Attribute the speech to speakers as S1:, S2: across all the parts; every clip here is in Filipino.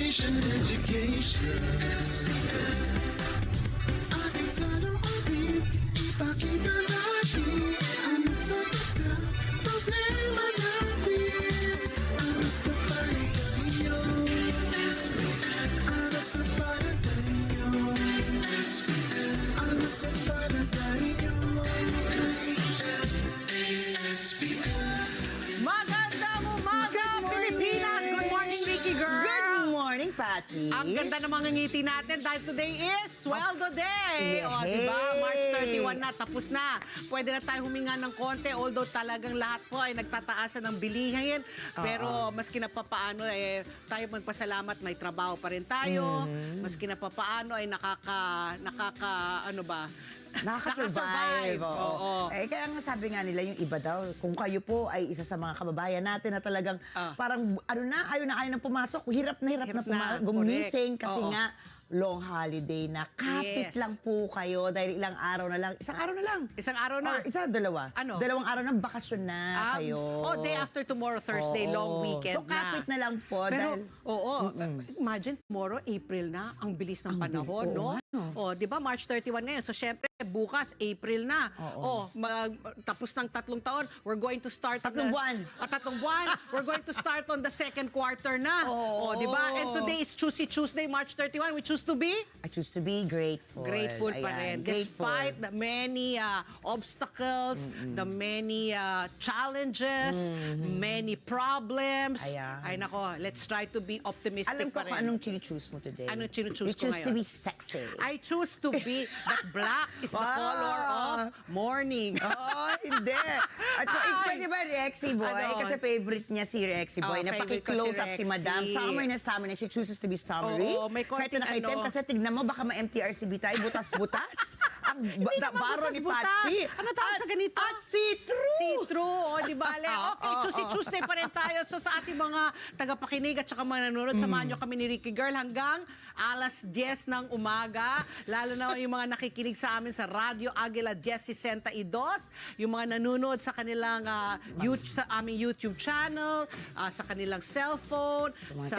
S1: education. Ating salamin, ipakita natin ang sa problema natin. Para sa paligayo, para sa paligayo, para sa paligayo.
S2: Magandang umaga, Pilipinas! Good morning, Ricky Girl!
S3: Good morning, Patty.
S2: Ang ganda ng mga ngiti natin dahil today is Sweldo Day!
S3: Yay!
S2: O, diba? March 31 na, tapos na. Pwede na tayo huminga ng konti, although talagang lahat po ay nagtataasan ng bilihin. Pero maski na papaano, tayo magpasalamat, may trabaho pa rin tayo. Maski na papaano ay
S3: Nakaka-survive.
S2: Oo.
S3: Kaya nga sabi nga nila yung iba daw, kung kayo po ay isa sa mga kababayan natin na talagang parang ayaw na pumasok, hirap na gumising kasi
S2: Oo.
S3: nga long holiday na. Kapit
S2: Yes.
S3: lang po kayo dahil ilang araw na lang. Isang araw na lang.
S2: Isang araw na.
S3: Or dalawa.
S2: Ano?
S3: Dalawang araw na bakasyon na kayo.
S2: Day after tomorrow, Thursday,
S3: Oo.
S2: long weekend
S3: So kapit na lang po.
S2: Pero,
S3: dahil,
S2: imagine tomorrow, April na, ang bilis ng panahon,
S3: oo
S2: no?
S3: nga,
S2: Di ba, March 31 ngayon. So, syempre, bukas, April na. Tapos ng 3 taon, we're going to start...
S3: Tatlong buwan.
S2: Tatlong buwan. We're going to start on the second quarter na. Di ba? And today is Choosy Tuesday, March 31. We choose to be...
S3: I choose to be grateful.
S2: Grateful pa rin.
S3: Ayan, grateful.
S2: Despite the many obstacles, the many challenges, many problems.
S3: Ayan.
S2: Ay nako, let's try to be optimistic
S3: Alam ko
S2: pa rin.
S3: kung anong chine-choose mo today.
S2: Anong chine-choose
S3: You
S2: ko
S3: choose to
S2: ngayon?
S3: be sexy.
S2: I choose to be that black is the color of morning.
S3: Oh, hindi. At pwede ba Rexy Boy?
S2: Ano?
S3: Kasi favorite niya si Rexy Boy.
S2: Favorite ko
S3: Napaki-close
S2: si
S3: up si
S2: Rexy.
S3: Madam. Summer na summer na. She chooses to be summery.
S2: Oo, may
S3: Kahit
S2: konting
S3: na nakaitim.
S2: ano.
S3: Kasi tignan mo, baka ma-MTRCB tayo. Butas-butas. Ang
S2: naman
S3: baro ni
S2: butas-butas.
S3: Patty.
S2: Ano tawag sa ganito?
S3: At see-through.
S2: See-through, di ba? Okay, Choosy Tuesday pa rin tayo. So sa ating mga tagapakinig at saka mga nanonood, samahan nyo kami ni Ricky Girl hanggang alas 10 ng umaga. Lalo na yung mga nakikinig sa amin sa Radyo Aguila 1062, yung mga nanonood sa kanilang sa aming YouTube channel, sa kanilang cellphone,
S3: mga
S2: sa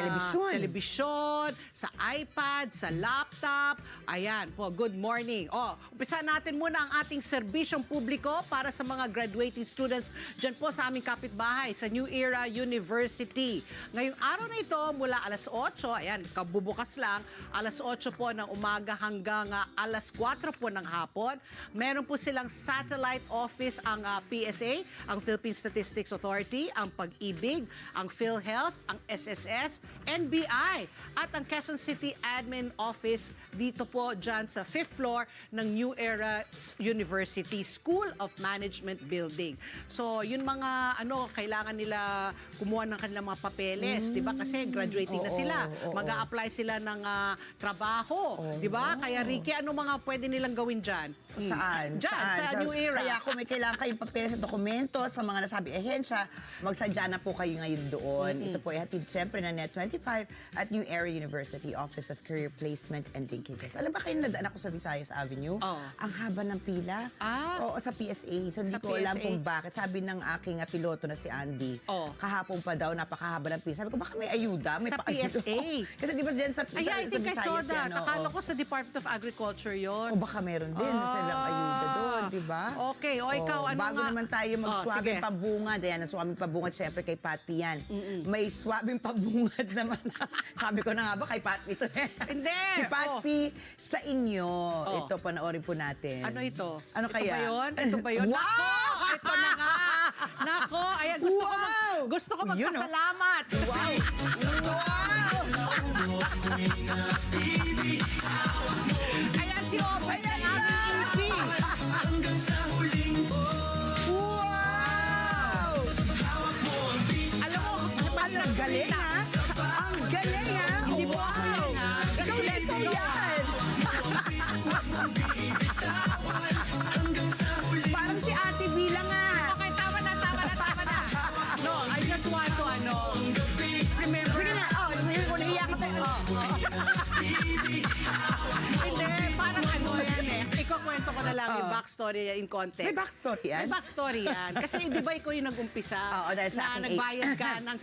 S2: telebisyon, sa iPad, sa laptop. Ayan po, good morning. Umpisa natin muna ang ating serbisyong publiko para sa mga graduating students dyan po sa aming kapitbahay sa New Era University. Ngayong araw na ito, mula alas 8, ayan, kabubukas lang, alas 8 po ng umaga hanggang alas 4 po ng hapon. Meron po silang satellite office ang PSA, ang Philippine Statistics Authority, ang Pag-ibig, ang PhilHealth, ang SSS, NBI, at ang Quezon City Admin Office dito po dyan sa 5th floor ng New Era University School of Management Building. So, yun mga kailangan nila kumuha ng kanilang mga papeles, di ba? Kasi graduating na sila. Mag-a-apply sila ng trabaho, di ba? Kaya Ricky, ano mga pwede nilang gawin dyan?
S3: Saan?
S2: Dyan, sa New Era.
S3: Kaya kung may kailangan kayong papeles at dokumento sa mga nasabi ahensya, magsadya na po kayo ngayon doon. Ito po ay hatid siyempre na Net25 at New Era University Office of Career Placement and Linkages. Alam ba kayo nadaan ako sa Visayas Avenue? Ang haba ng pila. Oo, sa PSA. So hindi ko alam
S2: PSA.
S3: kung bakit. Sabi ng aking piloto na si Andy, kahapon pa daw napakahaba ng pila. Sabi ko, baka may ayuda? May
S2: Sa PSA.
S3: Kasi di ba dyan sa
S2: Ay, I think I
S3: Visayas
S2: saw
S3: yan,
S2: that.
S3: oo.
S2: Akala ko sa Department of Agriculture yon.
S3: O baka meron din silang ayuda doon, di ba?
S2: Okay, ikaw, ano
S3: bago
S2: nga?
S3: naman tayo mag-swabbing
S2: sige.
S3: pabungad, ayan, ang swabbing pabungad, syempre kay Patty yan. May swabbing pabungad naman. Sabi ko na nga ba, kay Patty ito.
S2: Hindi.
S3: Si Patty, sa inyo, ito, panoorin po natin.
S2: Ano ito?
S3: Ano
S2: Ito
S3: kaya?
S2: ba yun? Ito ba yun?
S3: Wow!
S2: Nako! Ito na nga! Nako! Ayan, gusto ko
S3: Yun, oh.
S2: magpasalamat!
S3: Wow!
S2: Ayan si Open ng aming EP!
S3: Wow!
S2: Alam mo,
S3: Ang galing, ha? Ang galing, ha?
S2: Hindi mo ako yan, ha?
S3: Ikaw nito yan! Parang si Ate B lang, ha?
S2: Okay, tama na. No, I just want to, remember.
S3: Sige na, sige ko, nahiya ka tayo.
S2: Hindi, parang yan eh. Ikakwento ko na lang yung backstory in context.
S3: May backstory yan?
S2: May backstory yan. Kasi di ba ikaw yung nag-umpisa
S3: Oo, dahil sa
S2: na
S3: aking
S2: nagbayad ka ng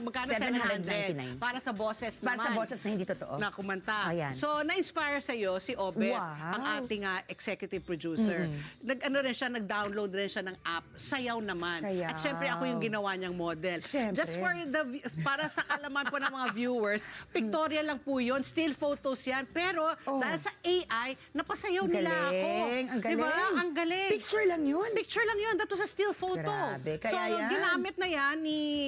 S2: magkano 700
S3: 799.
S2: para sa boses
S3: Para
S2: naman.
S3: sa boses na hindi totoo.
S2: Na kumanta.
S3: Ayan.
S2: So, na-inspire sa'yo si Obet,
S3: Wow.
S2: ang ating executive producer. Nag-download rin siya ng app, Sayaw naman.
S3: Sayaw.
S2: At syempre, ako yung ginawa niyang model.
S3: Syempre.
S2: Just for para sa kalaman po ng mga viewers, pictorial lang po yun, still photos yan. Pero dahil sa AI, napasayaw nila ako.
S3: Ang galing.
S2: Diba? Ang galing.
S3: Picture lang yun.
S2: Picture lang yun. That was a still photo.
S3: Grabe.
S2: So,
S3: Kaya yan.
S2: ginamit na yan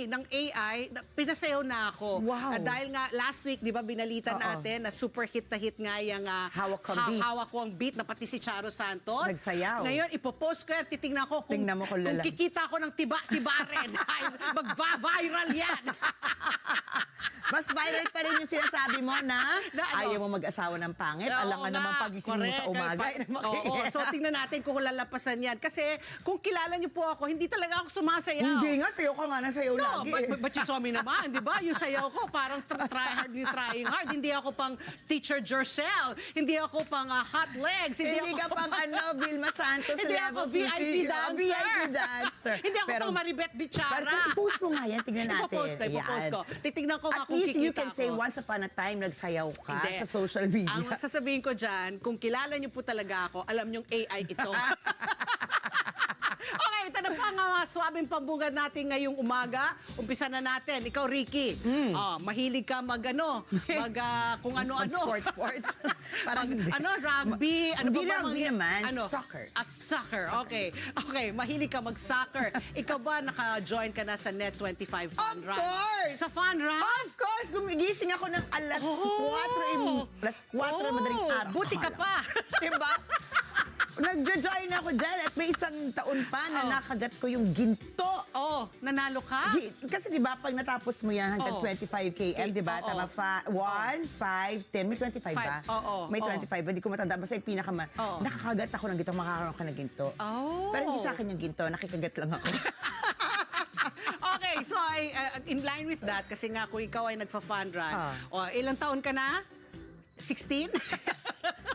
S2: ng AI, pinasayaw na ako.
S3: Wow.
S2: At dahil nga, last week, di ba, binalita
S3: Oo.
S2: natin na super hit na hit nga yung
S3: Hawak Ko ang Beat.
S2: Hawak Ko ang Beat na pati si Charo Santos.
S3: Nagsayaw.
S2: Ngayon, ipopost ko yan, titingnan ko kung,
S3: Tingnan mo kung lala.
S2: kikita ko ng tiba-tiba rin. Magva-viral yan.
S3: Mas viral pa rin yung sinasabi mo na
S2: Na ano?
S3: ayaw mo mag-asawa ng pangit.
S2: Oo
S3: Alam ka
S2: nga,
S3: naman pagising mo
S2: correct.
S3: sa umaga.
S2: Oo, so tingnan natin kung lalapasan yan. Kasi kung kilala niyo po ako, hindi talaga ako sumasayaw.
S3: Hindi nga, sayo ka nga na sayo
S2: No,
S3: lagi.
S2: but you saw me naman, di ba? Yung sayaw ko, parang try hard ni trying hard. Hindi ako pang Teacher Jercel. Hindi ako pang Hot Legs.
S3: Hindi ka pang Vilma Santos
S2: Hindi ako
S3: levels.
S2: VIP dancer.
S3: VIP dancer.
S2: Hindi ako pang Maribeth Bichara.
S3: Pero i-post mo nga yan, tignan natin.
S2: Ipopost ko. Titignan ko nga
S3: At
S2: kung
S3: least you
S2: kikita
S3: can say
S2: ko.
S3: once upon a time nagsayaw ka
S2: Hindi.
S3: sa social media.
S2: Ang sasabihin ko dyan, kung kilala niyo po talaga ako, alam niyong AI ito. Okay, ito na pa ang mga swabing pambungad natin ngayong umaga. Umpisa na natin. Ikaw, Ricky, mahilig ka kung ano-ano.
S3: Sports. Parang hindi.
S2: Rugby? Ano
S3: Hindi
S2: ba
S3: rugby
S2: mga-
S3: naman, soccer.
S2: Soccer, okay. Okay, mahilig ka mag-soccer. Ikaw ba naka-join ka na sa Net25 Fun
S3: Of
S2: Run?
S3: course!
S2: Sa Fun Run?
S3: Of course! Gumigising ako ng alas 4 madaling araw.
S2: Buti ka pa.
S3: Diba? Nag-join ako dyan at may isang taon pa na nakagat ko yung ginto.
S2: Oh, nanalo ka?
S3: Kasi di ba pag natapos mo yan hanggang
S2: Oo.
S3: 25 km, di ba?
S2: Oo.
S3: Tama, 1, 5, 10, may 25 ba?
S2: Oo,
S3: May
S2: oo.
S3: 25, hindi ko matanda. Basta yung
S2: Oo.
S3: nakakagat ako ng ginto, makakaroon ka ng ginto.
S2: Oh.
S3: Pero hindi sa akin yung ginto, nakikagat lang ako.
S2: Okay, so in line with that, kasi nga kung ikaw ay nagfa-fun run, ilang taon ka na? 16?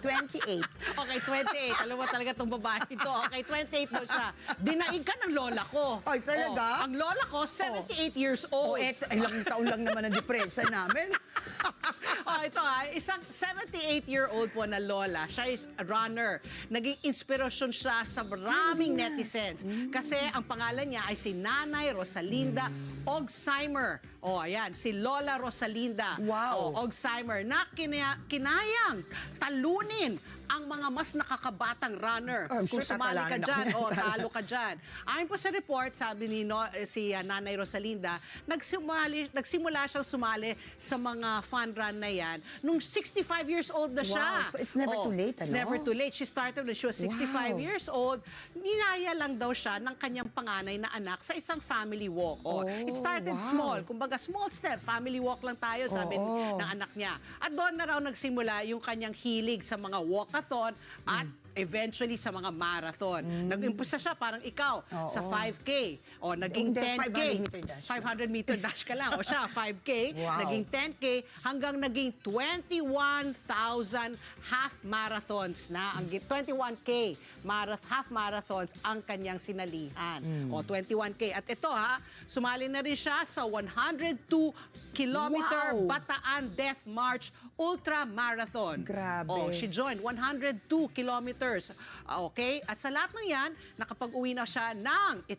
S3: 28.
S2: Okay, 28. Alam mo talaga itong babae ito. Okay, 28 daw siya. Dinaig ka ng lola ko.
S3: Ay, talaga?
S2: Ang lola ko, 78 years old.
S3: Ilang taon lang naman ang diferensya namin.
S2: Ito isang 78-year-old po na lola. Siya is a runner. Naging inspirasyon siya sa maraming netizens. Kasi ang pangalan niya ay si Nanay Rosalinda Ogsheimer. Ayan, si Lola Rosalinda
S3: Wow.
S2: Ogsheimer na kinayang talunin ang mga mas nakakabatang runner.
S3: I'm
S2: Kung
S3: sure
S2: sumali ka
S3: tatalanin
S2: dyan,
S3: ako yan.
S2: talo ka dyan. Ayon po sa report, sabi ni si Nanay Rosalinda, nagsimula siyang sumali sa mga fun run na yan nung 65 years old na siya.
S3: Wow, so it's never too late,
S2: It's
S3: ano?
S2: never too late. She started when she was 65
S3: Wow.
S2: years old. Ninaya lang daw siya ng kanyang panganay na anak sa isang family walk. It started
S3: wow.
S2: small. Kumbaga, small step. Family walk lang tayo, sabi ng anak niya. At doon na raw nagsimula yung kanyang hilig sa mga walkathon at eventually sa mga marathon. Nag-umpisa siya parang ikaw sa 5K. Naging
S3: Hindi,
S2: 10K.
S3: 500 meter dash.
S2: 500 meter dash ka lang. Siya, 5K.
S3: Wow.
S2: Naging 10K hanggang naging 21,000 half marathons na. Ang 21K half marathons ang kanyang sinalihan. 21K. At ito sumali na rin siya sa 102-kilometer
S3: Wow.
S2: Bataan Death March Ultra Marathon.
S3: Grabe.
S2: She joined 102 kilometers. Okay? At sa lahat ng yan, nakapag-uwi na siya ng 8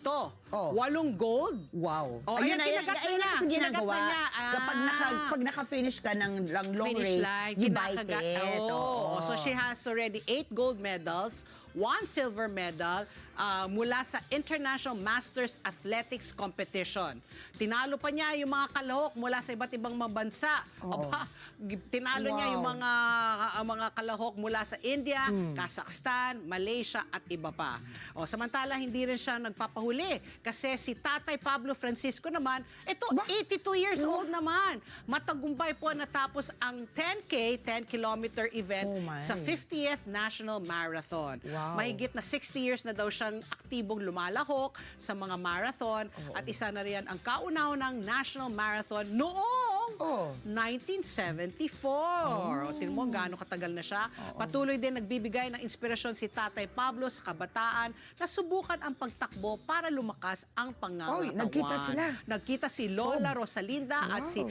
S2: gold.
S3: Wow.
S2: Ayan, kinagat na niya.
S3: ang ginagawa.
S2: Kinagat na niya.
S3: Pag naka-finish ka ng long
S2: Finish
S3: race,
S2: line,
S3: you bite
S2: kinakagat.
S3: it.
S2: So she has already 8 gold medals, 1 silver medal mula sa International Masters Athletics Competition. Tinalo pa niya yung mga kalahok mula sa iba't ibang mga bansa. Aba, tinalo niya yung mga kalahok mula sa India, Kazakhstan, Malaysia at iba pa. Samantala, hindi rin siya nagpapahuli kasi si Tatay Pablo Francisco naman, ito 82 years old naman. Matagumpay po natapos ang 10K, 10-kilometer event
S3: Oh my.
S2: sa 50th National Marathon.
S3: Wow.
S2: Mahigit na 60 years na daw siyang aktibong lumalahok sa mga marathon at isa na riyan ang kauna-unang national marathon noong
S3: Oh.
S2: 1974. O, tingnan mo gaano katagal na siya. Patuloy din nagbibigay ng inspirasyon si Tatay Pablo sa kabataan na subukan ang pagtakbo para lumakas ang pangangatawan.
S3: Nagkita sila.
S2: Nagkita si Lola Rosalinda at si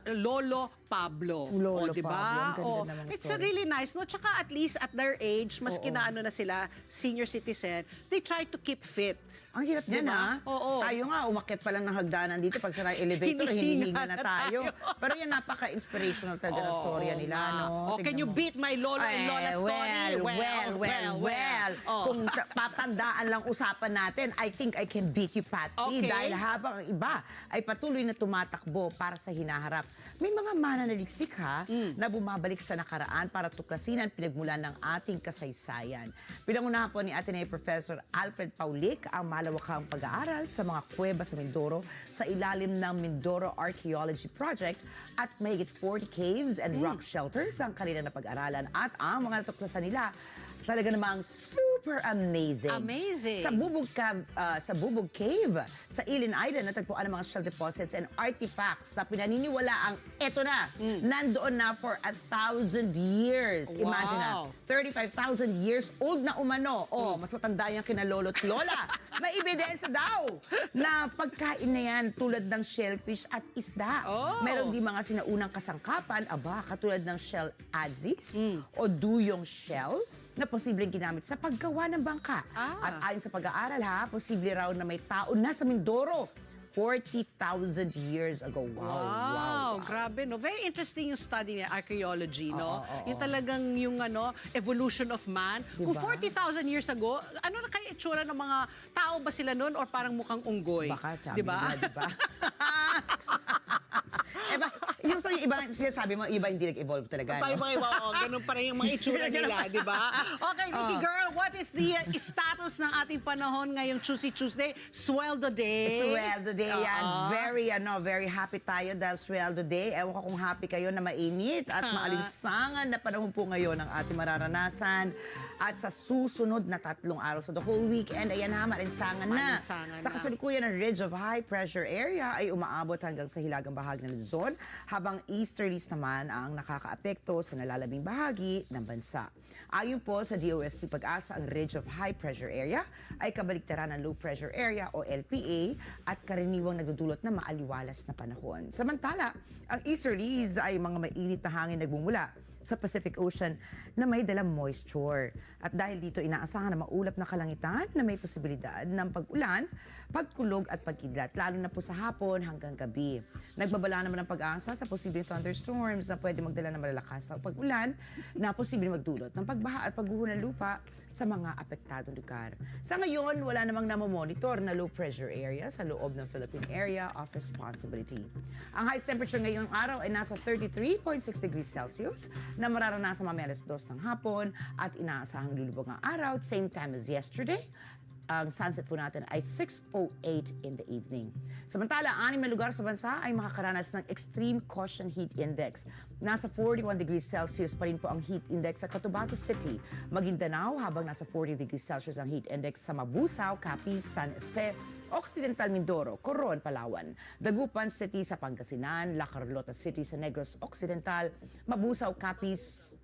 S2: Lolo Pablo.
S3: Lolo
S2: o, diba?
S3: Pablo. Ang ganda namang
S2: It's
S3: story.
S2: really nice, no? Tsaka at least at their age, maski na ano na sila, senior citizen, they try to keep fit.
S3: Ang hirap niyan,
S2: Diba?
S3: ha?
S2: Oo.
S3: Tayo nga, umakyat pa lang ng hagdanan dito. Pag sa elevator, hinihinga na tayo. Pero yan, napaka-inspirational talaga ng storya nila, no?
S2: Oh, can
S3: Tignan
S2: you
S3: mo.
S2: beat my Lolo and Lola story?
S3: Well.
S2: Oh.
S3: Kung patandaan lang usapan natin, I think I can beat you, Patty.
S2: Okay.
S3: Dahil habang ang iba ay patuloy na tumatakbo para sa hinaharap, may mga mananaliksik, ha, na bumabalik sa nakaraan para tuklasin ang pinagmulan ng ating kasaysayan. Pinangunahan po ni Ateneo Professor Alfred Paulik ang malawakang pag-aaral sa mga kuweba sa Mindoro sa ilalim ng Mindoro Archaeology Project at mahigit 40 caves and rock shelters ang kanilang napag-aralan at ang mga natuklasan nila talaga namang super amazing.
S2: Amazing.
S3: Sa Bubog Cave, sa Ilin Island, natagpuan ang mga shell deposits and artifacts na pinaniniwala ang eto na, nandoon na for 1,000 years.
S2: Wow.
S3: Imagine na, 35,000 years old na umano. Oh, mas matanda yung kinalolo't lola. May ebidensya daw na pagkain na yan tulad ng shellfish at isda.
S2: Oh.
S3: Meron di mga sinaunang kasangkapan, katulad ng shell adzis o duyong shell, na posibleng ginamit sa paggawa ng bangka. At ayon sa pag-aaral, posible raw na may tao na sa Mindoro 40,000 years ago.
S2: Wow, grabe, no? Very interesting yung study ng archaeology, no?
S3: Oo.
S2: Yung talagang yung evolution of man.
S3: Diba?
S2: Kung 40,000 years ago, ano na kaya itsura ng mga tao ba sila noon or parang mukhang unggoy?
S3: Baka sabi
S2: diba?
S3: nila, diba? Yung iba, sinasabi mo, iba hindi nag-evolve talaga. No?
S2: Iba, ganun pa rin yung mga itsura nila, di ba? Okay, Vicky girl, what is the status ng ating panahon ngayong Tuesday? Sweldo Day.
S3: Sweldo Day yan. Very happy tayo dahil Sweldo Day. Ewan ko kung happy kayo na mainit at maalinsangan na panahon po ngayon ang ating mararanasan. At sa susunod na 3 araw, so the whole weekend, ayan ha, maalinsangan na.
S2: Maalinsangan
S3: Sa
S2: na.
S3: kasalukuyan ng Ridge of High Pressure Area ay umaabot hanggang sa hilagang bahagi ng Luzon, habang easterlies naman ang nakakaapekto sa nalalabing bahagi ng bansa. Ayon po sa DOST Pag-asa, ang Ridge of High Pressure Area ay kabaliktaran ng Low Pressure Area o LPA at karaniwang nagdudulot ng maaliwalas na panahon. Samantala, ang easterlies ay mga mainit na hangin nagmumula sa Pacific Ocean na may dalang moisture. At dahil dito inaasahan na maulap na kalangitan na may posibilidad ng pag-ulan, pagkulog at pag-idlat, lalo na po sa hapon hanggang gabi. Nagbabala naman ang pag-asa sa posibleng thunderstorms na pwede magdala ng malalakas na pag-ulan na posibleng magdulot ng pagbaha at pagguho ng lupa sa mga apektadong lugar. Sa ngayon, wala namang namomonitor na low pressure area sa loob ng Philippine Area of Responsibility. Ang highest temperature ngayong araw ay nasa 33.6 degrees Celsius na mararanasan mamaya 2:00 ng hapon at inaasahang lulubog ang araw at same time as yesterday. Ang sunset po natin ay 6:08 in the evening. Samantala, 6 na lugar sa bansa ay makakaranas ng Extreme Caution Heat Index. Nasa 41 degrees Celsius pa rin po ang heat index sa Cotabato City, Maguindanao, habang nasa 40 degrees Celsius ang heat index sa Mabusaw, Capiz, San Jose, Occidental Mindoro, Coron, Palawan, Dagupan City sa Pangasinan, La Carlota City sa Negros Occidental, Mabusaw, Capiz,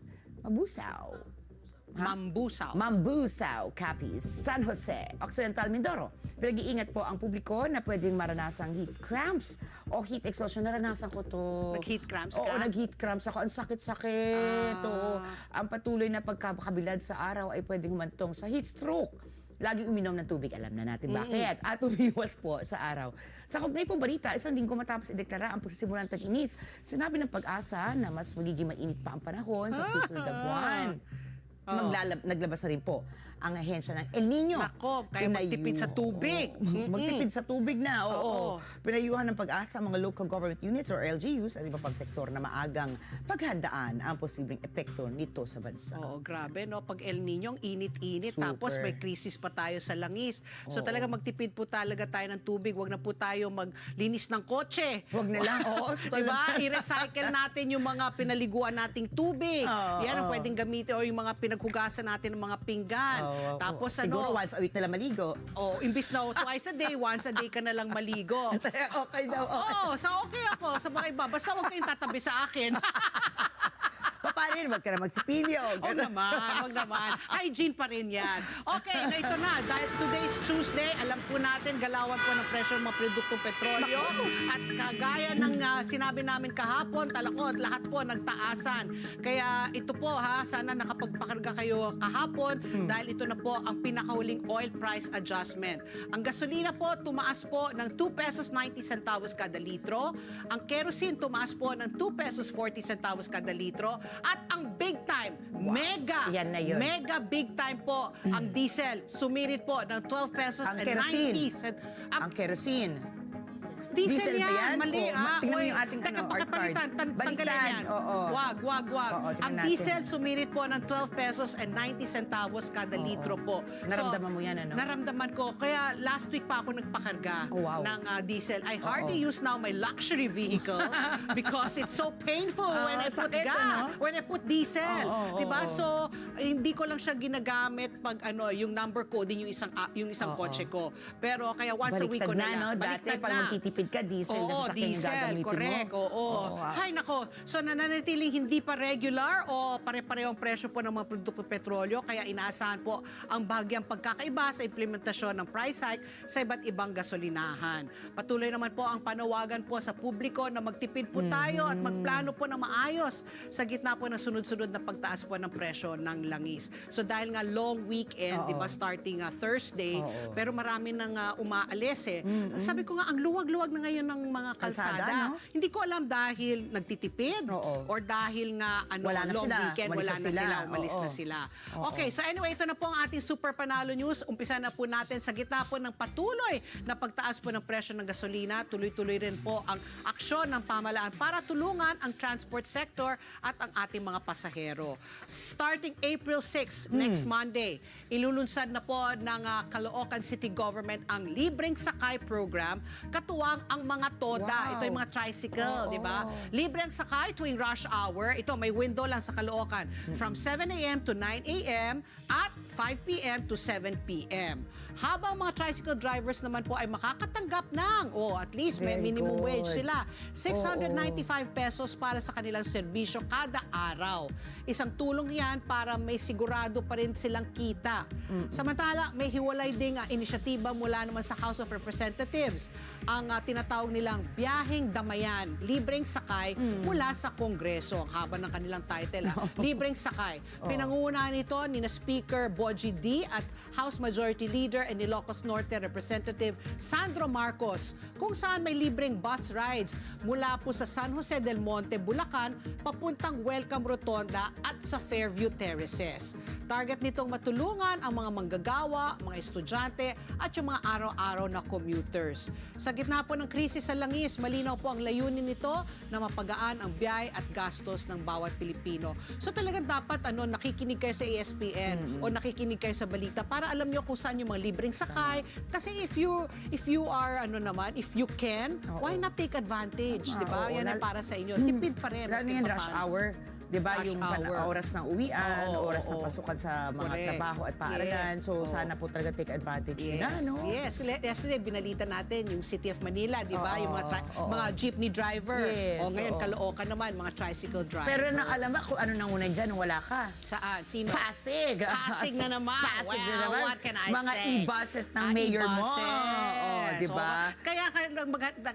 S3: Mambusaw, Capiz, San Jose, Occidental Mindoro. Pinag-iingat po ang publiko na pwedeng maranasang heat cramps o heat exhaustion. Naranasan ko to.
S2: Nag-heat cramps ka?
S3: Oo, nag-heat cramps ako. Ang sakit-sakit. Oo. Ang patuloy na pagkakabilad sa araw ay pwedeng humantong sa heat stroke. Laging uminom ng tubig, alam na natin bakit. At umiwas po sa araw. Sa kaugnay pong balita, isang linggo matapos ideklara ang pagsisimula ng tag-init, sinabi ng Pag-asa na mas magiging mainit pa ang panahon sa susunod na buwan. Naglabas na rin po ang ahensya ng El Nino.
S2: Nako, kaya magtipid sa tubig.
S3: Magtipid sa tubig na, oo. Pinayuhan ng Pag-asa ang mga local government units or LGUs at iba pang sektor na maagang paghandaan ang posibleng epekto nito sa bansa.
S2: Oo, grabe, no? Pag El Nino, ang init-init,
S3: Super.
S2: tapos may krisis pa tayo sa langis. So talaga magtipid po talaga tayo ng tubig. Huwag na po tayo maglinis ng kotse.
S3: Huwag na lang. Oo,
S2: diba? I-recycle natin yung mga pinaliguan nating tubig.
S3: Oo,
S2: Yan ang
S3: oo.
S2: pwedeng gamitin o yung mga pinaghugasan natin ng mga pinggan. Tapos
S3: Siguro once a week na lang maligo.
S2: oh, imbis na twice a day, once a day ka na lang maligo.
S3: Okay daw.
S2: Oo, so okay ako sa mga iba. Basta huwag kayong tatabi sa akin.
S3: Paano yun? Wag ka na magsipilyo.
S2: Huwag naman, huwag naman. Hygiene pa rin yan. Okay, na ito na. Dahil today's Tuesday, alam po natin, galawan po ng presyo ng mga produktong petrolyo. At kagaya ng sinabi namin kahapon, talakot, lahat po nagtaasan. Kaya ito po ha, sana nakapagpakarga kayo kahapon dahil ito na po ang pinakahuling oil price adjustment. Ang gasolina po, tumaas po ng 2 pesos 90 centavos kada litro. Ang kerosene, tumaas po ng 2 pesos 40 centavos kada litro. At ang big time, mega,
S3: Yan na yun.
S2: mega big time po, ang diesel, sumirit po ng 12 pesos
S3: Ang
S2: and
S3: kerosene.
S2: 90 cents.
S3: Ang kerosene.
S2: Diesel,
S3: Diesel ba
S2: yan,
S3: yan?
S2: mali
S3: Oo,
S2: ah.
S3: tingnan mo
S2: Uy,
S3: yung ating,
S2: teka,
S3: art
S2: pakapalitan,
S3: card.
S2: tanggalin
S3: Baliktad,
S2: yan.
S3: oo.
S2: Wag.
S3: Oo, tingnan
S2: Ang
S3: natin.
S2: diesel sumirit po ng 12 pesos and 90 centavos kada litro po.
S3: Naramdaman mo yan, ano?
S2: Naramdaman ko. Kaya last week pa ako nagpakarga
S3: Oh, wow.
S2: ng diesel. I hardly use now my luxury vehicle because it's so painful when I put
S3: sakit,
S2: gas,
S3: ano?
S2: when I put diesel.
S3: Oo,
S2: Diba?
S3: oo.
S2: So, hindi ko lang siya ginagamit pag yung number coding yung isang kotse ko. Pero kaya once a week ko
S3: Baliktad
S2: na lang.
S3: no? Dati,
S2: Baliktad
S3: pag
S2: na.
S3: magtitipid ka, diesel na
S2: Oo,
S3: sasakyan yung
S2: diesel,
S3: gagamitin
S2: correct.
S3: mo.
S2: Oo. Hay nako. So nananatiling hindi pa regular o pare-parehong presyo po ng mga produktong petrolyo kaya inaasahan po ang bahagyang pagkakaiba sa implementasyon ng price hike sa iba't ibang gasolinahan. Patuloy naman po ang panawagan po sa publiko na magtipid po tayo at magplano po ng maayos sa gitna po ng sunod-sunod na pagtaas po ng presyo ng langis. So dahil nga long weekend, di ba, starting Thursday, pero marami nang umaalis eh. Sabi ko nga, ang luwag-luwag na ngayon ng mga kalsada.
S3: Kalsada, no?
S2: Hindi ko alam dahil nagtitipid or dahil nga
S3: Wala na
S2: long
S3: sila.
S2: weekend,
S3: Umalis
S2: wala
S3: na
S2: na
S3: sila.
S2: sila, umalis
S3: Oo.
S2: na sila. Okay, so anyway, ito na po ang ating Super Panalo News. Umpisa na po natin sa gitna po ng patuloy na pagtaas po ng presyo ng gasolina. Tuloy-tuloy rin po ang aksyon ng pamahalaan para tulungan ang transport sector at ang ating mga pasahero. Starting April 6, next Monday, ilulunsad na po ng Caloocan City Government ang Libreng Sakay Program, katuwang ang mga toda.
S3: Wow.
S2: Ito yung mga tricycle, di ba? Libre ang sakay tuwing rush hour. Ito, may window lang sa Caloocan. From 7 a.m. to 9 a.m. at 5 p.m. to 7 p.m. Habang mga tricycle drivers naman po ay makakatanggap ng, at least may
S3: Very
S2: minimum
S3: good.
S2: wage sila, 695 pesos para sa kanilang serbisyo kada araw. Isang tulong yan para may sigurado pa rin silang kita. Samantala, may hiwalay ding inisyatiba mula naman sa House of Representatives. Ang tinatawag nilang Biyaheng Damayan, Libreng Sakay mula sa Kongreso. Ang haba ng kanilang title. Libreng Sakay. Pinangungunahan nito ni na Speaker Bogie D at House Majority Leader and Ilocos Norte Representative Sandro Marcos, kung saan may libreng bus rides mula po sa San Jose del Monte, Bulacan, papuntang Welcome Rotonda at sa Fairview Terraces. Target nitong matulungan ang mga manggagawa, mga estudyante at yung mga araw-araw na commuters. Sa gitna po ng krisis sa langis, malinaw po ang layunin nito na mapagaan ang biyay at gastos ng bawat Pilipino. So talagang dapat nakikinig kayo sa ESPN o nakikinig kayo sa balita para alam nyo kung saan yung mga libreng sakay. Kasi if you are if you can, why not take advantage, di ba?
S3: Oo,
S2: Yan ay para sa inyo. Tipid pa rin.
S3: Lalo
S2: maski
S3: yung
S2: pa
S3: rush
S2: paano.
S3: hour. Di ba?
S2: Rush
S3: Yung
S2: hour.
S3: oras ng uwian,
S2: Oo,
S3: oras ng
S2: oo.
S3: pasukan sa mga
S2: Correct.
S3: trabaho at paaralan.
S2: Yes.
S3: So,
S2: Oo.
S3: sana po talaga take advantage nila, no?
S2: Yes. Yesterday, binalita natin yung City of Manila, di ba?
S3: Oo,
S2: Yung mga jeepney driver.
S3: Yes,
S2: O ngayon,
S3: oo.
S2: Caloocan naman, mga tricycle driver.
S3: Pero alam ba kung ano nangunan dyan nung wala ka?
S2: Saan? Sino?
S3: Pasig!
S2: Pasig na naman.
S3: Pasig na
S2: Well,
S3: naman.
S2: what can I
S3: Mga
S2: say?
S3: e-buses ng mayor mo.
S2: e-buses.
S3: Di ba?
S2: Kaya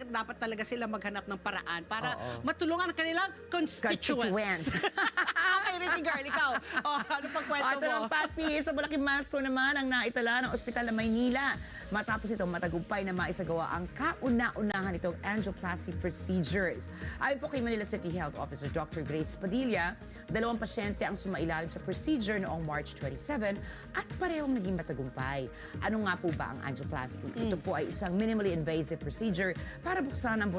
S2: dapat talaga sila maghanap ng paraan para matulungan ang kanilang constituents. Okay, Ricky Girl, ikaw. Ano pang kwento
S3: Ito
S2: mo?
S3: ng Papi, sa malaking milestone naman ang naitala ng Ospital ng Maynila. Matapos itong matagumpay na maisagawa ang kauna-unahan itong angioplasty procedures. Ayon po kay Manila City Health Officer Dr. Grace Padilla, 2 pasyente ang sumailalim sa procedure noong March 27 at parehong naging matagumpay. Ano nga po ba ang angioplasty? Ito po ay isang minimally invasive procedure para buksan ang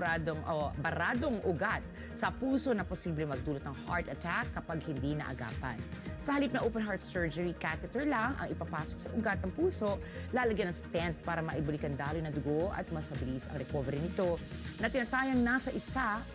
S3: baradong ugat sa puso na posible magdulot ng heart attack kapag hindi hindi naagapan. Sa halip na open heart surgery, catheter lang ang ipapasok sa ugat ng puso, lalagyan ng stent para maibalik ang daloy ng dugo at mas mabilis ang recovery nito na tinatayang nasa 1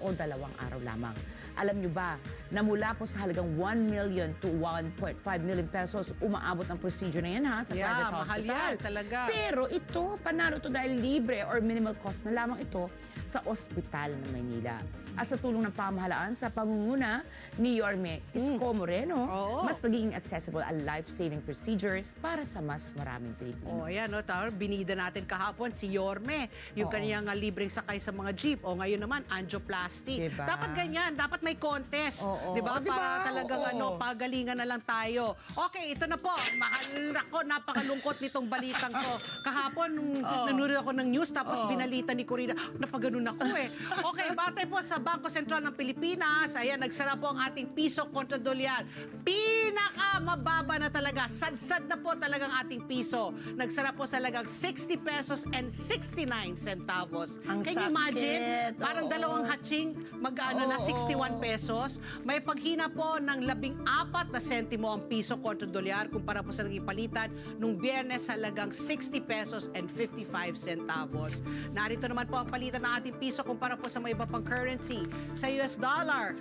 S3: o 2 araw lamang. Alam niyo ba na mula po sa halagang 1 million to 1.5 million pesos, umaabot ang procedure na yan sa
S2: Yeah,
S3: private
S2: mahal
S3: hospital.
S2: yan talaga.
S3: Pero ito, panalo to dahil libre or minimal cost na lamang ito sa ospital ng Maynila. At sa tulong ng pamahalaan sa pangunguna ni Yorme Isko Moreno,
S2: Oo.
S3: mas naging accessible ang life-saving procedures para sa mas maraming Pilipino.
S2: Oh, yan, no? Binida natin kahapon si Yorme, yung
S3: Oo.
S2: kanyang libreng sakay sa mga jeep. O ngayon naman, angioplasty.
S3: Diba?
S2: Dapat ganyan, dapat may contest.
S3: Oo.
S2: Diba?
S3: Oo, diba?
S2: Para talagang
S3: Oo.
S2: pagalingan na lang tayo. Okay, ito na po. Mahal ako, napakalungkot nitong balitang ko. Kahapon, nung nanonood ako ng news, tapos binalita ni Corina, napaganon ako eh. Okay, batay po sa Bangko Sentral ng Pilipinas, ayan, nagsara po ang ating piso kontra dolyar. Pinakamababa na talaga. Sad-sad na po talagang ating piso. Nagsara po sa lagang 60 pesos and 69 centavos.
S3: Ang
S2: Can you imagine?
S3: sakit.
S2: Parang
S3: Oo.
S2: dalawang hatching, mag-ano na,
S3: Oo.
S2: 61 pesos. May paghina po ng 14 na sentimo ang piso kontra dolyar kumpara po sa naging palitan nung Biyernes sa lagang 60 pesos and 55 centavos. Narito naman po ang palitan ng ating piso kumpara po sa mga iba pang currency. Sa US dollar,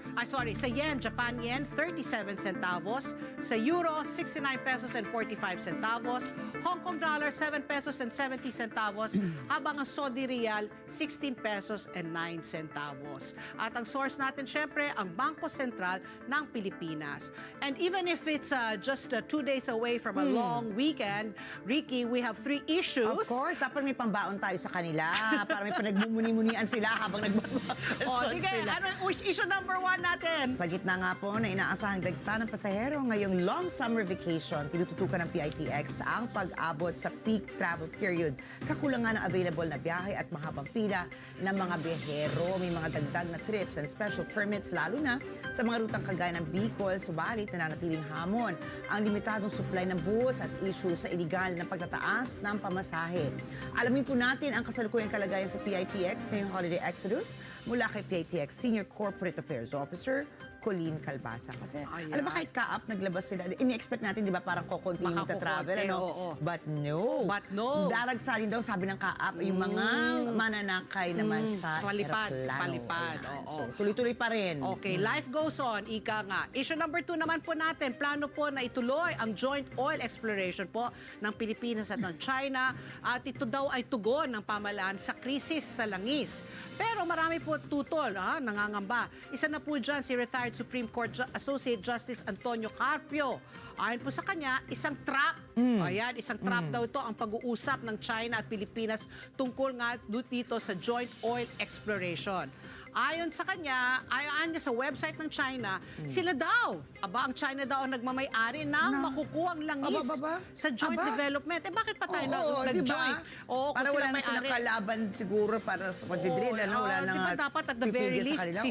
S2: sa yen, Japan yen, 37 centavos. Sa euro, 69 pesos and 45 centavos. Hong Kong dollar, 7 pesos and 70 centavos. Habang ang Saudi Riyal, 16 pesos and 9 centavos. At ang source natin, syempre, ang Bangko Sentral ng Pilipinas. And even if it's just 2 days away from a long weekend, Ricky, we have 3 issues.
S3: Of course, dapat may pambaon tayo sa kanila para may pinagmumuni-munian sila habang nagbabakasyon
S2: O, sige,
S3: sila.
S2: ano issue number 1 natin?
S3: Sa gitna nga po na inaasahang dagsa ng pasahero ngayong long summer vacation, tinututukan ng PITX ang pag-abot sa peak travel period. Kakulangan ng available na biyahe at mahabang pila ng mga biyahero. May mga dagdag na trips and special permits lalo na sa mga rutang kagaya ng Bicol, subalit nananatiling hamon ang limitadong supply ng bus at issue sa iligal na pagtataas ng pamasahe. Alamin po natin ang kasalukuyang kalagayan sa PITX ngayong holiday exodus mula kay PITX Senior Corporate Affairs Officer Colleen Calbasa. Kasi,
S2: Ayan.
S3: alam ba kahit kaap naglabas sila, ini-expect natin, di ba, parang kukunti yung
S2: Baka
S3: travel,
S2: kukunti,
S3: ano?
S2: oo.
S3: But no.
S2: But no.
S3: Daragsarin daw, sabi ng kaap, yung mga mananakay naman sa
S2: Palipad,
S3: eroplano.
S2: palipad,
S3: Ayan.
S2: oo.
S3: So, tuloy-tuloy pa rin.
S2: Okay, life goes on, ika nga. Issue number 2 naman po natin, plano po na ituloy ang joint oil exploration po ng Pilipinas at ng China at ito daw ay tugon ng pamahalaan sa krisis sa langis. Pero marami po tutol, nangangamba. Isa na po dyan si retired Supreme Court Associate Justice Antonio Carpio. Ayon po sa kanya, isang trap. Ayan, isang trap daw ito ang pag-uusap ng China at Pilipinas tungkol nga dito sa joint oil exploration. Ayon sa kanya, ayon niya sa website ng China, sila daw, ang China daw ang nagmamay-ari ng makukuhang langis
S3: Aba.
S2: sa joint
S3: Aba.
S2: development. Eh bakit pa tayo
S3: Oo,
S2: nag-joint?
S3: diba?
S2: Oo, kung
S3: para
S2: sila
S3: wala na
S2: may-ari.
S3: silang kalaban siguro para sa pagdidrill, ano? Wala na
S2: Di ba
S3: nga
S2: dapat at the very
S3: pipigil sa
S2: least,
S3: kanila?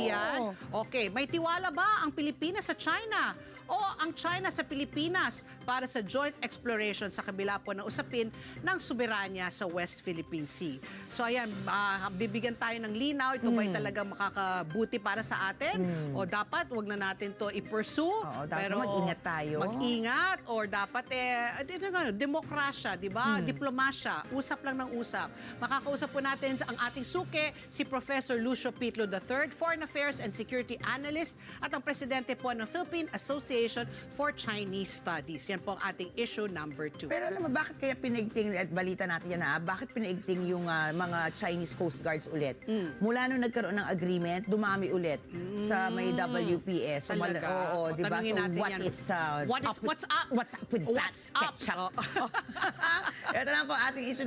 S2: 50-50 yan?
S3: Oo.
S2: Okay, may tiwala ba ang Pilipinas sa China? O ang China sa Pilipinas para sa joint exploration sa kabila po ng usapin ng soberanya sa West Philippine Sea? So ayan, bibigyan tayo ng linaw. Ito ba'y talagang makakabuti para sa atin? O dapat wag na natin to i-pursue?
S3: Oo, dapat mag-ingat tayo.
S2: Mag-ingat or dapat demokrasya, di ba? Diplomasya, usap lang ng usap. Makakausap po natin ang ating suke, si Professor Lucio Pitlo III, Foreign Affairs and Security Analyst at ang presidente po ng Philippine Association for Chinese Studies. Yan po ang ating issue number 2.
S3: Pero alam mo, bakit kaya pinaigting, at balita natin yan bakit pinaigting yung mga Chinese Coast Guards ulit? Mula nung nagkaroon ng agreement, dumami ulit sa may WPS. So,
S2: Talaga?
S3: oo,
S2: O,
S3: di ba?
S2: tanungin
S3: So,
S2: natin
S3: what
S2: yan.
S3: is,
S2: What's up?
S3: What's up with that
S2: What's up?
S3: ketchup?
S2: Oo.
S3: Ito na po ating issue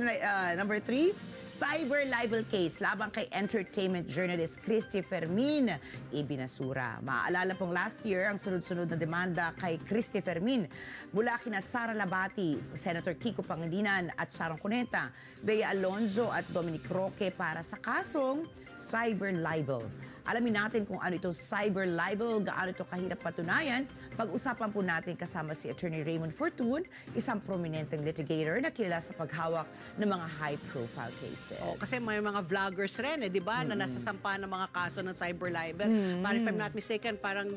S3: number 3. Cyber libel case laban kay entertainment journalist Christy Fermin ibinasura. Maaalala pong last year ang sunod-sunod na demanda kay Christy Fermin mula kina Sara Labati, Senator Kiko Pangilinan at Sharon Cuneta, Bea Alonzo at Dominic Roque para sa kasong cyber libel. alamin natin kung ano itong cyber libel, gaano ito kahirap patunayan. Pag-usapan po natin kasama si Attorney Raymond Fortun, isang prominenteng litigator na kilala sa paghawak ng mga high-profile cases.
S2: Oh, kasi may mga vloggers rin, di ba, na nasasampa ng mga kaso ng cyber libel. Parang if I'm not mistaken, parang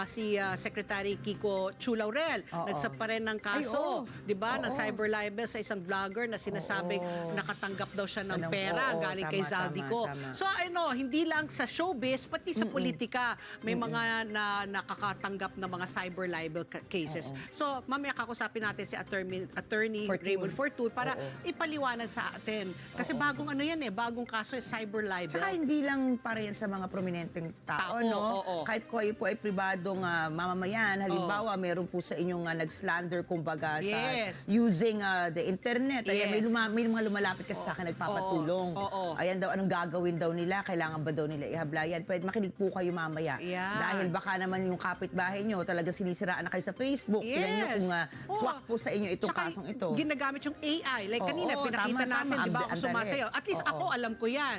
S2: si Secretary Kiko Chu Laurel, nagsampa rin ng kaso,
S3: Ay,
S2: di ba, ng cyber libel sa isang vlogger na sinasabing nakatanggap daw siya ng pera galing kay Zaldico. So, hindi lang sa showbiz, pati sa politika, may mga nakakatanggap ng mga cyber libel cases. So, mamaya kakusapin natin si Attorney Raymond Fortun para ipaliwanag sa atin. Kasi bagong bagong kaso cyber libel.
S3: Tsaka hindi lang para yan sa mga prominenteng tao, no? Kahit kayo po ay pribadong mamamayan, halimbawa, meron po sa inyong nag-slander, kumbaga, sa using the internet. Ayan, may mga lumalapit kasi sa akin nagpapatulong. Ayan daw, anong gagawin daw nila? Kailangan ba daw nila ihablayan? Pwede makinig po kayo mamaya. Dahil baka naman yung kapitbahay nyo, talaga sinisiraan na kayo sa Facebook. Tingnan nyo kung swak po sa inyo itong
S2: Tsaka,
S3: kasong ito.
S2: Ginagamit yung AI. Like kanina, pinakita natin, di ba, ako sumasayaw. At least ako, alam ko yan.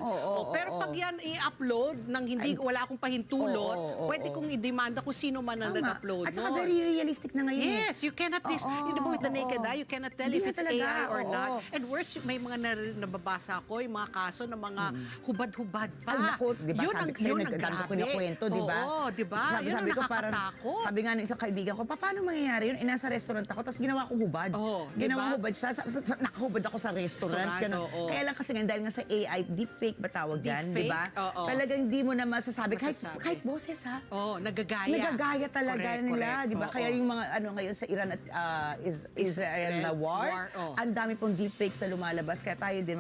S2: Pero pag yan i-upload nang hindi, wala akong pahintulot, pwede kong i-demanda kung sino man ang nag-upload.
S3: At saka very realistic na ngayon.
S2: Yes, you cannot, with the naked eye, you cannot tell if it's AI or not. And worse, may mga nababasa ko, yung mga kaso ng mga hubad-hubad pa.
S3: Ay, naku, di ba, sabi ko sa'yo, nagdami ko kinakwento, di ba?
S2: Oo, di ba? Yun ang nakakatakot.
S3: Sabi nga ng isang kaibigan ko, paano mangyayari yun? Nasa restaurant ako, tapos ginawa kong hubad. Ginawa hubad siya, nakahubad ako sa restaurant. Kaya lang kasi nga, dahil nga sa AI, deepfake ba tawag dyan, di ba? Talagang di mo na masasabi, kahit boses ha.
S2: Nagagaya.
S3: Nagagaya talaga nila, di ba? Kaya yung mga ngayon sa Iran at Israel na war, ang dami pong deepfakes na lumalabas. Kaya tayo din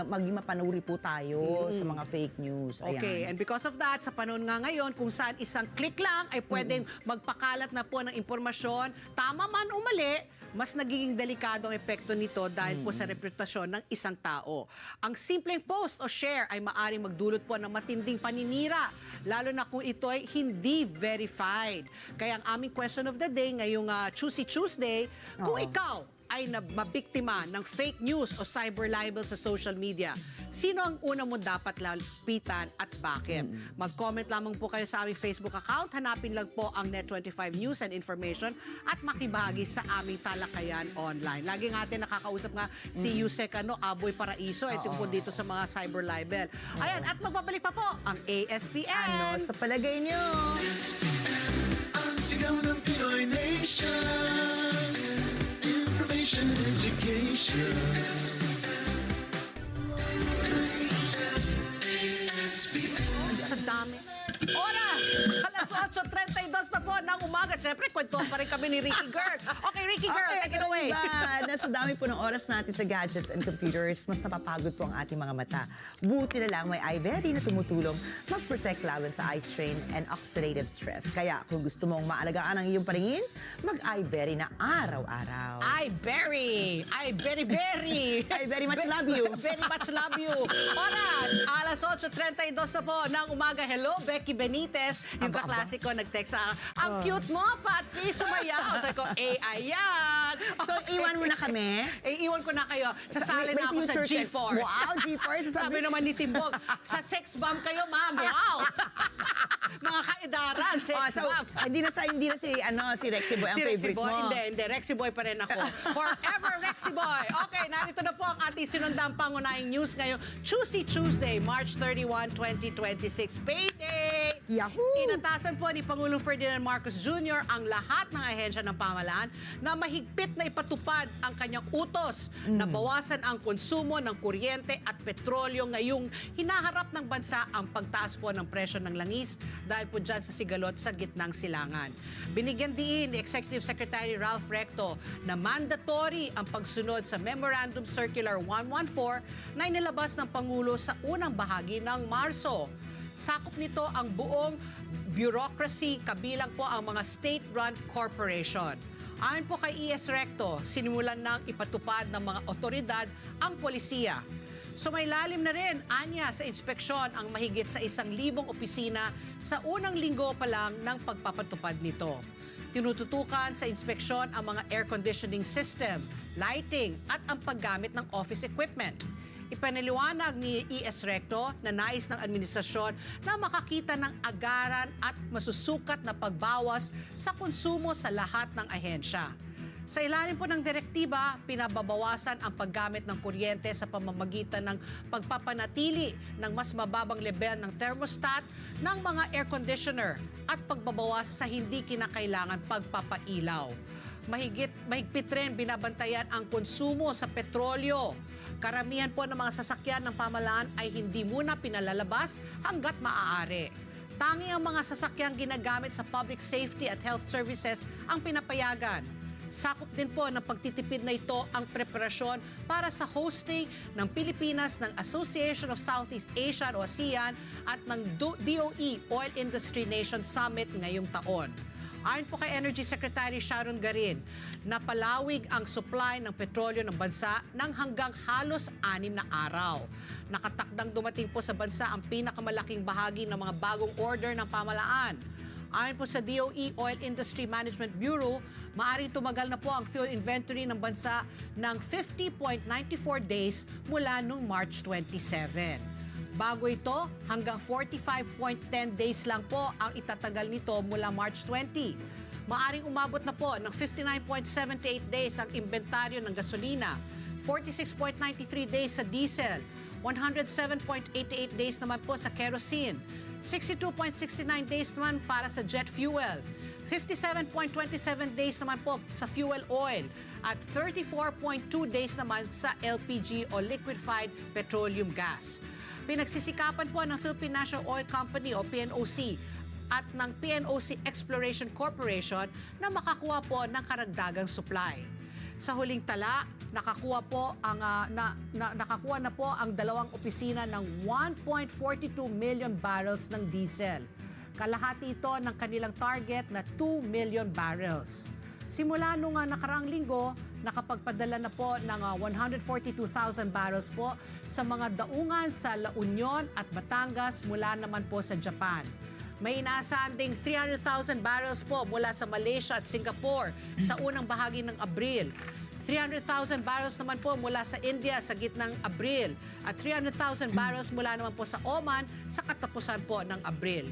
S3: maging mapanuri po tayo sa mga fake news. Ayan.
S2: Okay, and because of that, sa panahon nga ngayon, kung saan isang click lang ay pwedeng magpakalat na po ng impormasyon, tama man o mali, mas nagiging delikado ang epekto nito dahil po sa reputasyon ng isang tao. Ang simpleng post o share ay maaring magdulot po ng matinding paninira, lalo na kung ito ay hindi verified. Kaya ang aming question of the day ngayong Choosy Tuesday, kung ikaw ay mabiktima ng fake news o cyber libel sa social media, sino ang una mo dapat lapitan at bakit? Mag-comment lamang po kayo sa aming Facebook account. Hanapin lang po ang Net25 News and Information at makibahagi sa aming talakayan online. Lagi natin nakakausap nga si Yusek Aboy Paraiso ito po dito sa mga cyber libel. Ayan, at magbabalik pa po ang ASPN.
S3: Sa palagay nyo?
S1: Ang sigaw ng Pinoy Nation. Information and education.
S2: Sa dami. Oras! Alas 8:32 na po ng umaga. Siyempre, kwentuhan pa rin kami ni Ricky Girl. Okay, Ricky Girl, take it away.
S3: Diba? Nasa dami po ng oras natin sa gadgets and computers, mas napapagod po ang ating mga mata. Buti na lang may iVery na tumutulong mag-protect laban sa eye strain and oxidative stress. Kaya kung gusto mong maalagaan ang iyong paningin, mag-iVery na araw-araw.
S2: I very
S3: I very much love you.
S2: Very much love you. Oras, alas 8:32 na po ng umaga. Hello, Becky Benitez. Yung kaklasiko nag-text sa ang cute mo, Patri, sumayaw. Sabi ko, ayan.
S3: So, iwan mo na kami.
S2: Iwan ko na kayo. Sasali na ako sa G-Force.
S3: Wow, G-Force.
S2: Sabi naman ni Timbog, sa sex bomb kayo, ma'am. Wow. Mga kaedaran, sex bomb.
S3: Hindi na si Rexy Boy ang favorite mo.
S2: Hindi. Rexy Boy pa rin ako. Forever Rexy Boy. Okay, narito na po ang ating sinundang pangunahing news ngayon. Choosy Tuesday, March 31, 2026. Payday!
S3: Yahoo!
S2: Inatasan po ni Pangulong Ferdinand Marcos Jr. ang lahat ng ahensya ng pamahalaan na mahigpit na ipatupad ang kanyang utos na bawasan ang konsumo ng kuryente at petrolyo ngayong hinaharap ng bansa ang pagtaas po ng presyo ng langis dahil po dyan sa sigalot sa gitnang silangan. Binigyan din ni Executive Secretary Ralph Recto na mandatory ang pagsunod sa Memorandum Circular 114 na inilabas ng Pangulo sa unang bahagi ng Marso. Sakop nito ang buong bureaucracy kabilang po ang mga state-run corporation. Ayon po kay ES Recto, sinimulan ng ipatupad ng mga otoridad ang polisiya. Sumailalim na rin, anya, sa inspeksyon ang mahigit sa 1,000 opisina sa unang linggo pa lang ng pagpapatupad nito. Tinututukan sa inspeksyon ang mga air conditioning system, lighting at ang paggamit ng office equipment. Ipaniliwanag ni E.S. Recto na nais ng administrasyon na makakita ng agaran at masusukat na pagbawas sa konsumo sa lahat ng ahensya. Sa ilalim po ng direktiba, pinababawasan ang paggamit ng kuryente sa pamamagitan ng pagpapanatili ng mas mababang level ng thermostat ng mga air conditioner at pagbabawas sa hindi kinakailangan pagpapailaw. Mahigpit rin binabantayan ang konsumo sa petrolyo. Karamihan po ng mga sasakyan ng pamahalaan ay hindi muna pinalalabas hanggat maaari. Tanging ang mga sasakyang ginagamit sa public safety at health services ang pinapayagan. Sakop din po ng pagtitipid na ito ang preparasyon para sa hosting ng Pilipinas ng Association of Southeast Asia o ASEAN at ng DOE Oil Industry Nation Summit ngayong taon. Ayon po kay Energy Secretary Sharon Garin, napalawig ang supply ng petrolyo ng bansa ng hanggang halos 6 na araw. Nakatakdang dumating po sa bansa ang pinakamalaking bahagi ng mga bagong order ng pamahalaan. Ayon po sa DOE Oil Industry Management Bureau, maaaring tumagal na po ang fuel inventory ng bansa ng 50.94 days mula noong March 27. Bago ito, hanggang 45.10 days lang po ang itatagal nito mula March 20. Maaring umabot na po ng 59.78 days ang inventaryo ng gasolina, 46.93 days sa diesel, 107.88 days naman po sa kerosene, 62.69 days naman para sa jet fuel, 57.27 days naman po sa fuel oil, at 34.2 days naman sa LPG o liquefied petroleum gas. Pinagsisikapan po ng Philippine National Oil Company o PNOC at ng PNOC Exploration Corporation na makakuha po ng karagdagang supply. Sa huling tala, nakakuha na po ang dalawang opisina ng 1.42 million barrels ng diesel. Kalahati ito ng kanilang target na 2 million barrels. Simula noong nakaraang linggo, nakapagpadala na po ng 142,000 barrels po sa mga daungan sa La Union at Batangas mula naman po sa Japan. May inaasahan ding 300,000 barrels po mula sa Malaysia at Singapore sa unang bahagi ng Abril. 300,000 barrels naman po mula sa India sa gitnang Abril at 300,000 barrels mula naman po sa Oman sa katapusan po ng Abril.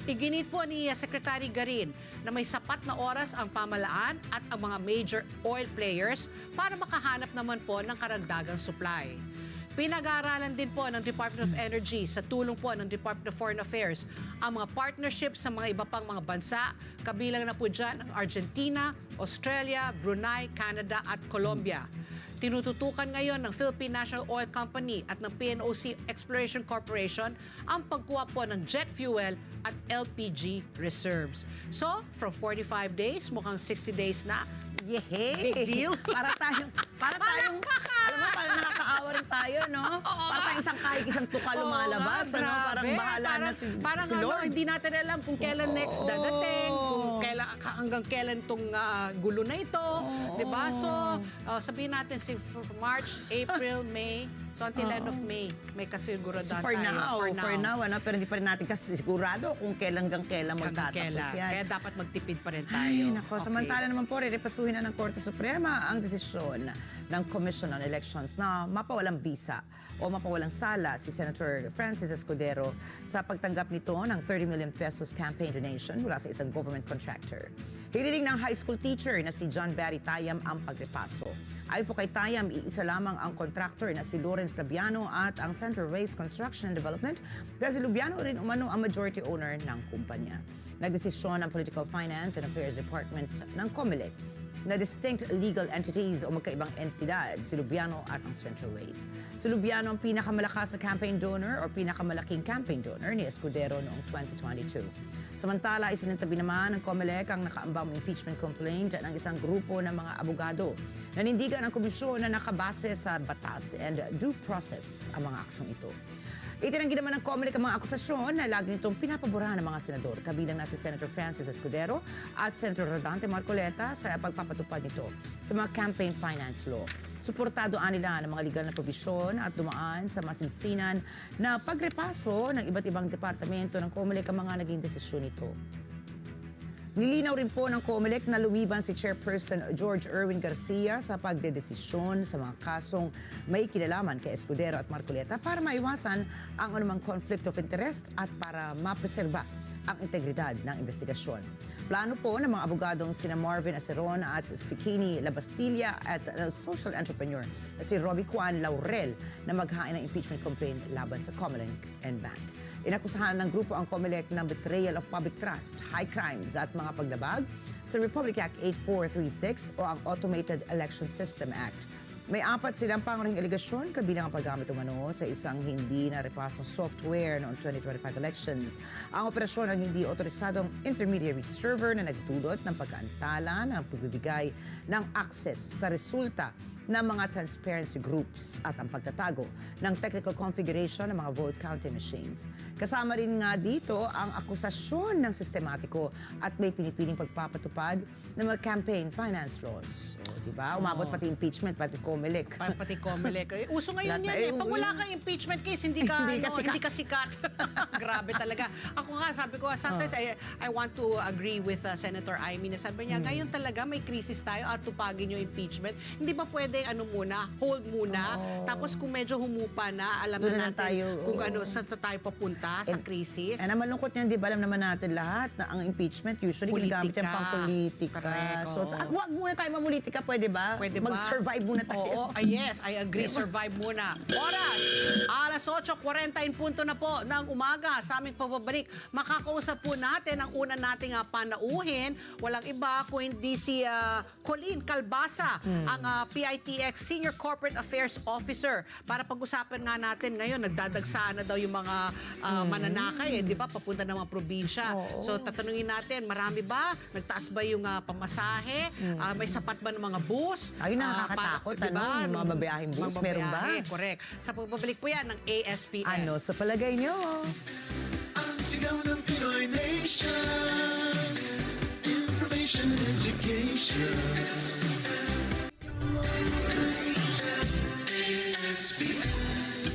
S2: Iginit po ni Secretary Garin na may sapat na oras ang pamahalaan at ang mga major oil players para makahanap naman po ng karagdagang supply. Pinag-aaralan din po ng Department of Energy sa tulong po ng Department of Foreign Affairs ang mga partnership sa mga iba pang mga bansa, kabilang na po dyan ang Argentina, Australia, Brunei, Canada at Colombia. Tinututukan ngayon ng Philippine National Oil Company at ng PNOC Exploration Corporation ang pagkuha po ng jet fuel at LPG reserves. So, from 45 days, mukhang 60 days na.
S3: Yehey!
S2: Big deal.
S3: Para tayong, alam mo, parang nakakaawa rin tayo, no? Para tayong isang kahig, isang tuka lumalabas, ano? Parang bahala na si Lord.
S2: Hindi natin alam kung kailan next dadating, kung kailan, hanggang kailan itong gulo na ito. Diba? So, sabihin natin si March, April, May. So, until end of May, may kasigurado tayo.
S3: For now, ano? Pero hindi pa rin natin kasi sigurado kung hanggang kailan magtatapos yan.
S2: Kaya dapat magtipid pa rin tayo.
S3: Ay, nako. Samantala naman po, repasuhin na ng Korte Suprema ang desisyon ng Commission on Elections na mapawalang bisa o mapawalang sala si Senator Francis Escudero sa pagtanggap nito ng 30 million pesos campaign donation mula sa isang government contractor. Hiniling ng high school teacher na si John Barry Tayam ang pagrepaso. Ayon po kay Tayam, iisa lamang ang contractor na si Lawrence Labiano at ang Central Waste Construction and Development dahil si Labiano rin umano ang majority owner ng kumpanya. Nagdesisyon ang Political Finance and Affairs Department ng COMELEC na distinct legal entities o magkaibang entidad, si Lubiano at ang Central Waste. Si Lubiano ang pinakamalakas na campaign donor o pinakamalaking campaign donor ni Escudero noong 2022. Samantala, isinantabi naman ng COMELEC ang nakaambang impeachment complaint ng isang grupo ng mga abogado. Nanindigan ang komisyon na nakabase sa batas and due process ang mga aksyong ito. Itinanggi naman ng COMELEC ang mga akusasyon na lagi nitong pinapaborahan ng mga senador, kabilang na si Senator Francis Escudero at Senator Rodante Marcoleta sa pagpapatupad nito sa mga campaign finance law. Suportado nila ng mga legal na probisyon at dumaan sa masinsinan na pagrepaso ng iba't ibang departamento ng COMELEC ang mga naging desisyon nito. Nilinaw rin po ng COMELEC na lumiban si Chairperson George Erwin Garcia sa pagdedesisyon sa mga kasong may kinalaman kay Escudero at Marcoleta para maiwasan ang anumang conflict of interest at para mapreserba ang integridad ng investigasyon. Plano po ng mga abogadong sina Marvin Aceron at si Kini Labastilla at social entrepreneur na si Robbie Juan Laurel na maghain ng impeachment complaint laban sa COMELEC and Bank. Inakusahan ng grupo ang COMELEC ng betrayal of public trust, high crimes at mga paglabag sa Republic Act 8436 o ang Automated Election System Act. May 4 silang pangunahing aligasyon kabilang ang paggamit umano sa isang hindi na repasong software noong 2025 elections. Ang operasyon ng hindi otorisadong intermediary server na nagdulot ng pagkaantala ng pagbibigay ng access sa resulta ng mga transparency groups at ang pagtatago ng technical configuration ng mga vote counting machines. Kasama rin nga dito ang akusasyon ng sistematiko at may pinipiling pagpapatupad ng mga campaign finance laws. So, diba? Umabot pati impeachment, pati COMELEC.
S2: Pati COMELEC. Uso ngayon
S3: Lahat
S2: yan
S3: na,
S2: Pag wala kang impeachment case, hindi ka, hindi ka sikat. Grabe talaga. Ako nga, sabi ko, sometimes I want to agree with Senator Amy na sabi niya, ngayon talaga may krisis tayo at tupagin yung impeachment. Hindi ba pwede hold muna? Tapos kung medyo humupa na, alam
S3: Doon
S2: na
S3: na
S2: natin
S3: tayo,
S2: kung saan tayo papunta sa krisis.
S3: And ang malungkot niyan, di ba, alam naman natin lahat na ang impeachment usually ginagamit yan pang politika.
S2: Correct,
S3: So,
S2: oo.
S3: at wag muna tayo mamulitika, pwede ba?
S2: Pwede ba?
S3: Mag-survive muna tayo.
S2: Oo, yes, I agree. Survive muna. Oras, alas 8:40 punto na po ng umaga sa aming pagbabalik. Makakausap po natin ang una nating panauhin. Walang iba kundi si Colleen Calbasa, ang PITX Senior Corporate Affairs Officer. Para pag-usapan nga natin ngayon, nagdadagsaan na daw yung mga mananakay, di ba? Papunta ng mga probinsya. So, tatanungin natin, marami ba? Nagtaas ba yung pamasahe? May sapat ba ng mga bus?
S3: Ayun na, nakakatakot, yung mga babayahing bus, meron ba?
S2: Correct. Sa pagbabalik po yan ng ASPN.
S3: Ano sa palagay nyo?
S1: Ang sigaw ng Pinoy Nation. Information and education.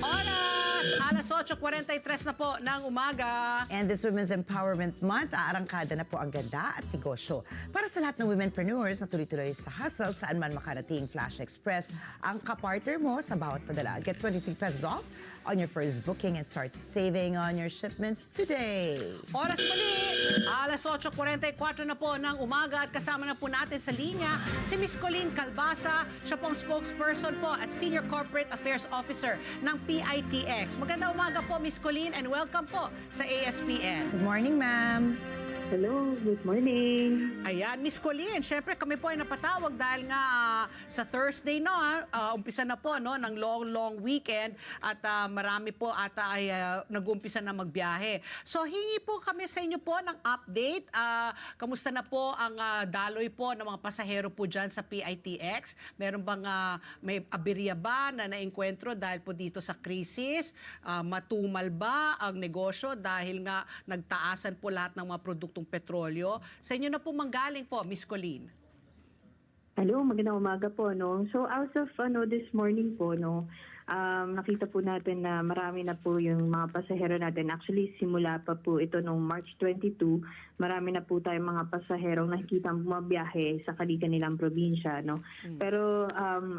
S2: Oras! Alas 8:43 na po ng umaga.
S3: And this Women's Empowerment Month, aarangkada na po ang ganda at negosyo. Para sa lahat ng womenpreneurs na tuloy-tuloy sa hustle, saan man makarating, Flash Express ang kapartner mo sa bawat padala. Get 23 pesos off on your first booking and start saving on your shipments today.
S2: Oras muli! Alas 8:44 na po ng umaga at kasama na po natin sa linya si Miss Colleen Calbasa. Siya pong spokesperson po at Senior Corporate Affairs Officer ng PITX. Magandang umaga po, Miss Colleen, and welcome po sa ASPN.
S3: Good morning, ma'am.
S4: Hello, good morning.
S2: Ayan, Miss Colleen, syempre kami po ay napatawag dahil nga sa Thursday umpisa na po ng long weekend at marami po ata ay nag-umpisa na magbiyahe. So hingi po kami sa inyo po ng update. Kamusta na po ang daloy po ng mga pasahero po dyan sa PITX? Meron bang may aberya ba na naengkwentro dahil po dito sa krisis? Matumal ba ang negosyo dahil nga nagtaasan po lahat ng mga produktong petrolyo? Sa inyo na po manggaling po, Miss Colleen.
S4: Hello, magandang umaga po, no. So as of this morning po, no, nakita po natin na marami na po yung mga pasahero natin. Actually, simula pa po ito nung March 22, marami na po tayong mga pasaherong nakikita bumabiyahe sa kanilang probinsya, no. Pero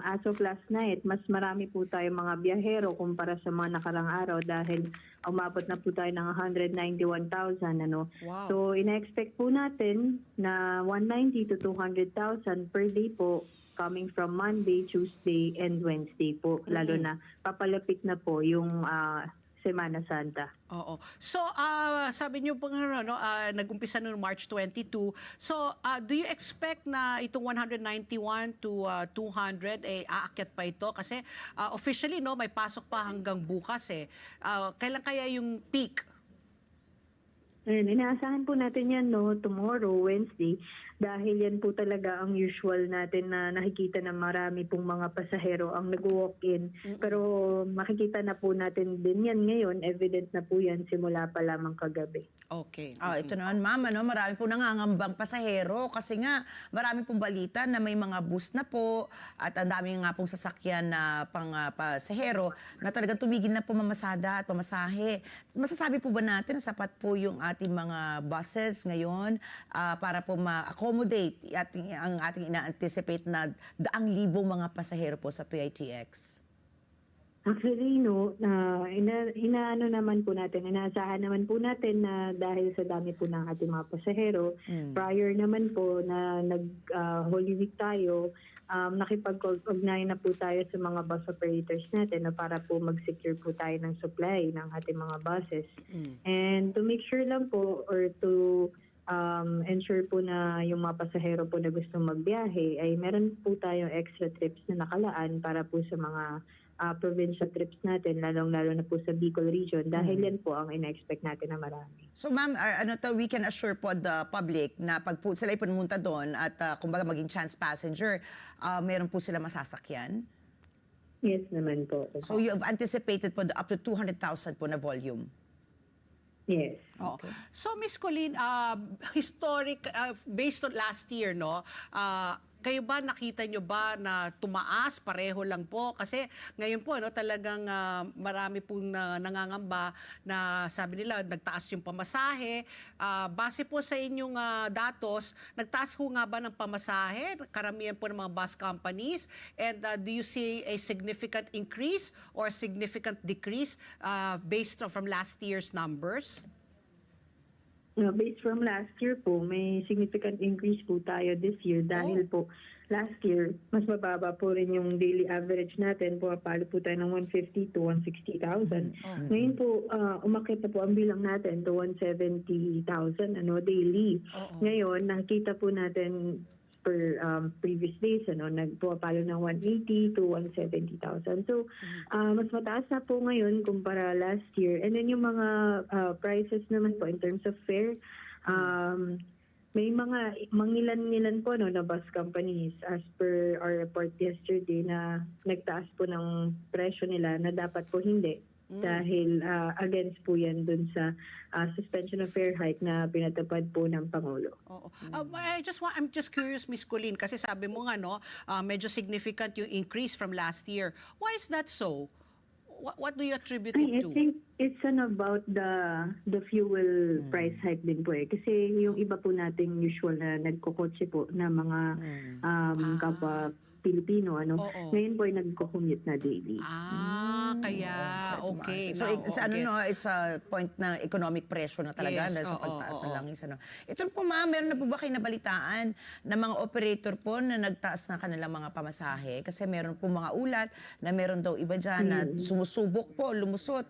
S4: as of last night, mas marami po tayong mga biyahero kumpara sa mga nakarang araw dahil umabot na po tayo ng 191,000, ano.
S2: Wow.
S4: So ina-expect po natin na 190 to 200,000 per day po coming from Monday, Tuesday, and Wednesday po. Lalo na papalapit na po yung Semana Santa.
S2: Oo. So, sabi niyo po nag-umpisa noong March 22. So, do you expect na itong 191 to 200 aakyat pa ito? Kasi officially may pasok pa hanggang bukas kailan kaya yung peak?
S4: Ayun, inaasahan po natin yan, no, tomorrow, Wednesday. dahil yan po talaga ang usual natin na nakikita na marami pong mga pasahero ang nag-walk-in. Pero makikita na po natin din yan ngayon, evident na po yan simula pa lamang kagabi.
S2: Okay.
S3: Ito naman, ma'am, marami po nangangambang pasahero kasi nga marami pong balita na may mga bus na po at ang dami nga pong sasakyan na pang pasahero na talagang tumigil na po mamasada at pamasahe. Masasabi po ba natin na sapat po yung ating mga buses ngayon para po ma-accommodate ang ating ina-anticipate na 100,000 mga pasahero po sa PITX?
S4: Actually, inaano naman po natin, inaasahan naman po natin na dahil sa dami po ng ating mga pasahero, prior naman po na nag-Holy Week tayo, nakipag-ugnayan na po tayo sa mga bus operators natin na para po mag-secure po tayo ng supply ng ating mga buses. And to make sure lang po or to ensure po na yung mga pasahero po na gustong magbiyahe ay meron po tayong extra trips na nakalaan para po sa mga provincial trips natin, lalong-lalo na po sa Bicol region dahil yan po ang ina-expect natin na marami.
S3: So ma'am, we can assure po the public na pag po sila ipunmunta doon at kumbaga maging chance passenger, meron po sila masasakyan?
S4: Yes naman po.
S3: So you have anticipated po up to 200,000 po na volume?
S4: Yes.
S2: Oh. So, Miss Colleen, historic, based on last year, no, kayo ba, nakita nyo ba na tumaas? Pareho lang po? Kasi ngayon po, no, talagang marami pong nangangamba na sabi nila, nagtaas yung pamasahe. Base po sa inyong datos, nagtaas ho nga ba ng pamasahe? Karamihan po ng mga bus companies. And do you see a significant increase or significant decrease based from last year's numbers?
S4: Based from last year po, may significant increase po tayo this year dahil po last year, mas mababa po rin yung daily average natin. Pumapalo po tayo ng 150 to 160,000. Ngayon po, umakyat na po ang bilang natin to 170,000 daily. Ngayon, nakikita po natin per previous days, nagpapalo ng 180 to 170,000. So, mas mataas na po ngayon kumpara last year. And then yung mga prices naman po in terms of fare, may mga mangilan-ngilan po na bus companies as per our report yesterday na nagtaas po ng presyo nila na dapat po hindi. Dahil against po yan dun sa suspension of fare hike na pinatupad po ng Pangulo.
S2: Oo. I'm just curious, Miss Colleen, kasi sabi mo nga, no, medyo significant yung increase from last year. Why is that so? What do you attribute it
S4: I
S2: to?
S4: think it's about the fuel price hike din po eh. Kasi yung iba po nating usual na nagkukotse po na mga kapwa Pilipino, ngayon po ay nagko-commute na daily.
S2: Kaya, okay.
S3: So, it's a point na economic pressure na talaga dahil sa pagtaas ng langis. Ito po ma'am, meron na po ba kayo nabalitaan na mga operator po na nagtaas na kanilang mga pamasahe? Kasi meron po mga ulat na meron daw iba dyan na sumusubok po, lumusot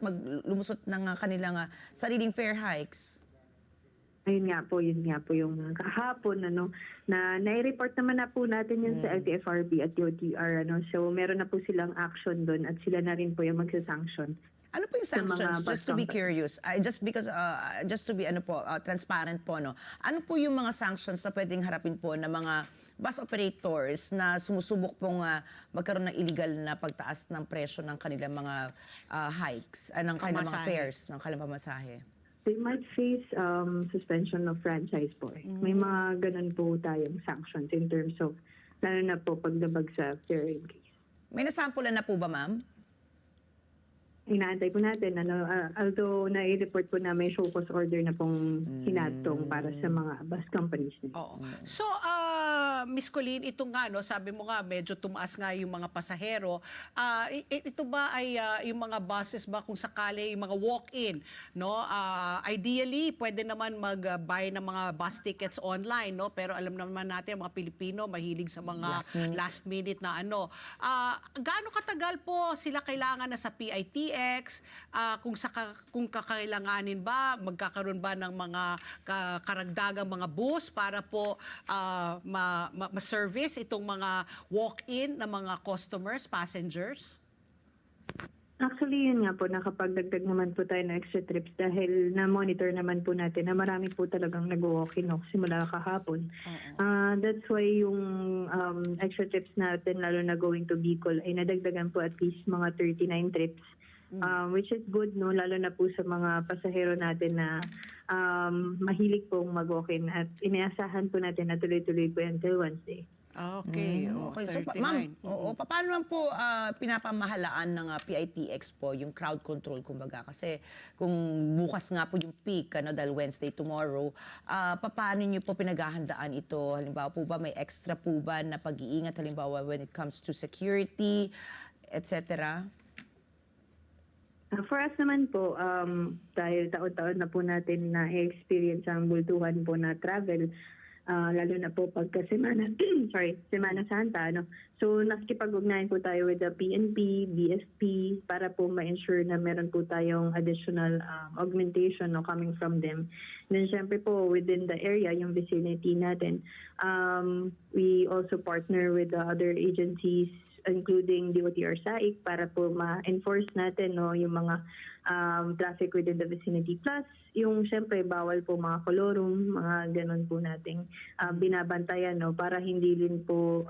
S3: ng kanilang sariling fare hikes.
S4: Yun nga po yung kahapon na nai-report naman na po natin yan sa LTFRB at DOTR So meron na po silang action doon at sila na rin po yung magsasanction.
S3: Ano po yung sanctions? Just to be curious, just to be transparent po, no? Ano po yung mga sanctions na pwedeng harapin po ng mga bus operators na sumusubok pong magkaroon ng illegal na pagtaas ng presyo ng kanilang mga hikes, ng kanilang mga fares, ng kanilang pamasahe?
S4: They might face suspension of franchise po. May mga ganun po tayong sanctions in terms of, lalo na po pagdabag sa fare increase.
S3: May nasampulan na po ba, ma'am?
S4: Inaantay po natin. Although nai-report po na may show cause order na pong hinatong para sa mga bus companies.
S2: Oo. So, Miss Colleen, ito nga, no, sabi mo nga, medyo tumaas nga yung mga pasahero. Ito ba ay yung mga buses ba kung sakali, yung mga walk-in, no? Ideally, pwede naman mag-buy ng mga bus tickets online, no? Pero alam naman natin, mga Pilipino, mahilig sa mga last minute na ano. Gaano katagal po sila kailangan na sa PITX? Kung kakailanganin ba, magkakaroon ba ng mga karagdagang mga bus para po ma-service itong mga walk-in na mga customers, passengers?
S4: Actually, yun nga po, nakapagdagdag naman po tayo ng extra trips dahil na-monitor naman po natin na marami po talagang nag-walk-in simula kahapon. That's why yung extra trips natin, lalo na going to Bicol, ay nadagdagan po at least mga 39 trips. Which is good, no? Lalo na po sa mga pasahero natin na mahilig pong mag-walk-in at inaasahan po natin na tuloy-tuloy po yan till Wednesday.
S2: Okay,
S3: Okay, so
S2: 39.
S3: ma'am, paano naman po pinapamahalaan ng PITX po yung crowd control kumbaga? Kasi kung bukas nga po yung peak, dahil Wednesday tomorrow, paano niyo po pinaghahandaan ito? Halimbawa po ba may extra po ba na pag-iingat halimbawa when it comes to security, etc.?
S4: For us naman po, dahil taon-taon na po natin na experience ang bultuhan po na travel, lalo na po pagka Semana, Semana Santa, no? So, nakikipag-ugnayan po tayo with the PNP, BSP, para po ma-ensure na meron po tayong additional augmentation coming from them. Then, syempre po, within the area, yung vicinity natin, we also partner with the other agencies, including DOTR SAIC, para po ma-enforce natin yung mga traffic within the vicinity. Plus, yung syempre bawal po mga kolorum, mga ganun po nating binabantayan para hindi rin po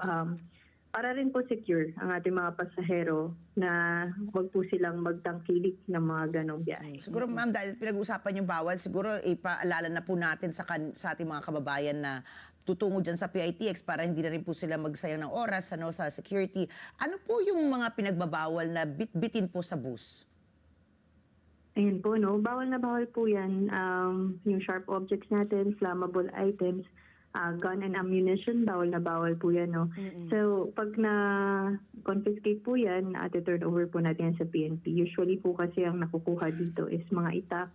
S4: para rin po secure ang ating mga pasahero na wag po silang magtangkilik ng mga ganong biyahe.
S3: Siguro ma'am, dahil pinag-uusapan yung bawal, siguro ipaalala na po natin sa ating mga kababayan na tutungo dyan sa PITX para hindi na rin po sila magsayang ng oras sa security. Ano po yung mga pinagbabawal na bitbitin po sa bus?
S4: Ayun po, no? Bawal na bawal po yan. Yung sharp objects natin, flammable items, gun and ammunition, bawal na bawal po yan, no? So, pag na-confiscate po yan, turn over po natin yan sa PNP. Usually po kasi ang nakukuha dito is mga itak,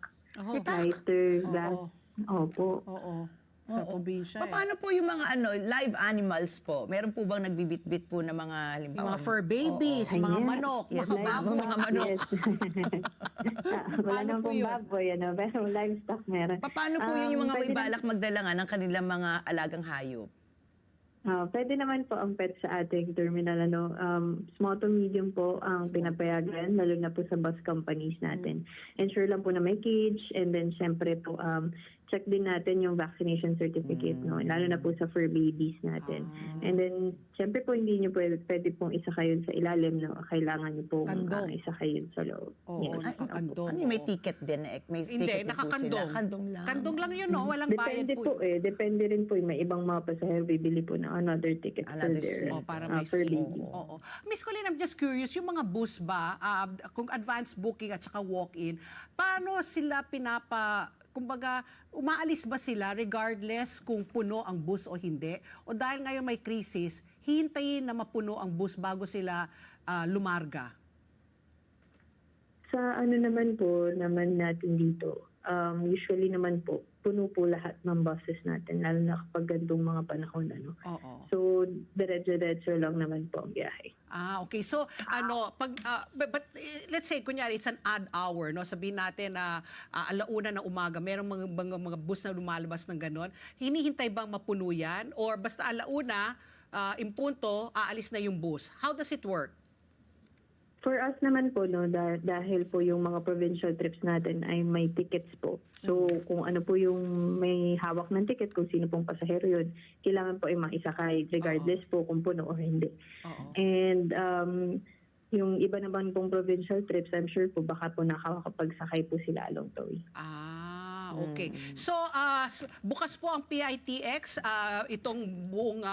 S4: lighter, gas. Opo.
S2: Oo. Sa probinsya.
S3: Paano po yung mga live animals po? Meron po bang nagbibitbit po na mga halimbawa?
S2: Mga fur babies,
S4: Oo.
S2: mga
S4: Ayan.
S2: manok,
S3: Yes,
S2: mga
S3: live,
S2: baboy.
S3: mga manok.
S4: Yes. Wala
S2: Paano
S4: naman
S2: po
S4: pong
S2: yun?
S4: baboy, pero livestock meron.
S3: Paano po yun yung mga may
S4: Pwede
S3: balak magdala nga ng kanilang mga alagang hayop?
S4: Pwede naman po ang pet sa ating terminal. Small to medium po ang pinapayagan, lalo na po sa bus companies natin. Ensure lang po na may cage, and then syempre po check din natin yung vaccination certificate, lalo na po sa fur babies natin. And then syempre po hindi nyo pwede pong isakay yun sa ilalim, kailangan nyo pong
S2: Kandong.
S4: isakay yun sa loob.
S2: Oo,
S4: Yes.
S2: nakakandong.
S3: Ano yung may ticket din? May
S2: Hindi,
S3: ticket din po
S2: nakakandong.
S3: sila. Kandong lang.
S2: Kandong lang yun, no? Walang bayad
S4: Depende po depende rin po. May ibang mga pasahero bibili po ng another ticket
S3: Another
S4: for their
S3: seat.
S2: Para may
S4: fur
S2: seat.
S4: baby.
S2: Oo. Miss Colleen, I'm just curious, yung mga bus ba, kung advance booking at saka walk-in, paano sila kumbaga, umaalis ba sila regardless kung puno ang bus o hindi? O dahil ngayon may crisis, hihintayin na mapuno ang bus bago sila lumarga?
S4: Sa naman po naman natin dito, usually naman po, puno po lahat ng buses natin, lalo na kapag gandong mga panahon.
S2: Oo.
S4: So, diretso-diretso lang naman po ang biyahe.
S2: Okay. So, but let's say, kunyari, it's an odd hour, no? Sabihin natin na alauna na umaga, merong mga bus na lumalabas ng ganon. Hinihintay bang mapuno yan? Or basta alauna, impunto, aalis na yung bus? How does it work?
S4: For us naman po, dahil po yung mga provincial trips natin ay may tickets po. So, kung ano po yung may hawak ng ticket, kung sino pong pasahero yun, kailangan po ay maisakay regardless po kung puno o hindi.
S2: Oo.
S4: And yung iba naman pong provincial trips, I'm sure po baka po nakakapagsakay po sila along the way.
S2: Okay. So, bukas po ang PITX. Itong buong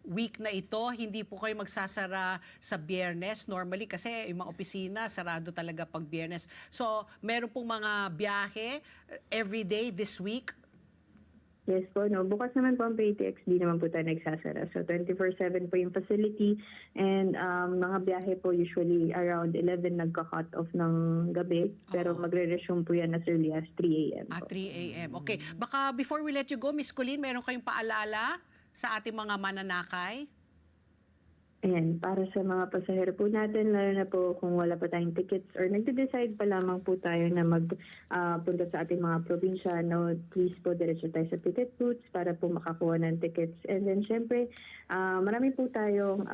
S2: week na ito, hindi po kayo magsasara sa Biyernes. Normally, kasi yung mga opisina, sarado talaga pag Biyernes. So, meron pong mga biyahe every day this week.
S4: Yes po, bukas naman po ang PITX, di naman po tayo nagsasara. So 24/7 po yung facility, and mga biyahe po usually around 11 nagka-cut off ng gabi, pero magre-resume po yan as early as 3 a.m. po.
S2: 3 a.m. Okay. Baka before we let you go, Miss Colleen, meron kayong paalala sa ating mga mananakay?
S4: Ayan, para sa mga pasahero po natin, lalo na po kung wala pa tayong tickets or nagde-decide pa lamang po tayo na magpunta sa ating mga probinsya, please po diretso tayo sa ticket booths para po makakuha ng tickets. And then syempre, marami po tayong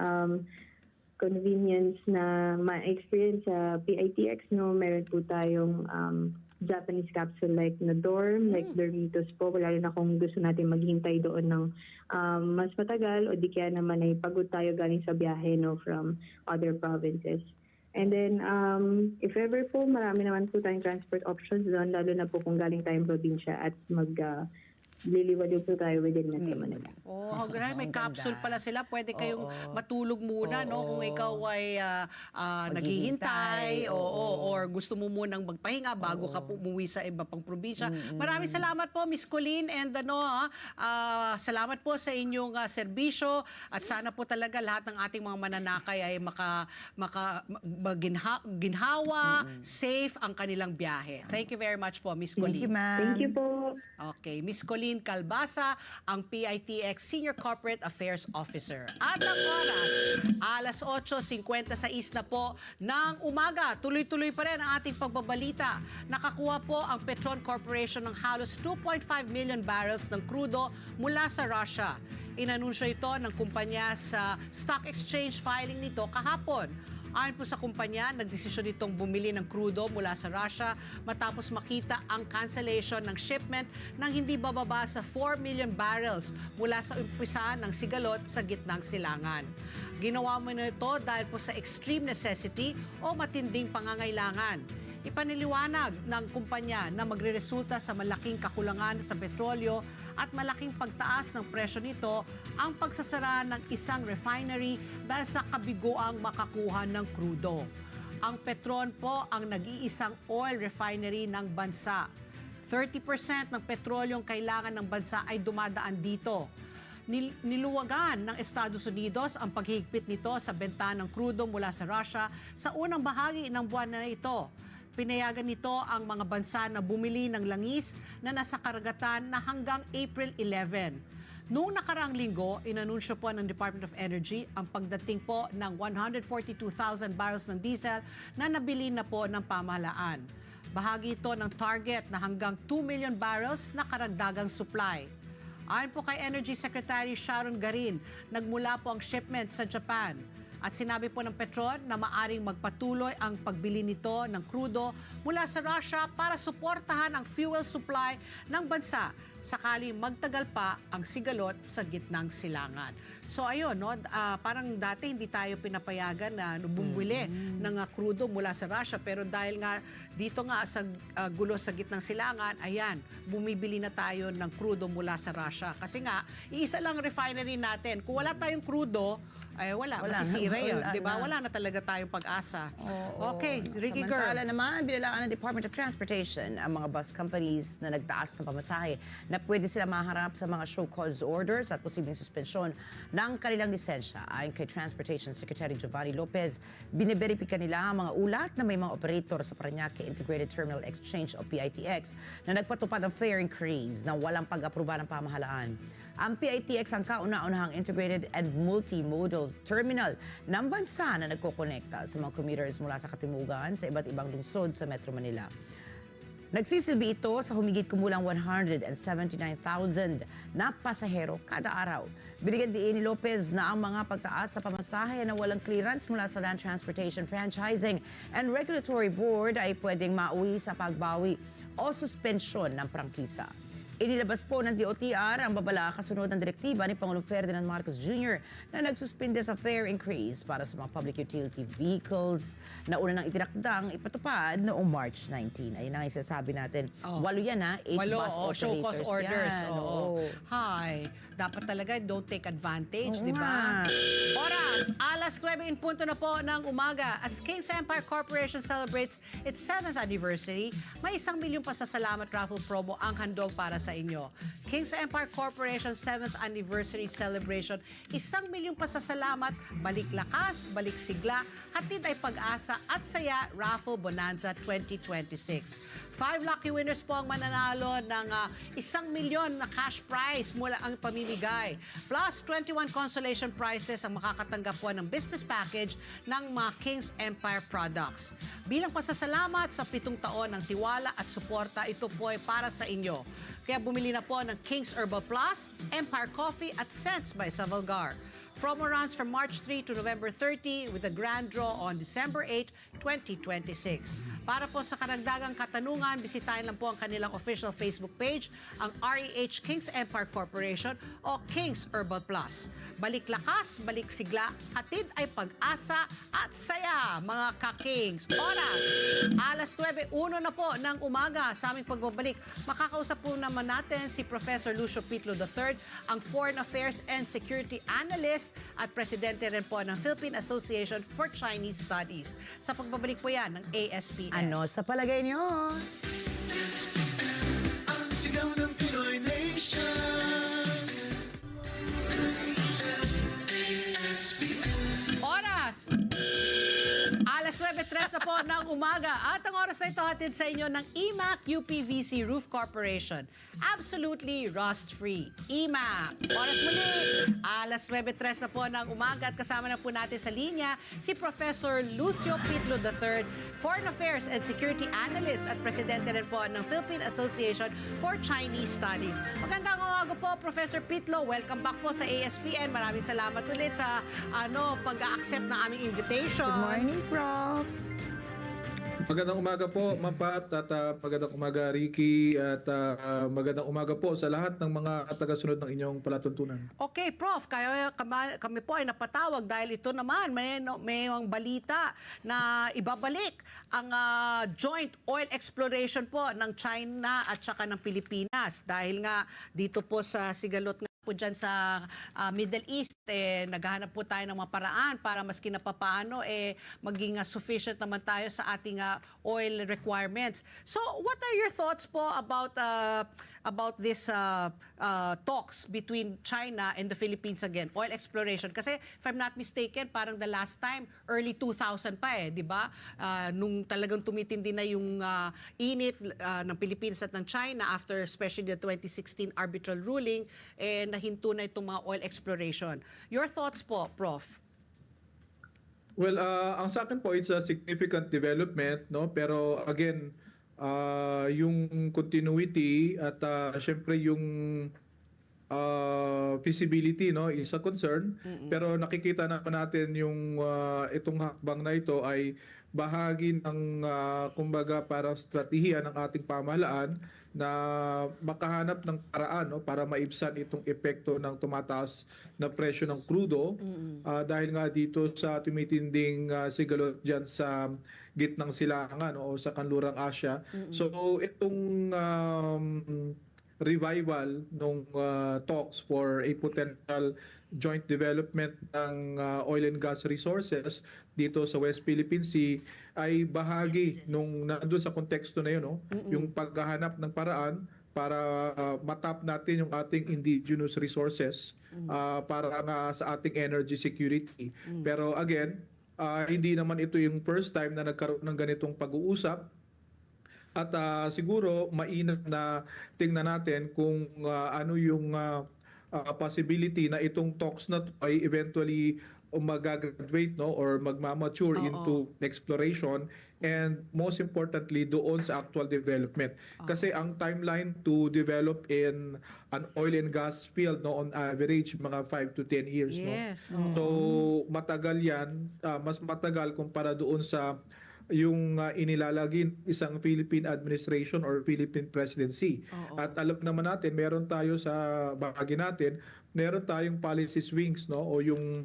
S4: convenience na ma-experience sa PITX, no, meron po tayong Japanese capsule like na dorm, like dormitos po, lalo na kung gusto natin maghintay doon ng mas matagal o di kaya naman ay pagod tayo galing sa biyahe, no, from other provinces. And then, if ever po, marami naman po tayong transport options doon, lalo na po kung galing tayong probinsya at liliwaliw po tayo within Metro Manila.
S2: Oh, grabe, may
S3: Ang
S2: capsule
S3: ganda.
S2: pala sila. Pwede kayong matulog muna, no? Kung ikaw ay naghihintay, or gusto mo munang magpahinga bago ka po umuwi sa iba pang probinsya. Maraming salamat po, Miss Colleen, and salamat po sa inyong serbisyo, at sana po talaga lahat ng ating mga mananakay ay ginhawa, safe ang kanilang biyahe. Thank you very much po, Miss
S3: Thank you,
S2: Colleen.
S3: ma'am.
S4: Thank you po.
S2: Okay, Miss Colleen Calbasa, ang PITX Senior Corporate Affairs Officer. At ang oras, alas 8:56 na po ng umaga. Tuloy-tuloy pa rin ang ating pagbabalita. Nakakuha po ang Petron Corporation ng halos 2.5 million barrels ng krudo mula sa Russia. Inanunsyo ito ng kumpanya sa stock exchange filing nito kahapon. Ayon po sa kumpanya, nagdesisyon itong bumili ng krudo mula sa Russia matapos makita ang cancellation ng shipment ng hindi bababa sa 4 million barrels mula sa umpisa ng sigalot sa gitnang silangan. Ginawa mo na ito dahil po sa extreme necessity o matinding pangangailangan. Ipaniliwanag ng kumpanya na magreresulta sa malaking kakulangan sa petrolyo at malaking pagtaas ng presyo nito ang pagsasara ng isang refinery dahil sa kabiguang makakuha ng krudo. Ang Petron po ang nag-iisang oil refinery ng bansa. 30% ng petrolyong kailangan ng bansa ay dumadaan dito. Niluwagan ng Estados Unidos ang paghihigpit nito sa benta ng krudo mula sa Russia sa unang bahagi ng buwan na ito. Pinayagan nito ang mga bansa na bumili ng langis na nasa karagatan na hanggang April 11. Noong nakaraang linggo, inanunsyo po ng Department of Energy ang pagdating po ng 142,000 barrels ng diesel na nabili na po ng pamahalaan. Bahagi ito ng target na hanggang 2 million barrels na karagdagang supply. Ayon po kay Energy Secretary Sharon Garin, nagmula po ang shipment sa Japan. At sinabi po ng Petron na maaring magpatuloy ang pagbili nito ng krudo mula sa Russia para suportahan ang fuel supply ng bansa sakali magtagal pa ang sigalot sa gitnang silangan. So ayun, no, parang dati hindi tayo pinapayagan na bumili ng krudo mula sa Russia, pero dahil nga dito nga sa gulo sa gitnang silangan, ayan, bumibili na tayo ng krudo mula sa Russia. Kasi nga, iisa lang refinery natin. Kung wala tayong krudo, ay wala, masisira yun, di ba? Wala na talaga tayong pag-asa. Okay, Ricky Girl.
S3: Samantala naman, binilaan ng Department of Transportation ang mga bus companies na nagtaas ng pamasahe na pwede sila maharap sa mga show cause orders at posibleng suspensyon ng kanilang lisensya. Ayon kay Transportation Secretary Giovanni Lopez, biniberipika nila ang mga ulat na may mga operator sa Parañaque Integrated Terminal Exchange o PITX na nagpatupad ng fare increase na walang pag-aproba ng pamahalaan. Ang PITX ang kauna-unahang integrated and multimodal terminal ng bansa na nagkokonekta sa mga commuters mula sa katimugan sa iba't ibang lungsod sa Metro Manila. Nagsisilbi ito sa humigit kumulang 179,000 na pasahero kada araw. Binigyan din ni Lopez na ang mga pagtaas sa pamasahe na walang clearance mula sa Land Transportation Franchising and Regulatory Board ay pwedeng mauwi sa pagbawi o suspensyon ng prangkisa. Inilabas po ng DOTR ang babala kasunod ng direktiba ni Pangulong Ferdinand Marcos Jr. na nagsuspinde sa fare increase para sa mga public utility vehicles na una nang itinakdang ipatupad noong March 19. Ayun ang isasabi natin. Walo yan ha, 8 bus operators
S2: show cause orders.
S3: yan.
S2: Oo. Hi, dapat talaga don't take advantage, di ba?
S3: nga.
S2: Oras, alas 9 in punto na po ng umaga. As King's Empire Corporation celebrates its 7th anniversary, may 1 milyong pasasalamat raffle promo ang handog para sa inyo. King's Empire Corporation 7th Anniversary Celebration, 1 milyong pasasalamat, balik lakas, balik sigla, hatid ay pag-asa at saya Raffle Bonanza 2026. 5 lucky winners po ang mananalo ng 1 milyon na cash prize mula ang pamimigay. Plus 21 consolation prizes ang makakatanggap po ng business package ng mga King's Empire products. Bilang pasasalamat sa 7 taon ng tiwala at suporta, ito po ay para sa inyo. Kaya bumili na po ng King's Herbal Plus, Empire Coffee at Scents by Savalgar. Promo runs from March 3 to November 30 with a grand draw on December 8, 2026. Para po sa karagdagang katanungan, bisitahin lang po ang kanilang official Facebook page, ang REH Kings Empire Corporation o Kings Herbal Plus. Balik lakas, balik sigla, hatid ay pag-asa at saya, mga ka-Kings. Oras, alas 9:01 na po ng umaga sa aming pagbabalik. Makakausap po naman natin si Professor Lucio Pitlo III, ang Foreign Affairs and Security Analyst at Presidente rin po ng Philippine Association for Chinese Studies. Sa pagbabalik po yan ng ASPN.
S3: Ano sa palagay niyo?
S1: Ang sigaw ng Pinoy Nation.
S2: Oras! Alas 9:03 na po ng umaga at ang oras na ito hatid sa inyo ng EMAC UPVC Roof Corporation. Absolutely rust-free. EMAC. Oras muli. Alas 9:03 na po ng umaga at kasama na po natin sa linya si Professor Lucio Pitlo III, Foreign Affairs and Security Analyst at Presidente rin po ng Philippine Association for Chinese Studies. Magandang umaga po, Professor Pitlo. Welcome back po sa ASPN. Maraming salamat ulit sa pag-accept ng aming invitation.
S3: Good morning, Prof.
S5: Magandang umaga po, Ma'am Pat, at magandang umaga, Ricky, at magandang umaga po sa lahat ng mga tagasunod ng inyong palatuntunan.
S2: Okay, Prof, kami po ay napatawag dahil ito naman may mga balita na ibabalik ang joint oil exploration po ng China at saka ng Pilipinas dahil nga dito po sa sigalot nga po dyan sa Middle East, naghahanap po tayo ng mga paraan para maski na papaano maging sufficient naman tayo sa ating oil requirements. So, what are your thoughts po about this talks between China and the Philippines again, oil exploration? Kasi if I'm not mistaken, parang the last time, early 2000 pa di ba? Nung talagang tumitindi na yung init ng Philippines at ng China after especially the 2016 arbitral ruling, nahinto na itong mga oil exploration. Your thoughts po, Prof?
S5: Well, ang sa akin po, it's a significant development, no? Pero again, yung continuity at syempre yung feasibility, no, is a concern. Pero nakikita naman natin yung itong hakbang na ito ay bahagi ng kumbaga parang strategiya ng ating pamahalaan na makahanap ng paraan, no, para maibsan itong epekto ng tumataas na presyo ng krudo dahil nga dito sa tumitinding sigalot dyan sa gitnang silangan, no, o sa kanlurang Asya. So itong revival ng talks for a potential joint development ng oil and gas resources dito sa West Philippine Sea ay bahagi nung nandun sa konteksto na yun, no? Yung paghahanap ng paraan para matap natin yung ating indigenous resources para nga sa ating energy security. Pero again, hindi naman ito yung first time na nagkaroon ng ganitong pag-uusap. At siguro mainam na tingnan natin kung ano yung possibility na itong talks na to ay eventually mag-graduate, no, or magmamature into exploration and most importantly doon sa actual development. Kasi ang timeline to develop in an oil and gas field, no, on average mga 5 to 10 years.
S2: Yes.
S5: No? So matagal yan, mas matagal kumpara doon sa yung inilalagin isang Philippine administration or Philippine presidency. At alam naman natin, meron tayo sa bahagi natin, meron tayong policy swings, no, o yung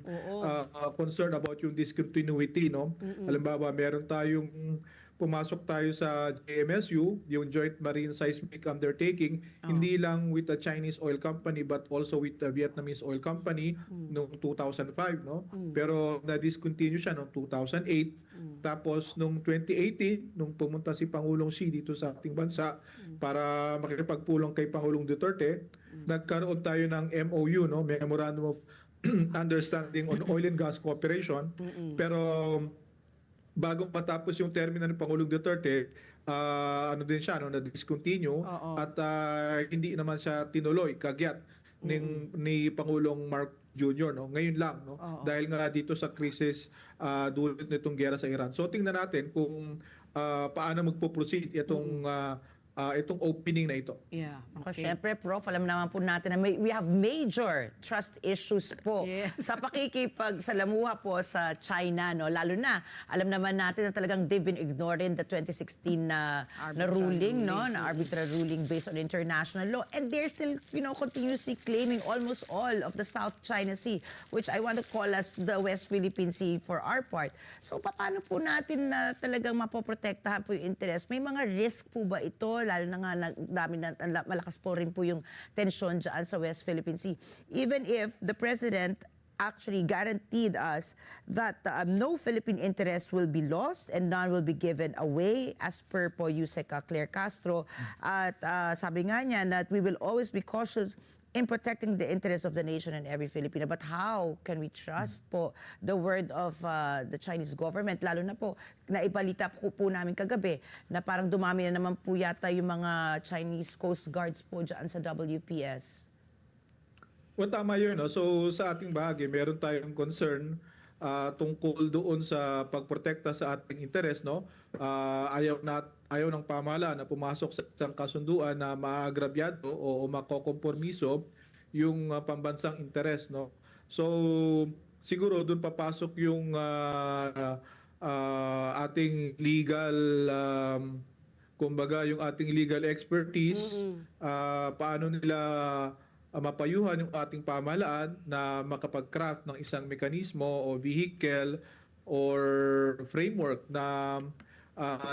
S5: concern about yung discontinuity, no. Halimbawa, meron tayong pumasok tayo sa JMSU, yung Joint Marine Seismic Undertaking, hindi lang with the Chinese oil company but also with the Vietnamese oil company noong 2005, no? Pero na-discontinue siya noong 2008. Tapos noong 2018, nung pumunta si Pangulong Xi dito sa ating bansa para makipagpulong kay Pangulong Duterte, nagkaroon tayo ng MOU, no? Memorandum of Understanding on Oil and Gas Cooperation. Pero bagong matapos yung termino ng Pangulong Duterte, ano din siya, no, na-discontinue at hindi naman siya tinuloy, kagyat ni Pangulong Mark Jr., no? Ngayon lang, no? Dahil nga dito sa krisis dulot nitong gera sa Iran. So tingnan natin kung paano magpo-proceed itong itong opening na ito.
S2: Yeah.
S3: Ako, syempre, Prof, alam naman po natin na we have major trust issues po
S2: Yes.
S3: sa pakikipagsalamuha po sa China, no? Lalo na, alam naman natin na talagang they've been ignoring the 2016 na ruling, no? Na arbitral ruling based on international law. And they're still, continuously claiming almost all of the South China Sea, which I want to call as the West Philippine Sea for our part. So, paano po natin na talagang mapoprotektahan po yung interest? May mga risk po ba ito? Lalo na nga, malakas po rin po yung tensyon dyan sa West Philippine Sea. Even if the President actually guaranteed us that no Philippine interest will be lost and none will be given away as per po Yusek Claire Castro. At sabi nga niya that we will always be cautious in protecting the interests of the nation and every Filipino. But how can we trust po the word of the Chinese government? Lalo na po, naibalita po namin kagabi na parang dumami na naman po yata yung mga Chinese Coast Guards po dyan sa WPS.
S5: Well, tama yun. No? So sa ating bahagi, meron tayong concern tungkol doon sa pagprotekta sa ating interes. No? Ayaw ng pamahalaan na pumasok sa isang kasunduan na maagrabyado o makokompormiso yung pambansang interes. No? So siguro doon papasok yung ating legal kumbaga yung ating legal expertise, paano nila mapayuhan yung ating pamahalaan na makapag-craft ng isang mekanismo o vehicle or framework na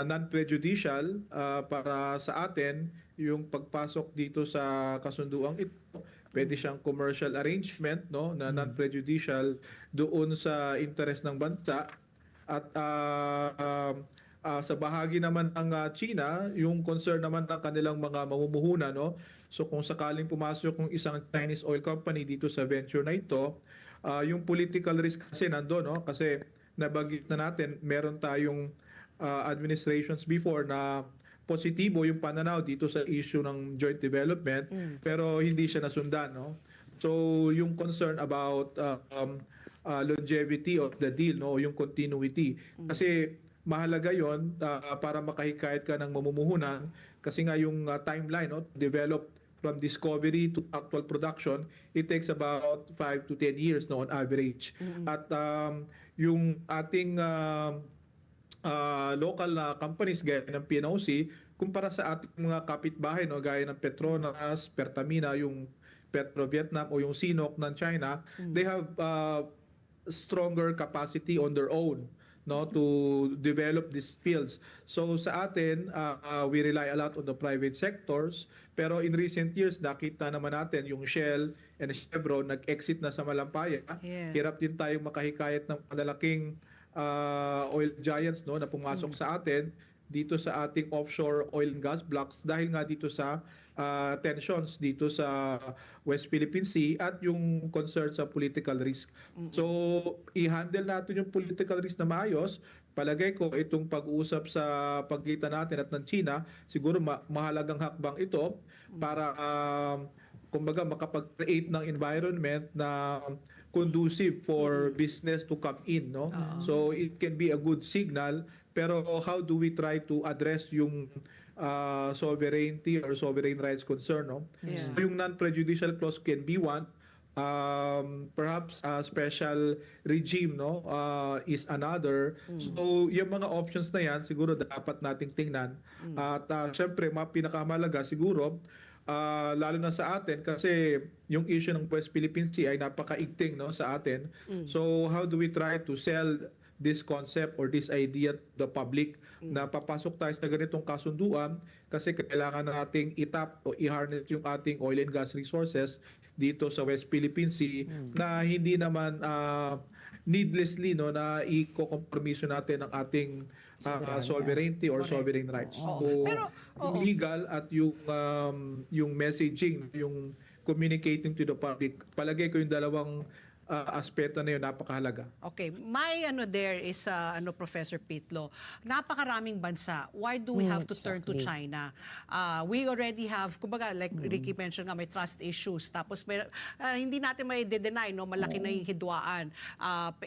S5: non-prejudicial para sa atin yung pagpasok dito sa kasunduang ito. Pwede siyang commercial arrangement, no, na non-prejudicial doon sa interes ng bansa. At sa bahagi naman ng China, yung concern naman ng kanilang mga mamumuhunan, no? So kung sakaling pumasok yung isang Chinese oil company dito sa venture na ito, yung political risk kasi nandoon, no? Kasi nabanggit na natin, meron tayong administrations before na positibo yung pananaw dito sa issue ng joint development, pero hindi siya nasundan, no? So yung concern about longevity of the deal, no, yung continuity. Kasi mahalaga 'yon para makahikayat ka ng mamumuhunan kasi nga yung timeline, no, to develop from discovery to actual production, it takes about 5 to 10 years, no, on average. At yung ating local na companies gaya ng PNOC, kumpara sa ating mga kapitbahay, no, gaya ng Petronas, Pertamina, yung Petro Vietnam o yung Sinopec ng China, they have stronger capacity on their own, no, to develop these fields. So sa atin, we rely a lot on the private sectors, pero in recent years nakita naman natin yung Shell and Chevron nag-exit na sa Malampaya.
S2: Yeah.
S5: Hirap din tayong makahikayat ng malalaking oil giants, no, na pumasok sa atin dito sa ating offshore oil and gas blocks dahil nga dito sa tensions dito sa West Philippine Sea at yung concern sa political risk. So, i-handle natin yung political risk na maayos. Palagay ko itong pag-uusap sa pagitan natin at ng China, siguro mahalagang hakbang ito para kumbaga makapag-create ng environment na conducive for business to come in, no? So it can be a good signal, pero how do we try to address yung sovereignty or sovereign rights concern, no?
S2: Yeah.
S5: So yung non-prejudicial clause can be one. Perhaps a special regime, no, is another. So yung mga options na yan siguro dapat nating tingnan. At syempre pinakamahalaga siguro lalo na sa atin kasi yung issue ng West Philippine Sea ay napakaigting, no, sa atin. So how do we try to sell this concept or this idea to the public na papasok tayo sa ganitong kasunduan kasi kailangan nating itap o i-harness yung ating oil and gas resources dito sa West Philippine Sea na hindi naman needlessly, no, na i-kompromiso natin ang ating sovereignty or sovereign rights. So, yung legal at yung messaging, yung communicating to the public, palagay ko yung dalawang aspeto na yun napakahalaga.
S2: Okay, my there is Professor Pitlo. Napakaraming bansa. Why do we have to turn to
S3: exactly.
S2: China? We already have, kumbaga, like Ricky mentioned nga, may trust issues. Tapos hindi natin may deny, no, malaki na yung hidwaan.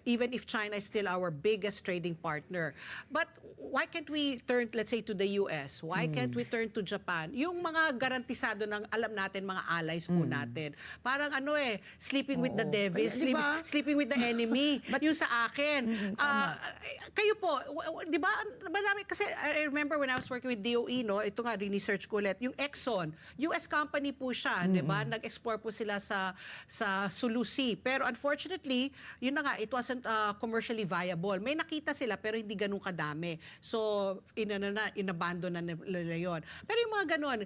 S2: Even if China is still our biggest trading partner. But why can't we turn, let's say, to the US? Why can't we turn to Japan? Yung mga garantisado ng alam natin, mga allies po natin. Parang sleeping with the devil,
S3: Kaya, di ba?
S2: sleeping with the enemy. Yung sa akin. Kayo po, di ba, madami, kasi I remember when I was working with DOE, no, ito nga, research ko ulit, yung Exxon, US company po siya, di ba? Nag-export po sila sa Sulu Sea. Pero unfortunately, yun na nga, it wasn't commercially viable. May nakita sila, pero hindi ganun kadami. So, inabandon na nila yun. Pero yung mga ganun,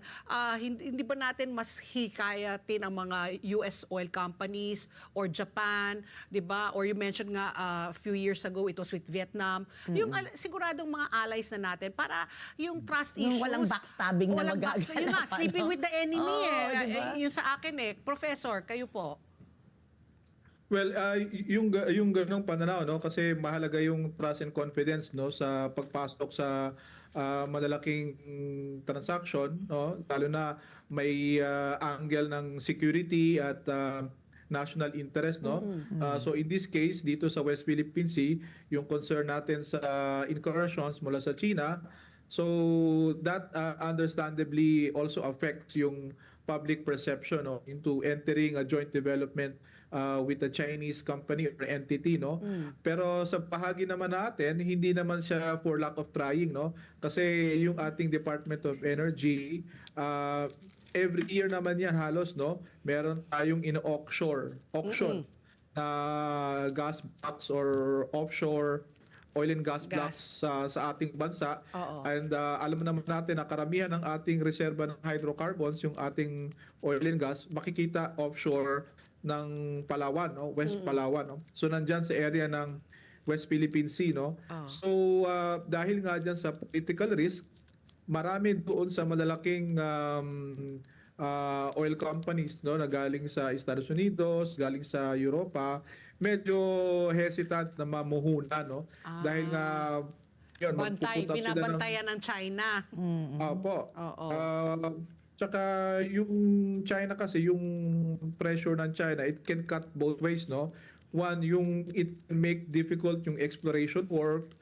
S2: hindi ba natin mas hikayatin ang mga US oil companies or Japan, di ba? Or you mentioned nga a few years ago, it was with Vietnam. Yung siguradong mga allies na natin para yung trust issues.
S3: Yung walang backstabbing na
S2: Walang
S3: magaganap,
S2: Yung nga, sleeping
S3: ano?
S2: with the enemy
S3: Diba?
S2: Yung sa akin Professor, kayo po.
S5: Well, yung ganung pananaw, no, kasi mahalaga yung trust and confidence, no, sa pagpasok sa malalaking transaction, no, lalo na may angle ng security at national interest, no. So in this case dito sa West Philippine Sea, yung concern natin sa incursions mula sa China, so that understandably also affects yung public perception, no, into entering a joint development with a Chinese company or entity, no. Pero sa bahagi naman natin, hindi naman siya for lack of trying, no, kasi yung ating Department of Energy, every year naman yan halos, no, meron tayong auction na gas blocks or offshore oil and gas blocks sa ating bansa.
S2: Oo.
S5: And alam naman natin na karamihan ng ating reserba ng hydrocarbons, yung ating oil and gas, makikita offshore ng Palawan, no? West Palawan, no? So nandyan sa area ng West Philippine Sea, no? So dahil nga dyan sa political risk, marami doon sa malalaking oil companies, no, na galing sa Estados Unidos, galing sa Europa, medyo hesitant na mamuhunan, no? Dahil nga yun,
S2: Binabantayan ng China.
S5: Opo.
S2: Oo.
S5: Tsaka yung China kasi, yung pressure ng China, it can cut both ways, no? One, yung it can make difficult yung exploration work,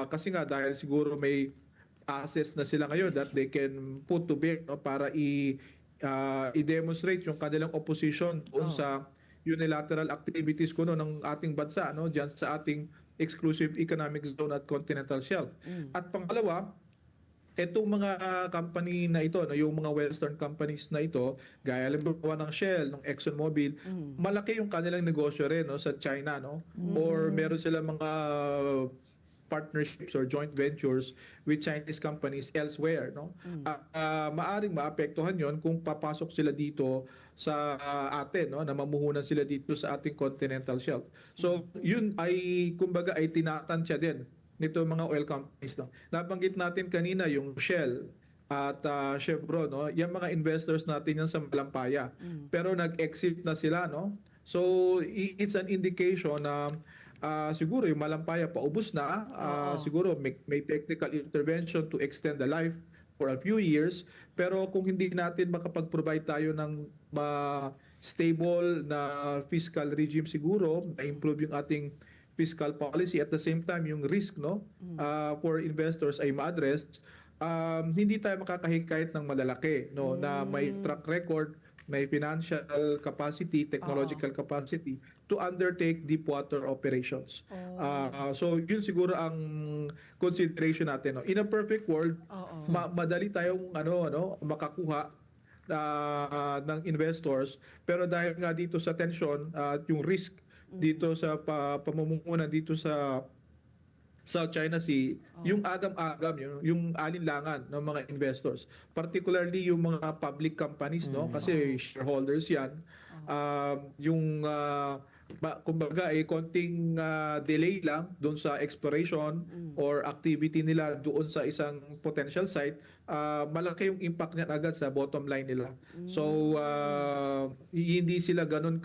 S5: kasi nga dahil siguro may assets na sila ngayon that they can put to bear, no, para i-demonstrate yung kanilang opposition doon sa unilateral activities ko, no, ng ating bansa, no, diyan sa ating exclusive economic zone at continental shelf. At pangalawa, etong mga company na ito, no, yung mga Western companies na ito, gaya halimbawa ng Shell, ng ExxonMobil, malaki yung kanilang negosyo rin, no, sa China, no? Or meron sila mga partnerships or joint ventures with Chinese companies elsewhere, no? Maaring maapektuhan yon kung papasok sila dito sa atin, no, na mamuhunan sila dito sa ating continental shelf. So yun ay kumbaga ay tinatansya din nito mga oil companies, no. Nabanggit natin kanina yung Shell at Chevron, no, yung mga investors natin yan sa Malampaya. Pero nag-exit na sila, no. So it's an indication na siguro yung Malampaya paubos na, siguro may technical intervention to extend the life for a few years, pero kung hindi natin makapag-provide tayo ng stable na fiscal regime siguro, na-improve yung ating fiscal policy, at the same time yung risk, no, for investors ay ma-address, hindi tayo makakahikayat ng malalaki, no, na may track record, may financial capacity, technological capacity to undertake deep water operations. So yun siguro ang consideration natin, no. In a perfect world, madali tayong makakuha ng investors, pero dahil nga dito sa tension at yung risk dito sa pamumuhunan dito sa South China Sea, yung agam-agam, yung alinlangan ng mga investors, particularly yung mga public companies, no, kasi shareholders yan, yung kumbaga ay konting delay lang doon sa exploration or activity nila doon sa isang potential site, malaki yung impact niyan agad sa bottom line nila. So hindi sila ganun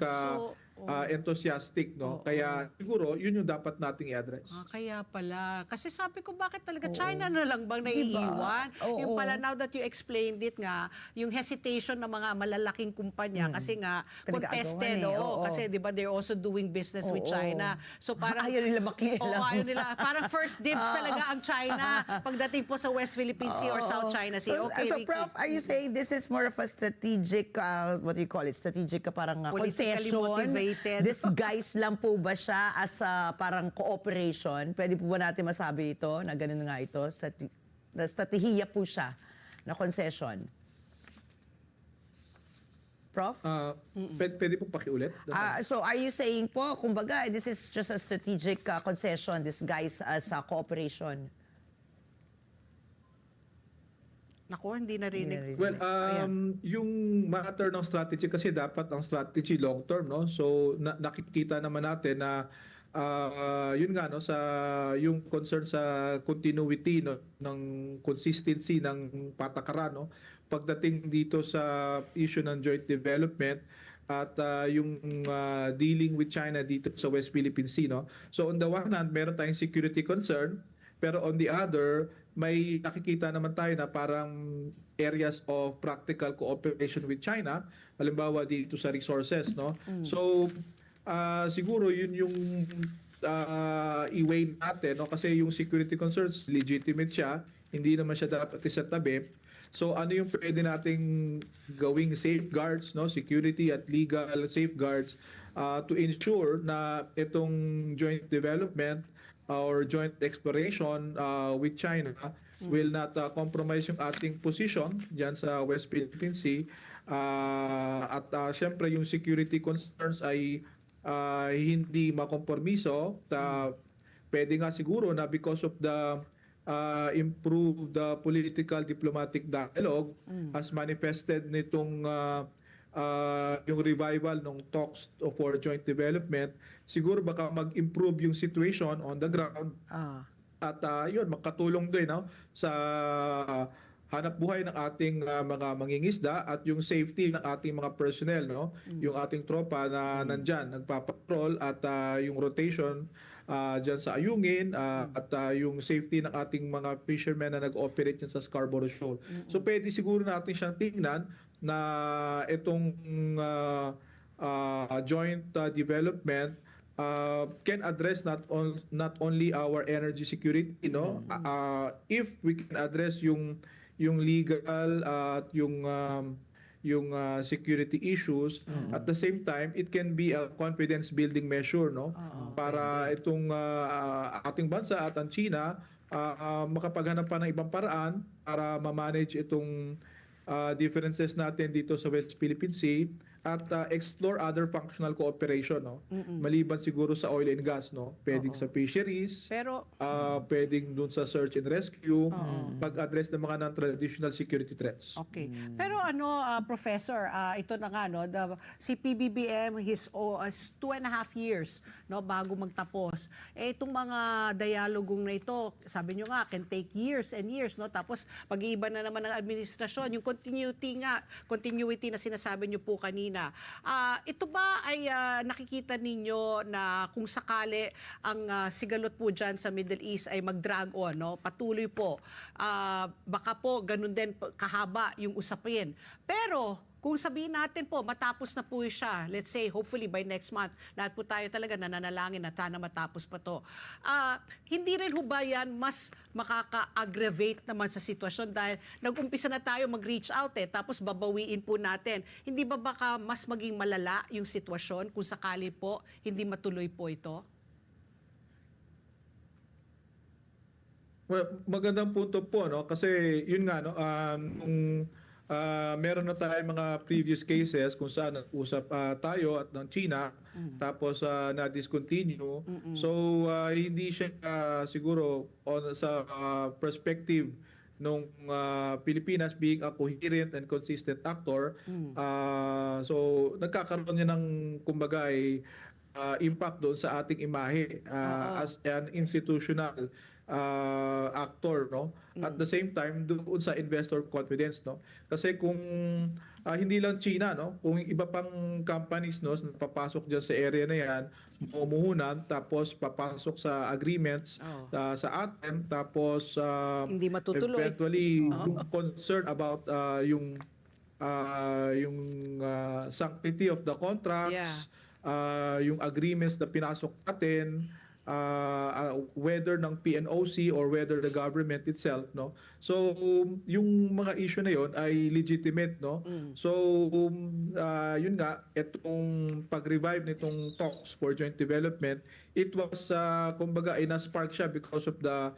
S5: enthusiastic, no? Kaya siguro yun yung dapat nating i-address.
S2: Kaya pala. Kasi sabi ko, bakit talaga China na lang bang naiiwan?
S3: Oo.
S2: Yung pala, now that you explained it nga, yung hesitation ng mga malalaking kumpanya, kasi nga, contested,
S3: Pinag-aagawan oo.
S2: kasi di ba they're also doing business with
S3: Oo.
S2: China. So parang,
S3: Ayaw nila makialam.
S2: Oo, ayaw nila. Parang first dibs talaga ang China pagdating po sa West Philippine Sea or South China Sea. Okay,
S3: So,
S2: Ricky.
S3: Prof, are you saying this is more of a strategic, what do you call it? Strategic parang
S2: Politically
S3: concession?
S2: motivated.
S3: Disguise lang po ba siya as parang cooperation? Pwede po ba natin masabi ito na ganun nga ito? Na strategiya po siya na concession? Prof?
S5: Pwede po pakiulit?
S3: So are you saying po, kumbaga, this is just a strategic concession disguised as cooperation?
S2: Naku, hindi narinig.
S5: Well, yung matter ng strategy kasi dapat ang strategy long term, no? So nakikita naman natin na yun nga, no, sa yung concern sa continuity, no, ng consistency ng patakaran, no, pagdating dito sa issue ng joint development at yung dealing with China dito sa West Philippine Sea, no. So on the one hand, meron tayong security concern, pero on the other, may nakikita naman tayo na parang areas of practical cooperation with China, halimbawa dito sa resources, no. So siguro yun yung i-weigh natin, no, kasi yung security concerns legitimate siya, hindi naman siya dapat isatabi. So ano yung pwede nating gawing safeguards, no, security at legal safeguards to ensure na itong joint development or joint exploration with China will not compromise yung ating position diyan sa West Philippine Sea, at syempre yung security concerns ay hindi makompromiso. Pwede nga siguro na because of the improved political diplomatic dialogue as manifested nitong yung revival ng talks for joint development, siguro baka mag-improve yung situation on the ground at yun, makatulong din, no, sa hanap buhay ng ating mga mangingisda at yung safety ng ating mga personnel, no, yung ating tropa na nandyan, nagpapatrol, at yung rotation dyan sa Ayungin, at yung safety ng ating mga fishermen na nag-operate dyan sa Scarborough Shoal. So pwede siguro natin siyang tingnan na itong joint development can address not only our energy security, no, if we can address yung legal at yung security issues, at the same time it can be a confidence building measure, no, para itong ating bansa at ang China makapaghanap pa ng ibang paraan para ma-manage itong differences natin dito sa West Philippine Sea at explore other functional cooperation, no, maliban siguro sa oil and gas, no, pwedeng sa fisheries,
S2: Pero
S5: pwedeng dun sa search and rescue, pag-address ng mga non-traditional security threats.
S2: okay. Pero Professor, ito na nga, no, si PBBM, his 2.5 years, no, bago magtapos. Itong mga dialogong na ito, sabi nyo nga, can take years and years, no, tapos pag-iiba na naman ng administrasyon, yung continuity na sinasabi nyo po kanina. Ito ba ay nakikita ninyo na kung sakali ang sigalot po dyan sa Middle East ay mag-drag on, no, patuloy po, baka po ganun din kahaba yung usapin. Pero kung sabihin natin po, matapos na po siya, let's say, hopefully by next month, lahat po tayo talaga nananalangin na sana matapos pa to. Hindi rin ho ba yan mas makaka-aggravate naman sa sitwasyon dahil nag-umpisa na tayo mag-reach out tapos babawiin po natin. Hindi ba baka mas maging malala yung sitwasyon kung sakali po hindi matuloy po ito?
S5: Well, magandang punto po, no, kasi yun nga, no, meron na tayong mga previous cases kung saan usap tayo at ng China, tapos na-discontinue. So hindi siya siguro sa perspective nung Pilipinas being a coherent and consistent actor. So nagkakaroon niya ng kumbaga impact doon sa ating imahe as an institutional actor, no? At the same time doon sa investor confidence, no? Kasi kung hindi lang China, no? Kung yung iba pang companies, no, na papasok diyan sa area na 'yan, mumuhunan tapos papasok sa agreements sa atin, tapos
S2: Hindi matutuloy.
S5: eventually yung concern about yung sanctity of the contracts, yung agreements na pinasok natin, whether ng PNOC or whether the government itself, no. So yung mga issue na yon ay legitimate, no. So yun nga, itong pag-revive nitong talks for joint development, it was kumbaga ina-spark siya because of the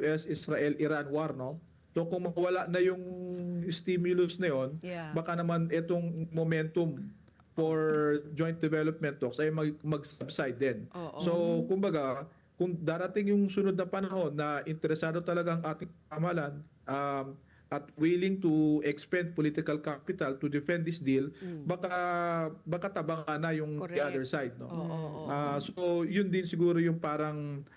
S5: US-Israel-Iran war, no. So kung mawala na yung stimulus na yon, baka naman itong momentum for joint development talks ay mag-subside din. So kumbaga, kung darating yung sunod na panahon na interesado talaga ang ating pamahalaan at willing to expend political capital to defend this deal, baka tabangan na yung the other side, no. So yun din siguro yung parang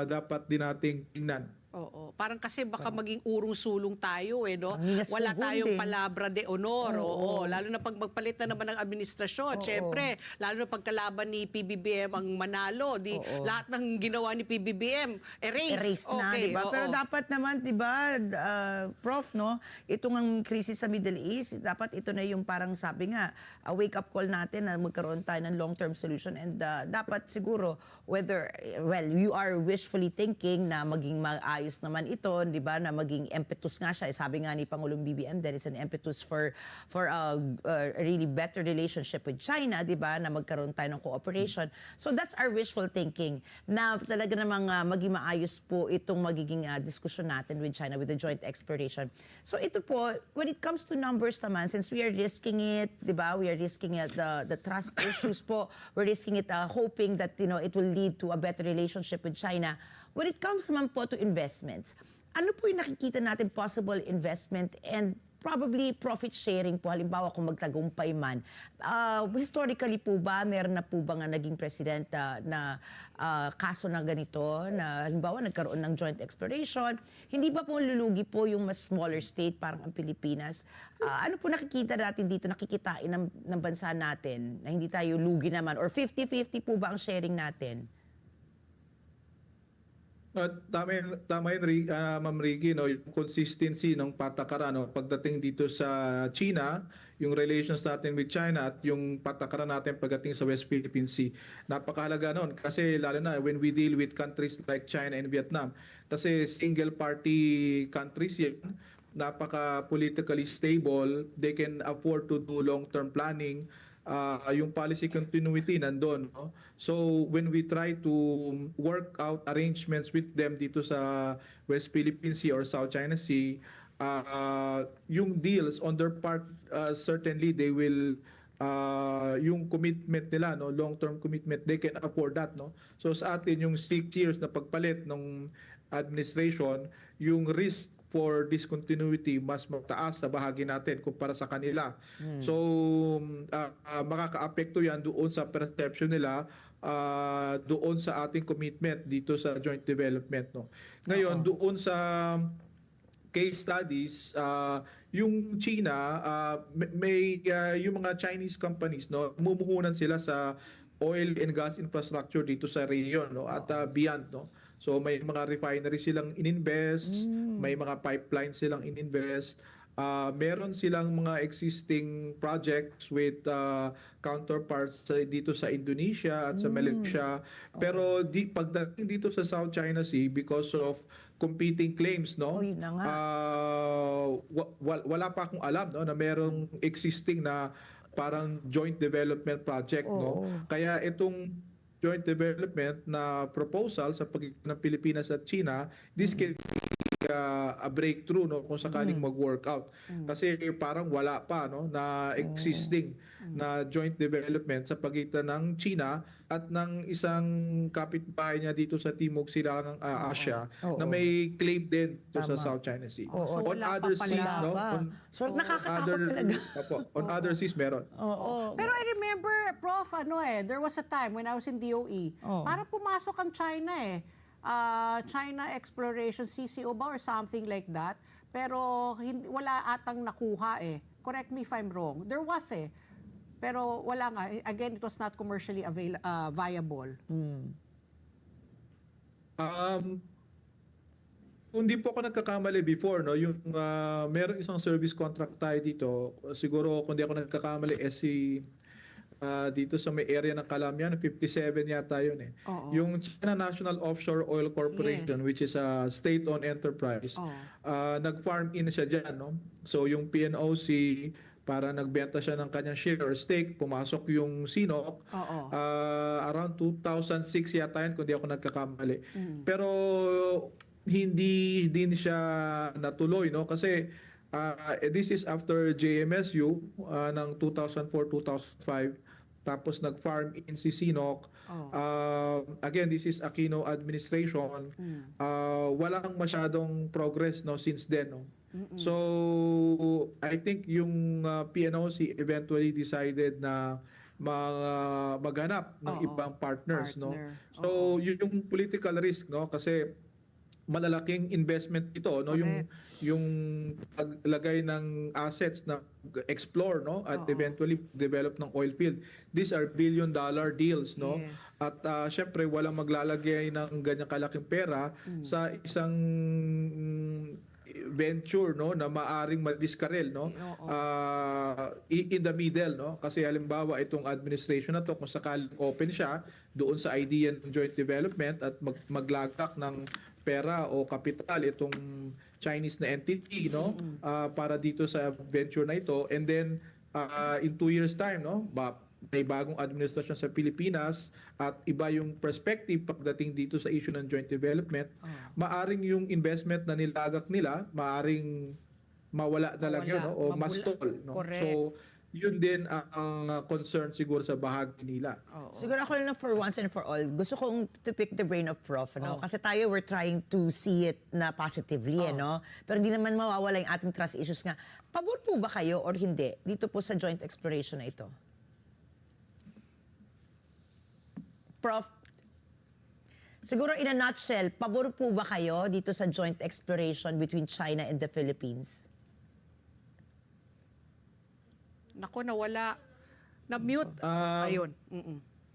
S5: dapat din nating tingnan.
S2: Oo. Parang kasi baka maging urong-sulong tayo no?
S3: Ningas
S2: Wala
S3: tugon
S2: tayong
S3: din.
S2: palabra de honor. Oo. Lalo na pag magpalit na naman ng administrasyon. Siyempre, lalo na pagkalaban ni PBBM ang manalo. Lahat ng ginawa ni PBBM, erase.
S3: Na,
S2: Okay,
S3: diba?
S2: oo.
S3: Pero dapat naman, diba, Prof, no, itong ang krisis sa Middle East, dapat ito na yung parang sabi nga, wake-up call natin na magkaroon tayo ng long-term solution, and dapat siguro, whether, well, you are wishfully thinking na maging maayos naman ito, diba, na maging impetus nga siya. Sabi nga ni Pangulong BBM, there is an impetus for a really better relationship with China, diba, na magkaroon tayo ng cooperation. So that's our wishful thinking, na talaga namang maging maayos po itong magiging diskusyon natin with China with the joint exploration. So ito po, when it comes to numbers naman, since we are risking it, di ba, we are risking it, the trust issues po, we're risking it, hoping that, you know, it will lead to a better relationship with China. When it comes naman po to investments, ano po yung nakikita natin possible investment and probably profit sharing po, halimbawa kung magtagumpay man. Historically po ba, meron na po ba nga naging president na kaso na ganito, na halimbawa nagkaroon ng joint exploration, hindi ba po lulugi po yung mas smaller state parang ang Pilipinas? Ano po nakikita natin dito, nakikitain ng bansa natin na hindi tayo lugi naman, or 50-50 po ba ang sharing natin?
S5: Tama yun, Ma'am Ricky, no, yung consistency ng patakaran, no, pagdating dito sa China, yung relations natin with China at yung patakaran natin pagdating sa West Philippine Sea. Napakahalaga noon kasi lalo na when we deal with countries like China and Vietnam, kasi single party countries yan, napaka-politically stable, they can afford to do long-term planning, yung policy continuity nandun, no? So when we try to work out arrangements with them dito sa West Philippine Sea or South China Sea, yung deals on their part, certainly they will yung commitment nila, no, long-term commitment, they can afford that, no. So sa atin yung 6 years na pagpalit ng administration, yung risk for discontinuity mas mataas sa bahagi natin kumpara sa kanila. So makakaapekto yan doon sa perception nila, doon sa ating commitment dito sa joint development, no. Ngayon doon sa case studies, yung China, may yung mga Chinese companies, no, mumuhunan sila sa oil and gas infrastructure dito sa region, no, at beyond, no. So may mga refinery silang ininvest, may mga pipeline silang ininvest, meron silang mga existing projects with counterparts dito sa Indonesia at sa Malaysia. Pero pagdating dito sa South China Sea, because of competing claims, no,
S3: yun na nga.
S5: wala pa akong alam, no, na merong existing na parang joint development project, no. Kaya itong joint development na proposal sa pagitan ng Pilipinas at China, this can be a breakthrough, no, kung sakaling mag-work out. Kasi parang wala pa, no, na existing na joint development sa pagitan ng China at ng isang kapitbahay niya dito sa Timog Silangang Asia na may claim din to sa South China Sea.
S3: So
S5: On
S2: wala pa
S5: other
S2: pala
S5: seas, no,
S3: ba? So nakakatakot
S5: other,
S3: talaga.
S5: on other seas meron.
S2: Pero I remember, Prof, there was a time when I was in DOE, parang pumasok ang China China Exploration, CCO ba or something like that. Pero wala atang nakuha eh. Correct me if I'm wrong. There was eh. Pero wala nga. Again, it was not commercially viable.
S5: Hindi po ako nagkakamali before, no? Yung meron isang service contract tayo dito. Siguro kung di ako nagkakamali, dito sa may area ng Calamian, 57 yata yun eh.
S2: Oo.
S5: Yung China National Offshore Oil Corporation,
S2: Yes.
S5: which is a state-owned enterprise,
S2: Oo.
S5: nag-farm in siya dyan, no? So yung PNOC, para nagbenta siya ng kanyang share or stake, pumasok yung Sinok,
S2: Oo.
S5: around 2006 yata yun, kung di ako nagkakamali. Pero hindi din siya natuloy, no? Kasi this is after JMSU ng 2004-2005, tapos nag-farm in si Sinok. Again, this is Aquino administration. Walang masyadong progress, no, since then, no? So I think yung PNOC eventually decided na maghanap ng
S2: Oo.
S5: ibang partners, no?
S2: Partner.
S5: So yun yung political risk, no? Kasi malalaking investment ito, no? Yung paglagay ng assets na explore, no, at
S2: Oo.
S5: eventually develop ng oil field. These are billion-dollar deals, no?
S2: Yes.
S5: At syempre walang maglalagay ng ganyang kalaking pera sa isang venture, no, na maaring madiskarel, no,
S2: Oo.
S5: in the middle, no, kasi halimbawa itong administration na to, kung sakaling open siya doon sa idea ng joint development at maglagak ng pera o kapital itong Chinese na entity, no, para dito sa venture na ito, and then in 2 years time, no, may bagong administrasyon sa Pilipinas at iba yung perspective pagdating dito sa issue ng joint development, maaring yung investment na nilagak nila, maaring mawala na lang yun, no, o mastall, no?
S2: Correct.
S5: So yun din ang concern siguro sa bahagi nila.
S3: Siguro ako lang for once and for all, gusto kong to pick the brain of Prof, no? Kasi tayo, we're trying to see it na positively, no? Pero hindi naman mawawala yung ating trust issues nga. Pabor po ba kayo or hindi dito po sa joint exploration na ito? Prof, siguro in a nutshell, pabor po ba kayo dito sa joint exploration between China and the Philippines?
S2: Nako, nawala. Na-mute. Ayun.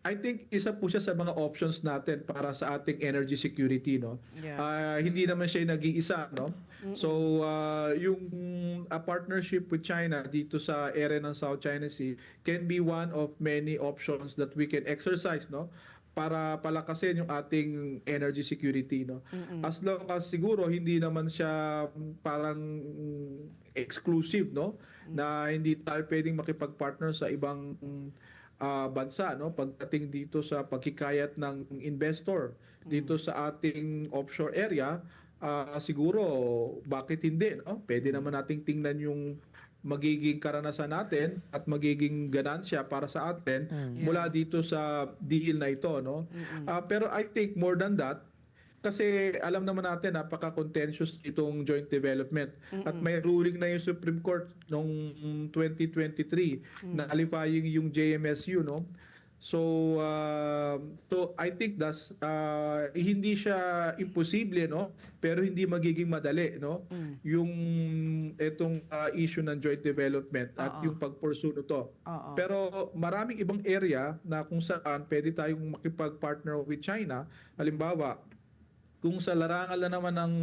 S5: I think isa po siya sa mga options natin para sa ating energy security, no.
S2: Yeah.
S5: Hindi naman siya nag-iisa, no. So yung a partnership with China dito sa area ng South China Sea can be one of many options that we can exercise, no, para palakasin yung ating energy security, no. As long as siguro hindi naman siya parang exclusive, no, na hindi tayo pwedeng makipag-partner sa ibang bansa, no, pagdating dito sa pagkikayat ng investor dito sa ating offshore area. Siguro bakit hindi, no? Pwede naman nating tingnan yung magiging karanasan natin at magiging ganansya para sa atin mula dito sa deal na ito, no. Pero I think more than that, kasi alam naman natin napaka-contentious itong joint development at may ruling na yung Supreme Court noong 2023 na alifying yung JMSU, no. So I think that's hindi siya imposible, no, pero hindi magiging madali, no, yung etong issue ng joint development at yung pag-pursue nito. Pero maraming ibang area na kung saan pwede tayong makipag-partner with China. Halimbawa, kung sa larangan lang naman ng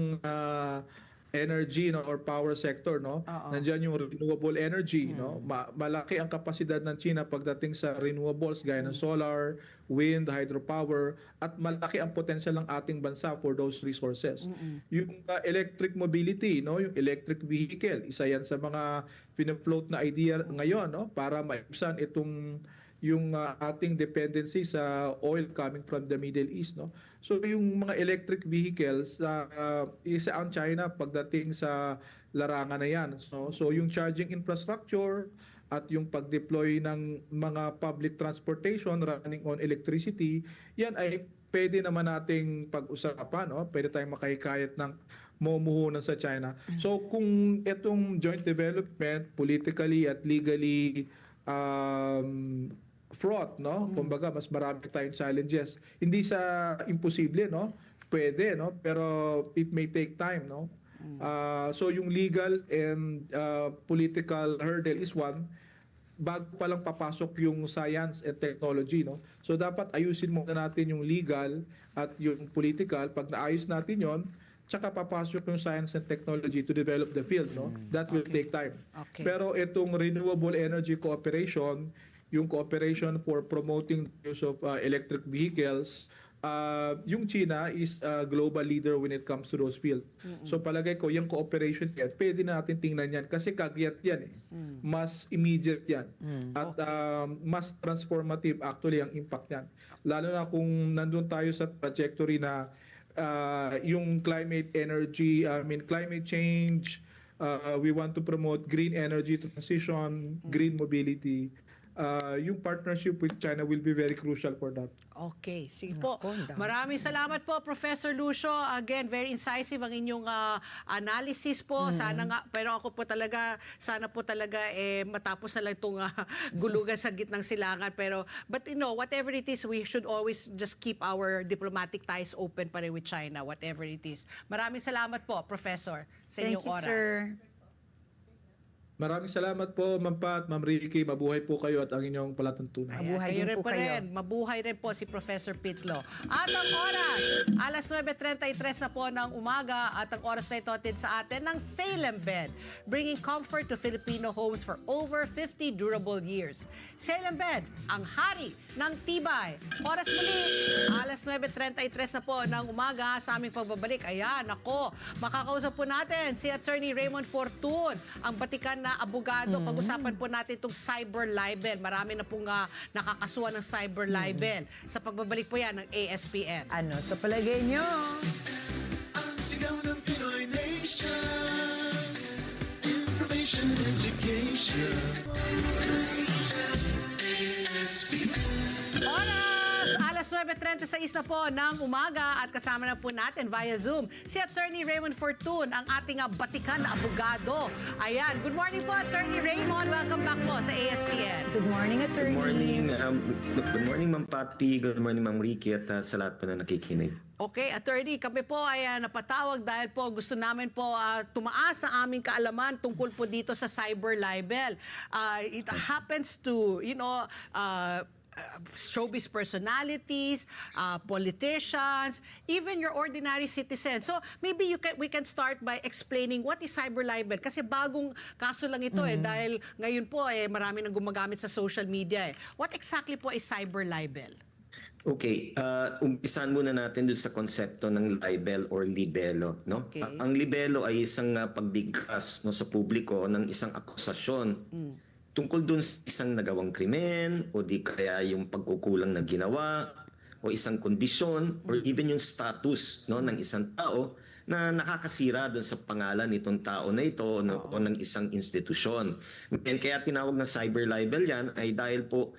S5: energy, no, or power sector, no, nandiyan yung renewable energy, no. Malaki ang kapasidad ng China pagdating sa renewables gaya ng solar, wind, hydropower, at malaki ang potential ng ating bansa for those resources. Yung electric mobility, no, yung electric vehicle, isa yan sa mga pina-float na idea ngayon, no, para maibsan itong yung ating dependency sa oil coming from the Middle East, no. So yung mga electric vehicles, isa ang China pagdating sa larangan na yan. So yung charging infrastructure at yung pag-deploy ng mga public transportation running on electricity, yan ay pwede naman nating pag-usapan, no? Pwede tayong makahikayat ng mamumuhunan sa China. So kung itong joint development politically at legally fraught, no? Kumbaga mas marami tayong challenges. Hindi sa imposible, no? pwede, no? Pero it may take time, no? So yung legal and political hurdle is one, bago pa lang papasok yung science and technology, no? So dapat ayusin muna natin yung legal at yung political. Pag naayos natin yon, tsaka papasok yung science and technology to develop the field, no? That will take time.
S2: Okay.
S5: Pero itong renewable energy cooperation, yung cooperation for promoting the use of electric vehicles, yung China is a global leader when it comes to those fields. So palagay ko, yung cooperation yan, pwede natin tingnan yan kasi kagyat yan eh. Mas immediate yan. At mas transformative actually ang impact yan. Lalo na kung nandun tayo sa trajectory na yung climate change, we want to promote green energy transition, green mobility. Yung partnership with China will be very crucial for that.
S2: Okay, sige po.
S3: Nako, ang dami.
S2: Maraming salamat po, Professor Lucio. Again, very incisive ang inyong analysis po. Sana nga, pero ako po talaga, sana po talaga matapos na lang itong gulugan sa gitnang silangan. Pero, but you know, whatever it is, we should always just keep our diplomatic ties open pa rin with China, whatever it is. Maraming salamat po, Professor, sa
S3: Thank
S2: inyong
S3: you,
S2: oras.
S3: sir.
S5: Maraming salamat po, Ma'am Pat, Ma'am Ricky. Mabuhay po kayo at ang inyong palatuntunan.
S2: Ayan,
S3: Mabuhay
S2: kayo
S3: din
S2: rin
S3: po
S2: pa
S3: kayo.
S2: rin. Mabuhay rin po si Professor Pitlo. At ang oras, alas 9:33 na po ng umaga at ang oras na ito atid sa atin ng Salem Bed, bringing comfort to Filipino homes for over 50 durable years. Salem Bed, ang hari ng tibay. Oras muli, alas 9:33 na po ng umaga sa aming pagbabalik. Ayan, ako, makakausap po natin si Attorney Raymond Fortun, ang batikan na abogado. Pag-usapan po natin itong cyber libel. Marami na pong nakakasuhan ng cyber libel. Sa pagbabalik po yan ng ASPN.
S3: Ano sa palagay nyo?
S1: Ang sigaw ng Pinoy Nation. Information and education.
S2: Oras! Alas 9:36 na po ng umaga at kasama na po natin via Zoom si Attorney Raymond Fortun, ang ating batikan na abogado. Ayan, good morning po Attorney Raymond. Welcome back po sa ASPN.
S3: Good morning,
S6: Good
S3: attorney.
S6: morning, Ma'am Papi. Good morning, Ma'am Ricky, at sa lahat po na nakikinig.
S2: Okay, Attorney, kami po ay napatawag dahil po gusto namin po tumaas sa aming kaalaman tungkol po dito sa cyber libel. It happens to, you know, showbiz personalities, politicians, even your ordinary citizens. So maybe we can start by explaining what is cyber libel kasi bagong kaso lang ito dahil ngayon po marami nang gumagamit sa social media. What exactly po is cyber libel?
S6: Okay, umpisan muna natin dun sa konsepto ng libel or libelo, no?
S2: Okay.
S6: Ang libelo ay isang pagbigkas sa publiko ng isang akusasyon tungkol dun sa isang nagawang krimen o di kaya yung pagkukulang na ginawa o isang kondisyon or even yung status ng isang tao na nakakasira dun sa pangalan nitong tao na ito o ng isang institusyon. And kaya tinawag na cyber libel yan ay dahil po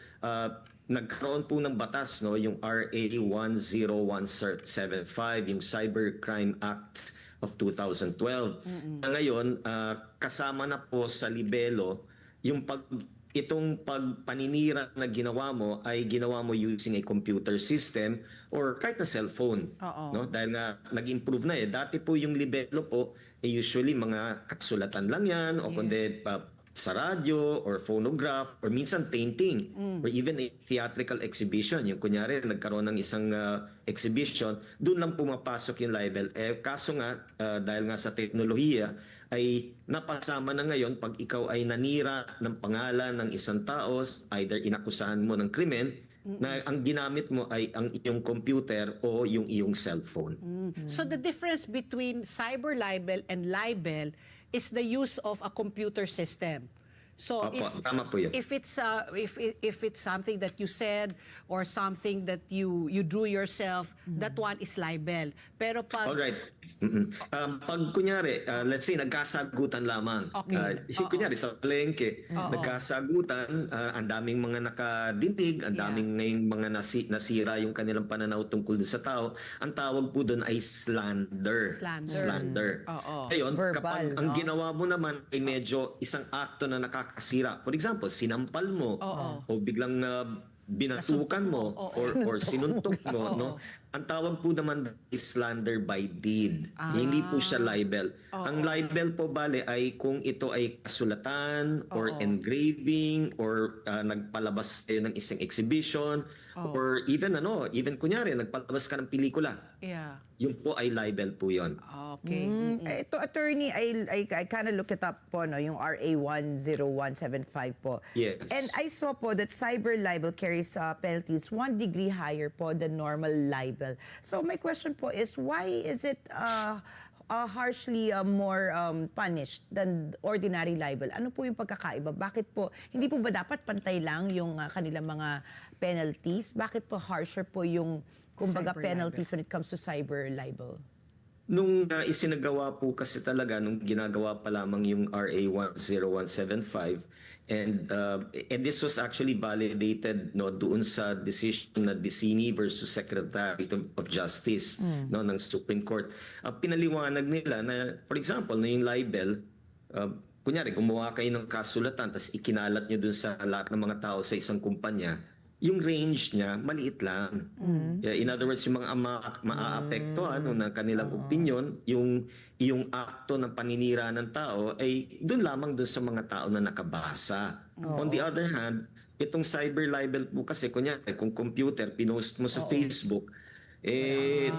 S6: nagkaroon po ng batas, yung RA 10175, yung Cybercrime Act of 2012. Na ngayon, kasama na po sa libelo yung itong pagpaninira na ginawa mo ay ginawa mo using a computer system or kahit na cellphone. No? Dahil nga nag-improve na Dati po yung libelo po, usually mga kasulatan lang yan o kundi sa radyo or phonograph or minsan painting or even a theatrical exhibition. Yung kunyari nagkaroon ng isang exhibition, doon lang pumapasok yung libel. Kaso nga, dahil nga sa teknolohiya, ay napasama na ngayon pag ikaw ay nanira ng pangalan ng isang tao, either inakusahan mo ng krimen, na ang ginamit mo ay ang iyong computer o yung iyong cellphone.
S2: So the difference between cyber libel and libel is the use of a computer system. So
S6: Opo, tama po yun.
S2: if it's something that you said or something that you drew yourself, that one is libel. Pero pag
S6: Alright. Pag kunyari, let's say nagkasagutan lamang.
S2: Okay.
S6: Kunyari sa palengke, nagkasagutan, ang daming mga nakadinig, ang daming ngayong mga nasira yung kanilang pananaw tungkol sa tao. Ang tawag po doon ay slander.
S2: Slander.
S6: Ngayon,
S3: Verbal,
S6: kapag ang ginawa mo naman ay medyo isang akto na nakakasira. For example, sinampal mo o biglang binatukan mo or sinuntok mo, no? ang tawag po naman is slander by deed. Hindi po siya libel. Ang libel po bale ay kung ito ay kasulatan or engraving or nagpalabas kayo ng isang exhibition or even kunyari nagpalabas ka ng pelikula.
S2: Yeah.
S6: Yung po ay libel po 'yon.
S2: Okay.
S3: Ito, attorney, I kind of look it up po, no, yung RA 10175 po.
S6: Yes.
S3: And I saw po that cyber libel carries penalties 1 degree higher po than normal libel. So my question po is, why is it harshly more punished than ordinary libel? Ano po yung pagkakaiba? Bakit po, hindi po ba dapat pantay lang yung kanilang mga penalties? Bakit po harsher po yung, kumbaga,
S2: Cyber
S3: penalties when it comes to cyber libel?
S6: Nung isinagawa po kasi talaga, nung ginagawa pa lamang yung RA 10175, and this was actually validated doon sa decision na Dicini versus Secretary of Justice ng Supreme Court. Pinaliwanag nila na, for example, na yung libel, kunyari gumawa kayo ng kasulatan tapos ikinalat nyo dun sa lahat ng mga tao sa isang kumpanya, yung range niya maliit lang. In other words, yung mga maaapektuhan ng kanilang opinion, yung akto ng paninira ng tao ay doon lamang doon sa mga tao na nakabasa. On the other hand, itong cyber libel po kasi, kunyari, kung computer, pinost mo sa Facebook,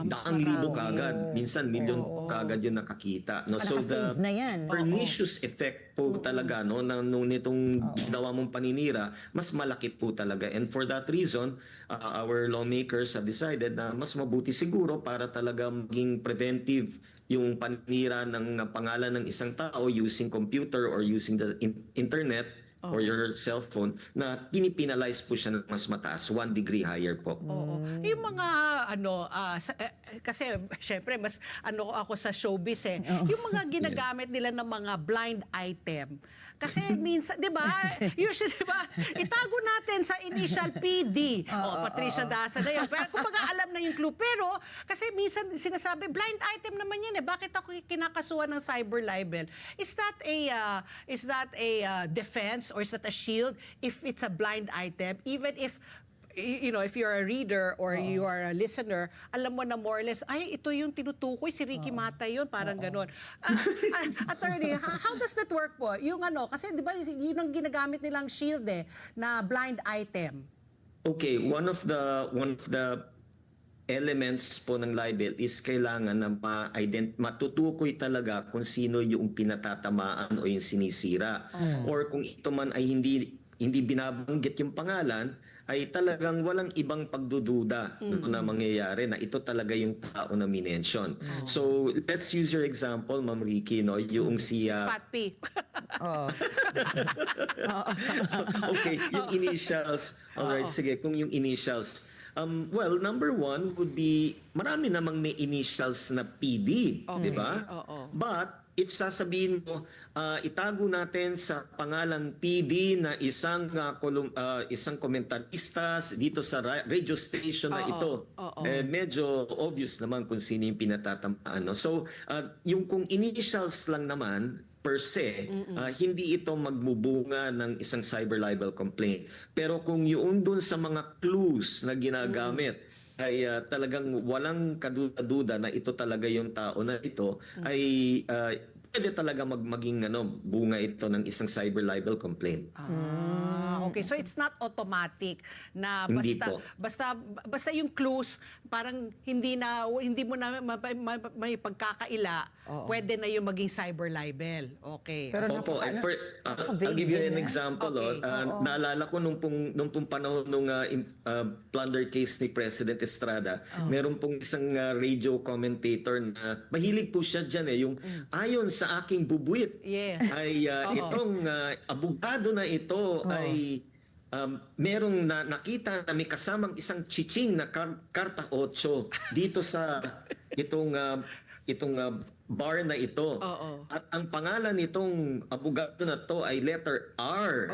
S6: daang libo kagad. Minsan, milyon kagad yung nakakita. No? So, the
S3: Nakasave na yan.
S6: pernicious effect po talaga nitong ginawa mong paninira, mas malaki po talaga. And for that reason, our lawmakers have decided na mas mabuti siguro para talaga maging preventive yung paninira ng pangalan ng isang tao using computer or using the internet or your cellphone, na pinipinalize po siya ng mas mataas, 1 degree higher po.
S2: Oo. Yung mga kasi syempre mas ako sa showbiz yung mga ginagamit nila ng mga blind item. Kasi minsan, 'di ba? Usually, 'di ba? Itago natin sa initial PD. Patricia Daza na 'yan. Pero kumbaga alam na yung clue, pero kasi minsan sinasabi blind item naman 'yan Bakit ako kinakasuhan ng cyber libel? Is that a defense or is that a shield if it's a blind item, even if if you're a reader or you are a listener, alam mo na more or less, ay, ito yung tinutukoy, si Ricky Mata yun, parang ganon. Attorney, how does that work po? Yung kasi di ba yun ang ginagamit nilang shield na blind item.
S6: Okay, one of the elements po ng libel is kailangan na matutukoy talaga kung sino yung pinatatamaan o yung sinisira. Or kung ito man ay hindi binabanggit yung pangalan, ay talagang walang ibang pagdududa na mangyayari na ito talaga yung tao na minention. So, let's use your example, Ma'am Ricky, yung si...
S2: Spot P.
S6: Okay, yung initials. Alright, sige, kung yung initials. Well, number one would be, marami namang may initials na PD, di ba? But, if sasabihin mo, itago natin sa pangalan PD na isang komentarista dito sa radio station na ito, medyo obvious naman kung sino yung pinatatamaan. No? So, yung kung initials lang naman, per se, hindi ito magmubunga ng isang cyber libel complaint. Pero kung yun dun sa mga clues na ginagamit, ay talagang walang kaduda na ito talaga yung tao na ito, ay pwede talaga maging bunga ito ng isang cyber libel complaint.
S2: Okay, so it's not automatic na
S6: Hindi po.
S2: basta yung clues parang hindi mo na may pagkakaila, pwede na yung maging cyber libel. Okay.
S3: Pero
S6: Opo,
S3: napaka-vague
S6: I'll give you an
S3: din,
S6: example.
S2: Okay.
S6: Naalala ko nung pong panahon nung plunder case ni President Estrada, meron pong isang radio commentator na mahilig po siya dyan yung ayon sa aking bubuit
S2: Yes.
S6: ay itong abogado na ito ay merong nakita na may kasamang isang chiching na karta 8 dito sa itong bar na ito. At ang pangalan nitong abogado na to ay letter R.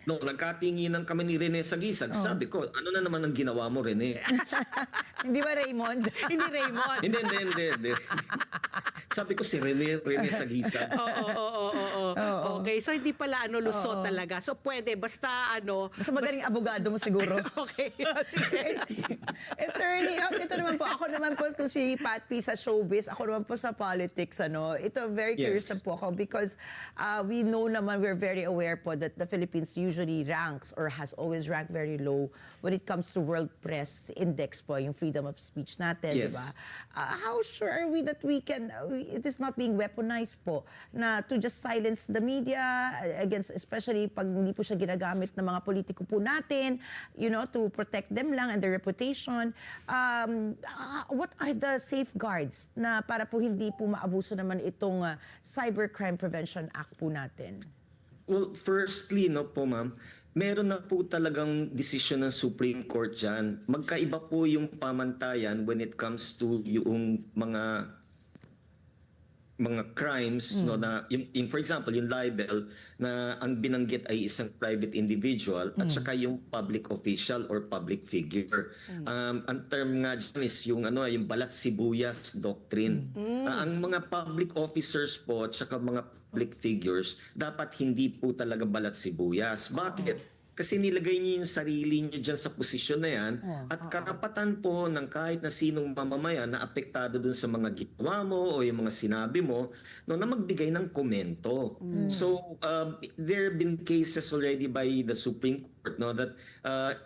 S6: Nagkatinginan kami ni Rene Sagisag. Sabi ko, ano na naman ang ginawa mo, Rene?
S3: Hindi ba Raymond?
S2: Hindi Raymond.
S6: Hindi. Sabi ko si Rene Sagisag.
S2: Okay, Okay, so hindi pala lusot talaga. So pwede, basta
S3: Basta magaling abogado mo siguro.
S2: Okay, sige.
S3: Attorney, ito naman po, ako naman po kung si Pat P sa showbiz, ako naman po sa politics, Ito, very curious
S6: Yes.
S3: na po ako because we know naman, we're very aware po that the Philippines usually ranks or has always ranked very low when it comes to World Press Index po, yung freedom of speech natin, di
S6: Yes.
S3: ba? How sure are we that we can, it is not being weaponized po, na to just silence the media against, especially pag hindi po siya ginagamit ng mga politiko po natin, to protect them lang and their reputation. What are the safeguards na para po hindi po maabuso naman itong Cybercrime Prevention Act po natin?
S6: Well, firstly, po ma'am, meron na po talagang desisyon ng Supreme Court dyan. Magkaiba po yung pamantayan when it comes to yung mga crimes na for example yung libel na ang binanggit ay isang private individual at saka yung public official or public figure. Ang term nga dyan is yung yung balat sibuyas doctrine. Ang mga public officers po at saka mga public figures dapat hindi po talaga balat sibuyas. Bakit? Kasi nilagay niyo yung sarili niyo dyan sa posisyon na yan at karapatan po ng kahit na sinong mamamayan na apektado dun sa mga ginawa mo o yung mga sinabi mo na magbigay ng komento. So, there have been cases already by the Supreme Court that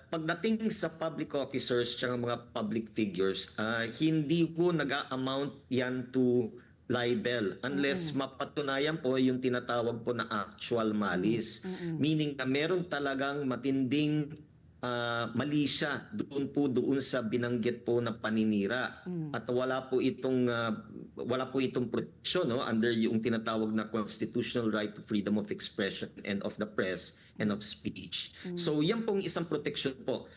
S6: pagdating sa public officers at mga public figures, hindi po nag-a-amount yan to libel unless mapatunayan po yung tinatawag po na actual malice. Meaning na meron talagang matinding mali siya doon sa binanggit po na paninira at wala po itong protection under yung tinatawag na constitutional right to freedom of expression and of the press and of speech. So yan pong isang protection po.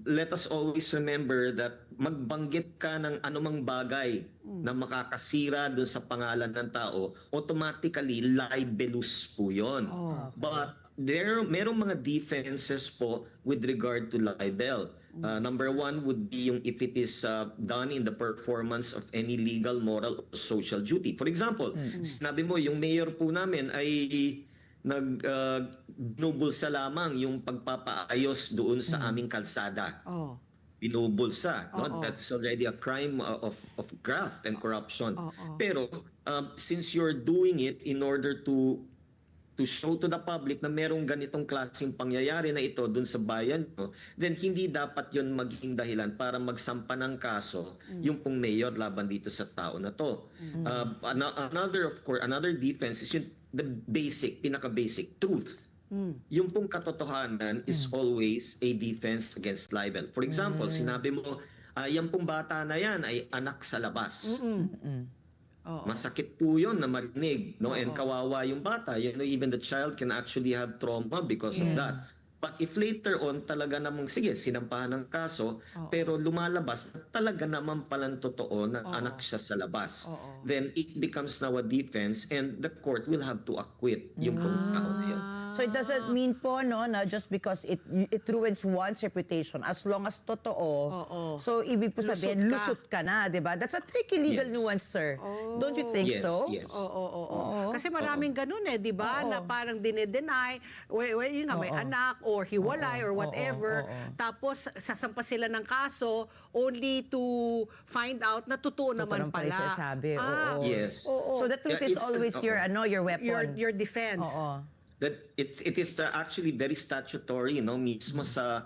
S6: Let us always remember that magbanggit ka ng anumang bagay na makakasira doon sa pangalan ng tao, automatically libelous po yun. But merong mga defenses po with regard to libel. Number one would be yung if it is done in the performance of any legal, moral, or social duty. For example, sinabi mo yung mayor po namin ay binubulsa lamang yung pagpapaayos doon sa aming kalsada. Binubulsa. That's already a crime of graft and corruption. Pero since you're doing it in order to show to the public na merong ganitong klaseng pangyayari na ito dun sa bayan nyo, then hindi dapat yon maging dahilan para magsampa ng kaso yung pong mayor laban dito sa tao na to. Another defense is the pinaka-basic truth. Yung pong katotohanan is always a defense against libel. For example, sinabi mo, yan pong bata na yan ay anak sa labas. Masakit po yun na marinig, and kawawa yung bata. Even the child can actually have trauma because of that. But if later on talaga namang, sige, sinampahan ng kaso, pero lumalabas na talaga naman palang totoo na anak siya sa labas, then it becomes now a defense and the court will have to acquit yung pong tao na yun.
S3: So it doesn't mean po na just because it ruins one's reputation as long as totoo. So ibig po sabihin lusot ka na, 'di ba? That's a tricky legal nuance, sir. Don't you think
S6: Yes,
S3: so?
S6: yes.
S2: Kasi maraming ganun 'di ba? Na parang dinedeny, yun nga, may anak or hiwalay or whatever. Tapos sasampa sila ng kaso only to find out na totoo naman pala.
S3: Sabi.
S6: Yes.
S3: So the truth is
S6: It's
S3: always your weapon.
S2: Your defense.
S6: That it is actually very statutory, mismo sa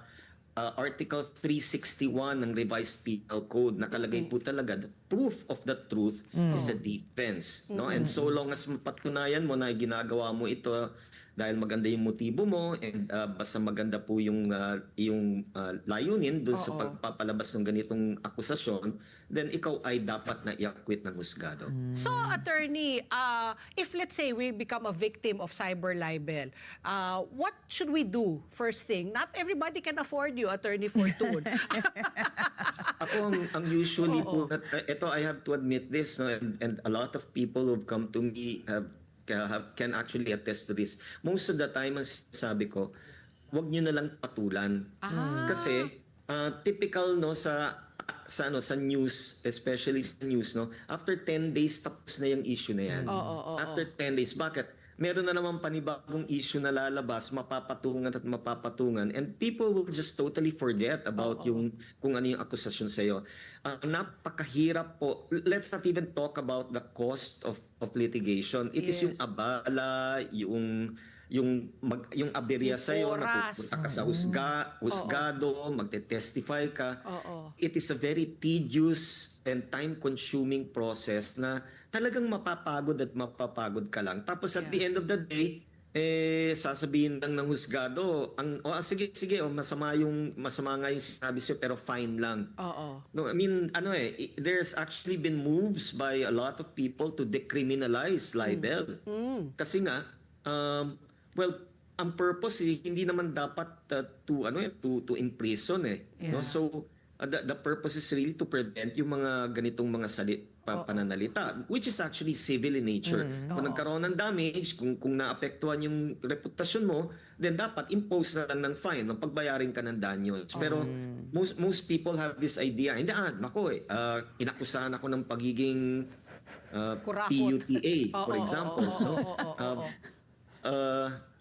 S6: Article 361 ng Revised Penal Code, nakalagay po talaga the proof of the truth is a defense, and so long as mapatunayan mo na ginagawa mo ito dahil maganda yung motibo mo and basta maganda po yung layunin dun sa pagpapalabas ng ganitong akusasyon, then ikaw ay dapat na i-acquit ng husgado.
S2: So, attorney, if let's say we become a victim of cyber libel, what should we do first thing? Not everybody can afford you, Attorney Fortune.
S6: Ako, ang usually po, ito I have to admit this, and a lot of people who've come to me can actually attest to this. Most of the time, ang sabi ko, wag nyo na lang patulan. Kasi, typical sa news, especially sa news, after 10 days tapos na yung issue na yan. After 10 days, bakit? meron na naman panibagong issue na lalabas, mapapatungan at mapapatungan, and people will just totally forget about yung kung ano yung akusasyon sa iyo. Napakahirap po. Let's not even talk about the cost of litigation. It is yung abala, yung aberya
S2: Yung
S6: sa iyo,
S2: oras.
S6: napupunta ka sa husgado, magte-testify ka.
S2: Oo.
S6: It is a very tedious and time-consuming process na talagang mapapagod at mapapagod ka lang. Tapos at the end of the day, sasabihin lang ng husgado, sige, masama nga yung sinabi sa'yo, pero fine lang.
S2: Oo.
S6: No, I mean, there's actually been moves by a lot of people to decriminalize libel. Kasi nga, well, ang purpose hindi naman dapat to imprison no? So the purpose is really to prevent yung mga ganitong mga pananalita, which is actually civil in nature. Kung nagkaroon ng damage, kung naapektuhan yung reputasyon mo, then dapat impose na lang ng fine, no? Pagbayarin ka ng danyos. Pero most people have this idea, inakusahan ako ng pagiging
S2: Kurakot.
S6: PUTA, for example. No?
S2: Oo.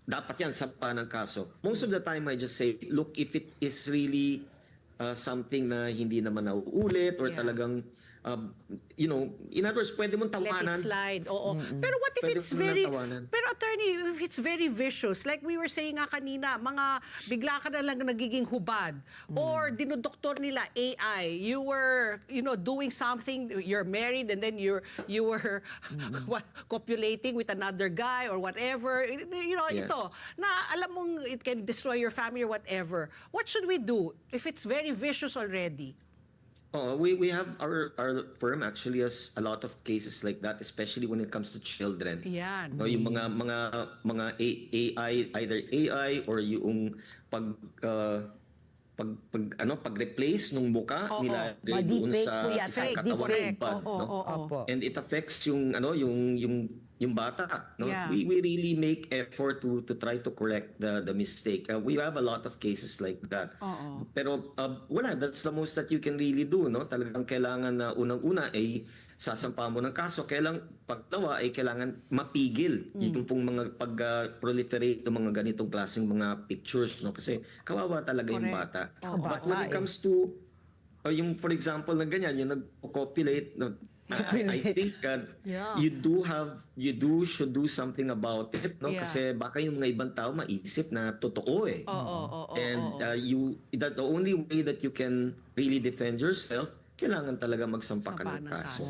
S6: Dapat yan sampa ng kaso. Most of the time I just say, look, if it is really something na hindi naman nauulit or talagang in other words, pwede mong
S2: Let
S6: tawanan.
S2: it slide. Oo. Pero what if
S6: Pwede
S2: it's
S6: mo
S2: very...
S6: nang tawanan.
S2: Pero attorney, if it's very vicious, like we were saying nga kanina, bigla ka na lang nagiging hubad. Or dinodoktor nila AI. You were, doing something, you're married and then you were copulating with another guy or whatever.
S6: Yes.
S2: Ito, na alam mong it can destroy your family or whatever. What should we do if it's very vicious already?
S6: We have our firm actually has a lot of cases like that, especially when it comes to children.
S2: Yan.
S6: No, yung mga AI, either AI or yung pag-replace nung muka nila doon
S3: Ma-deepfake
S6: sa
S3: po yata.
S6: isang katawan ng iba, no?
S3: Opo.
S6: And it affects yung bata, no?
S2: Yeah.
S6: We really make effort to try to correct the mistake. We have a lot of cases like that. Pero wala, that's the most that you can really do, no? Talagang kailangan na unang-una ay sasampa mo ng kaso. Paglawa ay kailangan mapigil yung pong mga pag-proliferate ng mga ganitong klaseng mga pictures, no? Kasi kawawa talaga yung bata. But when it comes to yung for example na ganyan, yung nag-copulate, no? I think you should do something about it, no?
S2: Yeah.
S6: Kasi baka yung mga ibang tao maisip na totoo And the only way that you can really defend yourself, kailangan talaga magsampa ka ng kaso.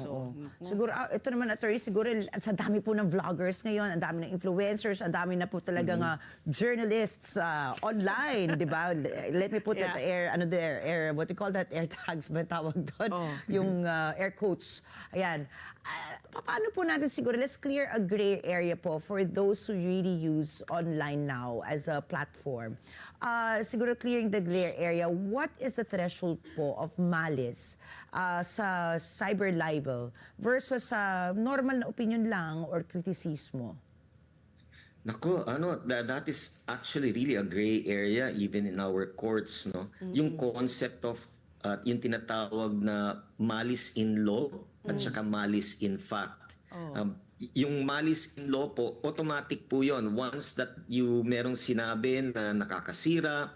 S3: Siguro, ito naman, attorney, siguro sa dami po ng vloggers ngayon, ang dami ng influencers, ang dami na po talagang journalists online, di ba? Let me put it air, what do you call that? Air tags ba tawag doon? Yung air quotes. Ayan. Paano po natin siguro, let's clear a gray area po for those who really use online now as a platform. Siguro clearing the gray area, what is the threshold po of malice sa cyber libel versus sa normal na opinion lang or kritisismo?
S6: Nako, that is actually really a gray area even in our courts, no? Yung concept of yung tinatawag na malice in law at saka malice in fact. Yung malice in law po, automatic po yon. Once that you merong sinabi na nakakasira,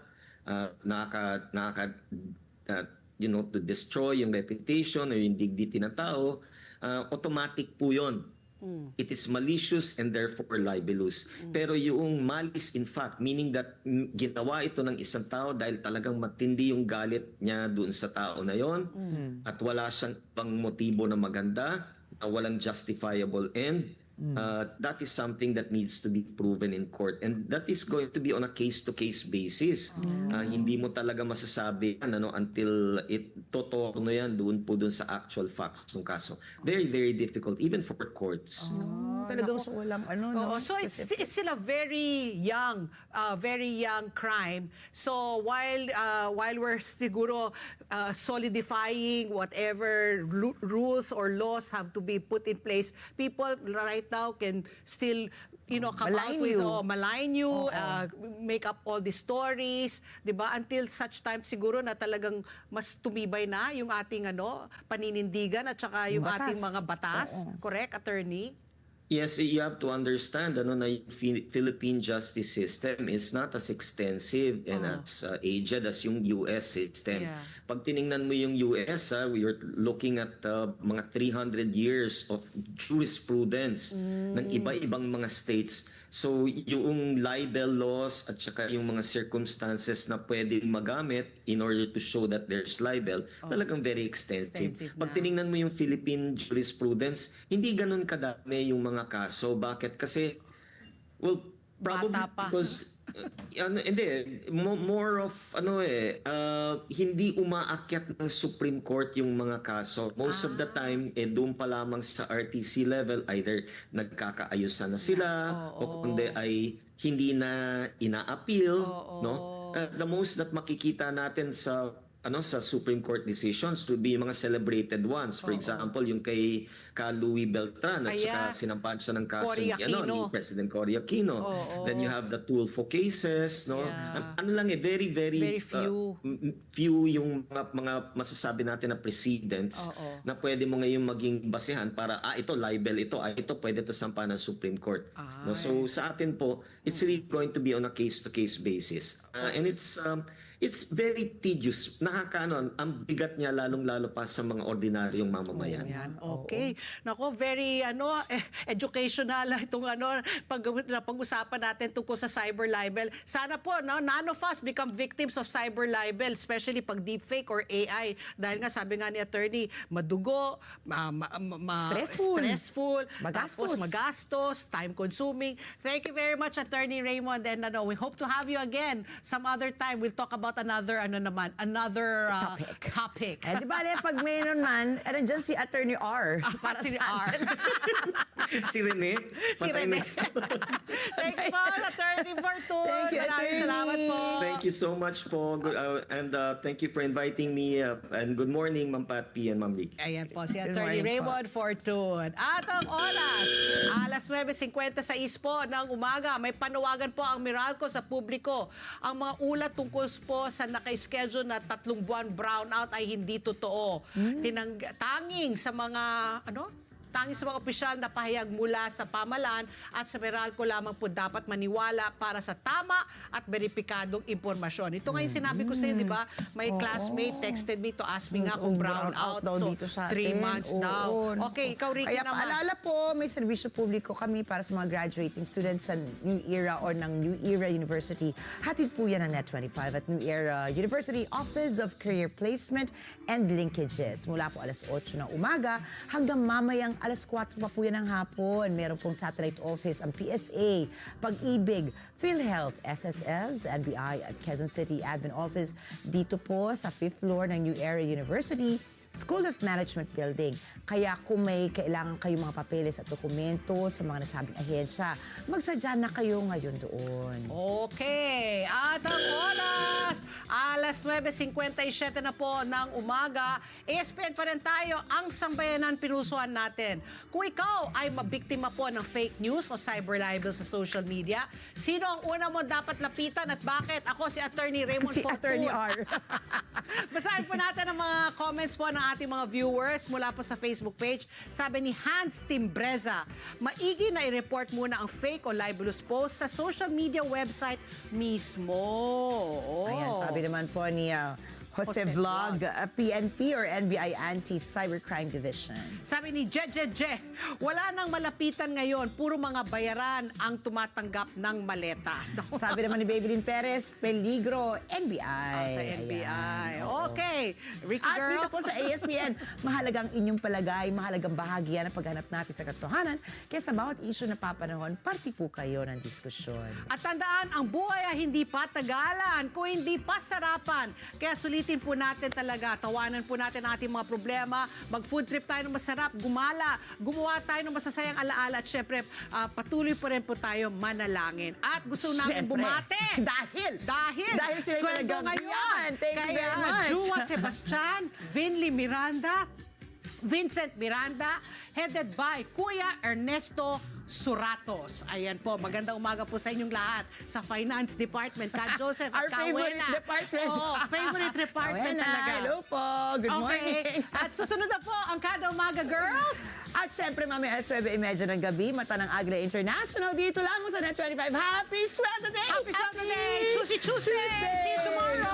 S6: to destroy yung reputation or yung dignity ng tao, automatic po yon. It is malicious and therefore libelous. Pero yung malice in fact, meaning that ginawa ito ng isang tao dahil talagang matindi yung galit niya doon sa tao na yon at wala siyang pang motibo na maganda, walang justifiable end, that is something that needs to be proven in court. And that is going to be on a case-to-case basis. Hindi mo talaga masasabi until totoo yan doon sa actual facts ng kaso. Very, very difficult, even for courts.
S3: Talagang so walang
S2: So it's still a very young crime. So while we're siguro solidifying whatever rules or laws have to be put in place, people right now can still come out with malign you, make up all the stories, 'di ba? Until such time siguro na talagang mas tumibay na yung ating paninindigan at saka yung ating mga batas. Correct, attorney?
S6: Yes, you have to understand na yung Philippine justice system is not as extensive and as aged as yung US system.
S2: Yeah.
S6: Pag tiningnan mo yung US, we are looking at mga 300 years of jurisprudence ng iba-ibang mga states. So yung libel laws at saka yung mga circumstances na pwedeng magamit in order to show that there's libel, talagang very extensive.
S2: Extensive
S6: Pag
S2: na.
S6: tiningnan mo yung Philippine jurisprudence, hindi ganun kadami yung mga kaso. Bakit? Kasi, well, probably
S2: Bata pa.
S6: because, hindi, more of, hindi umaakyat ng Supreme Court yung mga kaso. Most of the time, doon pa lamang sa RTC level, either nagkakaayusan na sila, o kundi ay hindi na ina-appeal, no? The most that makikita natin sa Supreme Court decisions would be yung mga celebrated ones. For example, yung kay Louis Beltran at saka
S2: Ayan.
S6: sinampahan siya ng kaso
S2: Cory
S6: ni
S2: Aquino.
S6: President Cory Aquino. Then you have the Tulfo cases, no?
S2: Yeah.
S6: Ano lang very
S2: Very few.
S6: few yung mga masasabi natin na precedents na pwede mo ngayon maging basehan para ito libel ito, ito pwede to sampahan ng Supreme Court. No? So sa atin po, it's really going to be on a case-to-case basis. And it's very tedious. Ang bigat niya lalong-lalo pa sa mga ordinaryong mamamayan.
S2: Yan. Okay. Nako, very educational itong pag-usapan natin tungkol sa cyber libel. Sana po none of us become victims of cyber libel, especially pag deepfake or AI. Dahil nga sabi nga ni attorney, madugo, stressful,
S3: Magastos.
S2: tapos magastos, time consuming. Thank you very much, Attorney Raymond, and we hope to have you again some other time. We'll talk about another topic.
S3: Di ba, pag may nun man, dyan si Attorney R. Para
S2: Si
S3: sa
S2: R.
S6: Si Rene?
S2: Si
S6: Patay
S2: Rene.
S6: na.
S2: Thank you po, Attorney Fortun.
S3: Thank you,
S2: Maraming
S3: Attorney.
S2: salamat po.
S6: Thank you so much po. And thank you for inviting me. And good morning, Ma'am Pat P. and Ma'am Ricky.
S2: Ayan po, si
S3: Good
S2: Attorney
S3: morning po.
S2: Raymond Fortun. At ang oras, alas 9:56 po ng umaga. May panawagan po ang Meralco sa publiko. Ang mga ulat tungkol po sa naka-schedule na 3 buwan brownout ay hindi totoo. Tanging sa mga opisyal na pahayag mula sa pamahalaan at sa Meralco lamang po dapat maniwala para sa tama at beripikadong impormasyon. Ito nga yung sinabi ko sa'yo, di ba? My classmate texted me to ask me nga kung brown out.
S3: daw
S2: So,
S3: dito sa
S2: 3
S3: atin.
S2: months
S3: Oo.
S2: daw. Okay, ikaw Ricky
S3: Kaya
S2: naman.
S3: paalala po, may serbisyo publiko kami para sa mga graduating students sa New Era or ng New Era University. Hatid po yan ng Net25 at New Era University Office of Career Placement and Linkages. Mula po alas 8 ng umaga hanggang mamayang alas 4 pa po yan ng hapon. Meron pong satellite office ang PSA, Pag-ibig, PhilHealth, SSS, NBI at Quezon City Admin Office dito po sa 5th floor ng New Era University School of Management Building. Kaya kung may kailangan kayo mga papeles at dokumento sa mga nasabing ahensya, magsadya na kayo ngayon doon.
S2: Okay. At ang oras, alas 9:57 na po ng umaga. ESPN pa rin tayo, ang sambayanan pinusuan natin. Kung ikaw ay mabiktima po ng fake news o cyber libel sa social media, sino ang una mo dapat lapitan at bakit? Ako si Attorney Raymond
S3: Si
S2: Fortun.
S3: Attorney R.
S2: Basahin po natin ang mga comments po ng ating mga viewers mula po sa Facebook page. Sabi ni Hans Timbreza, maigi na i-report muna ang fake o libelous post sa social media website mismo. Oh.
S3: Ayan, sabi naman po ni Jose
S2: Jose
S3: Vlog, PNP or NBI Anti-Cybercrime Division.
S2: Sabi ni Je, wala nang malapitan ngayon. Puro mga bayaran ang tumatanggap ng maleta.
S3: Sabi naman ni Babylin Perez, peligro, NBI.
S2: Sa NBI.
S3: Ayan, oo.
S2: Okay. Ricky
S3: At
S2: girl.
S3: dito po sa ASPN, mahalagang inyong palagay, mahalagang bahagi yan ang paghanap natin sa katotohanan. Kaya sa bawat issue na papanahon, party po kayo ng diskusyon.
S2: At tandaan, ang buhay ay hindi pa tagalan, kung hindi pa sarapan. Kaya sulitin po natin talaga, tawanan po natin ang ating mga problema, mag-food trip tayo ng masarap, gumala, gumawa tayo ng masasayang alaala, at syempre, patuloy po rin po tayo manalangin. At gusto namin
S3: Syempre.
S2: bumate. Dahil
S3: sila
S2: sweldo
S3: talagang
S2: ngayon.
S3: yan. Thank you
S2: Kaya
S3: very much.
S2: Jua Sebastian, Vinly Miranda, Vincent Miranda, headed by Kuya Ernesto Suratos. Ayan po, magandang umaga po sa inyong lahat sa Finance Department. Ka Joseph at
S3: Our favorite
S2: Kawena.
S3: department.
S2: Oo, favorite department
S3: Kawena,
S2: talaga.
S3: hello po. Good morning.
S2: At susunod na po ang Kada Umaga Girls.
S3: At syempre, mamaya alas 9:30 ng gabi, Mata ng Agla International. Dito lang sa Net 25. Happy Saturday!
S2: Happy Saturday! Tuesday! See you tomorrow!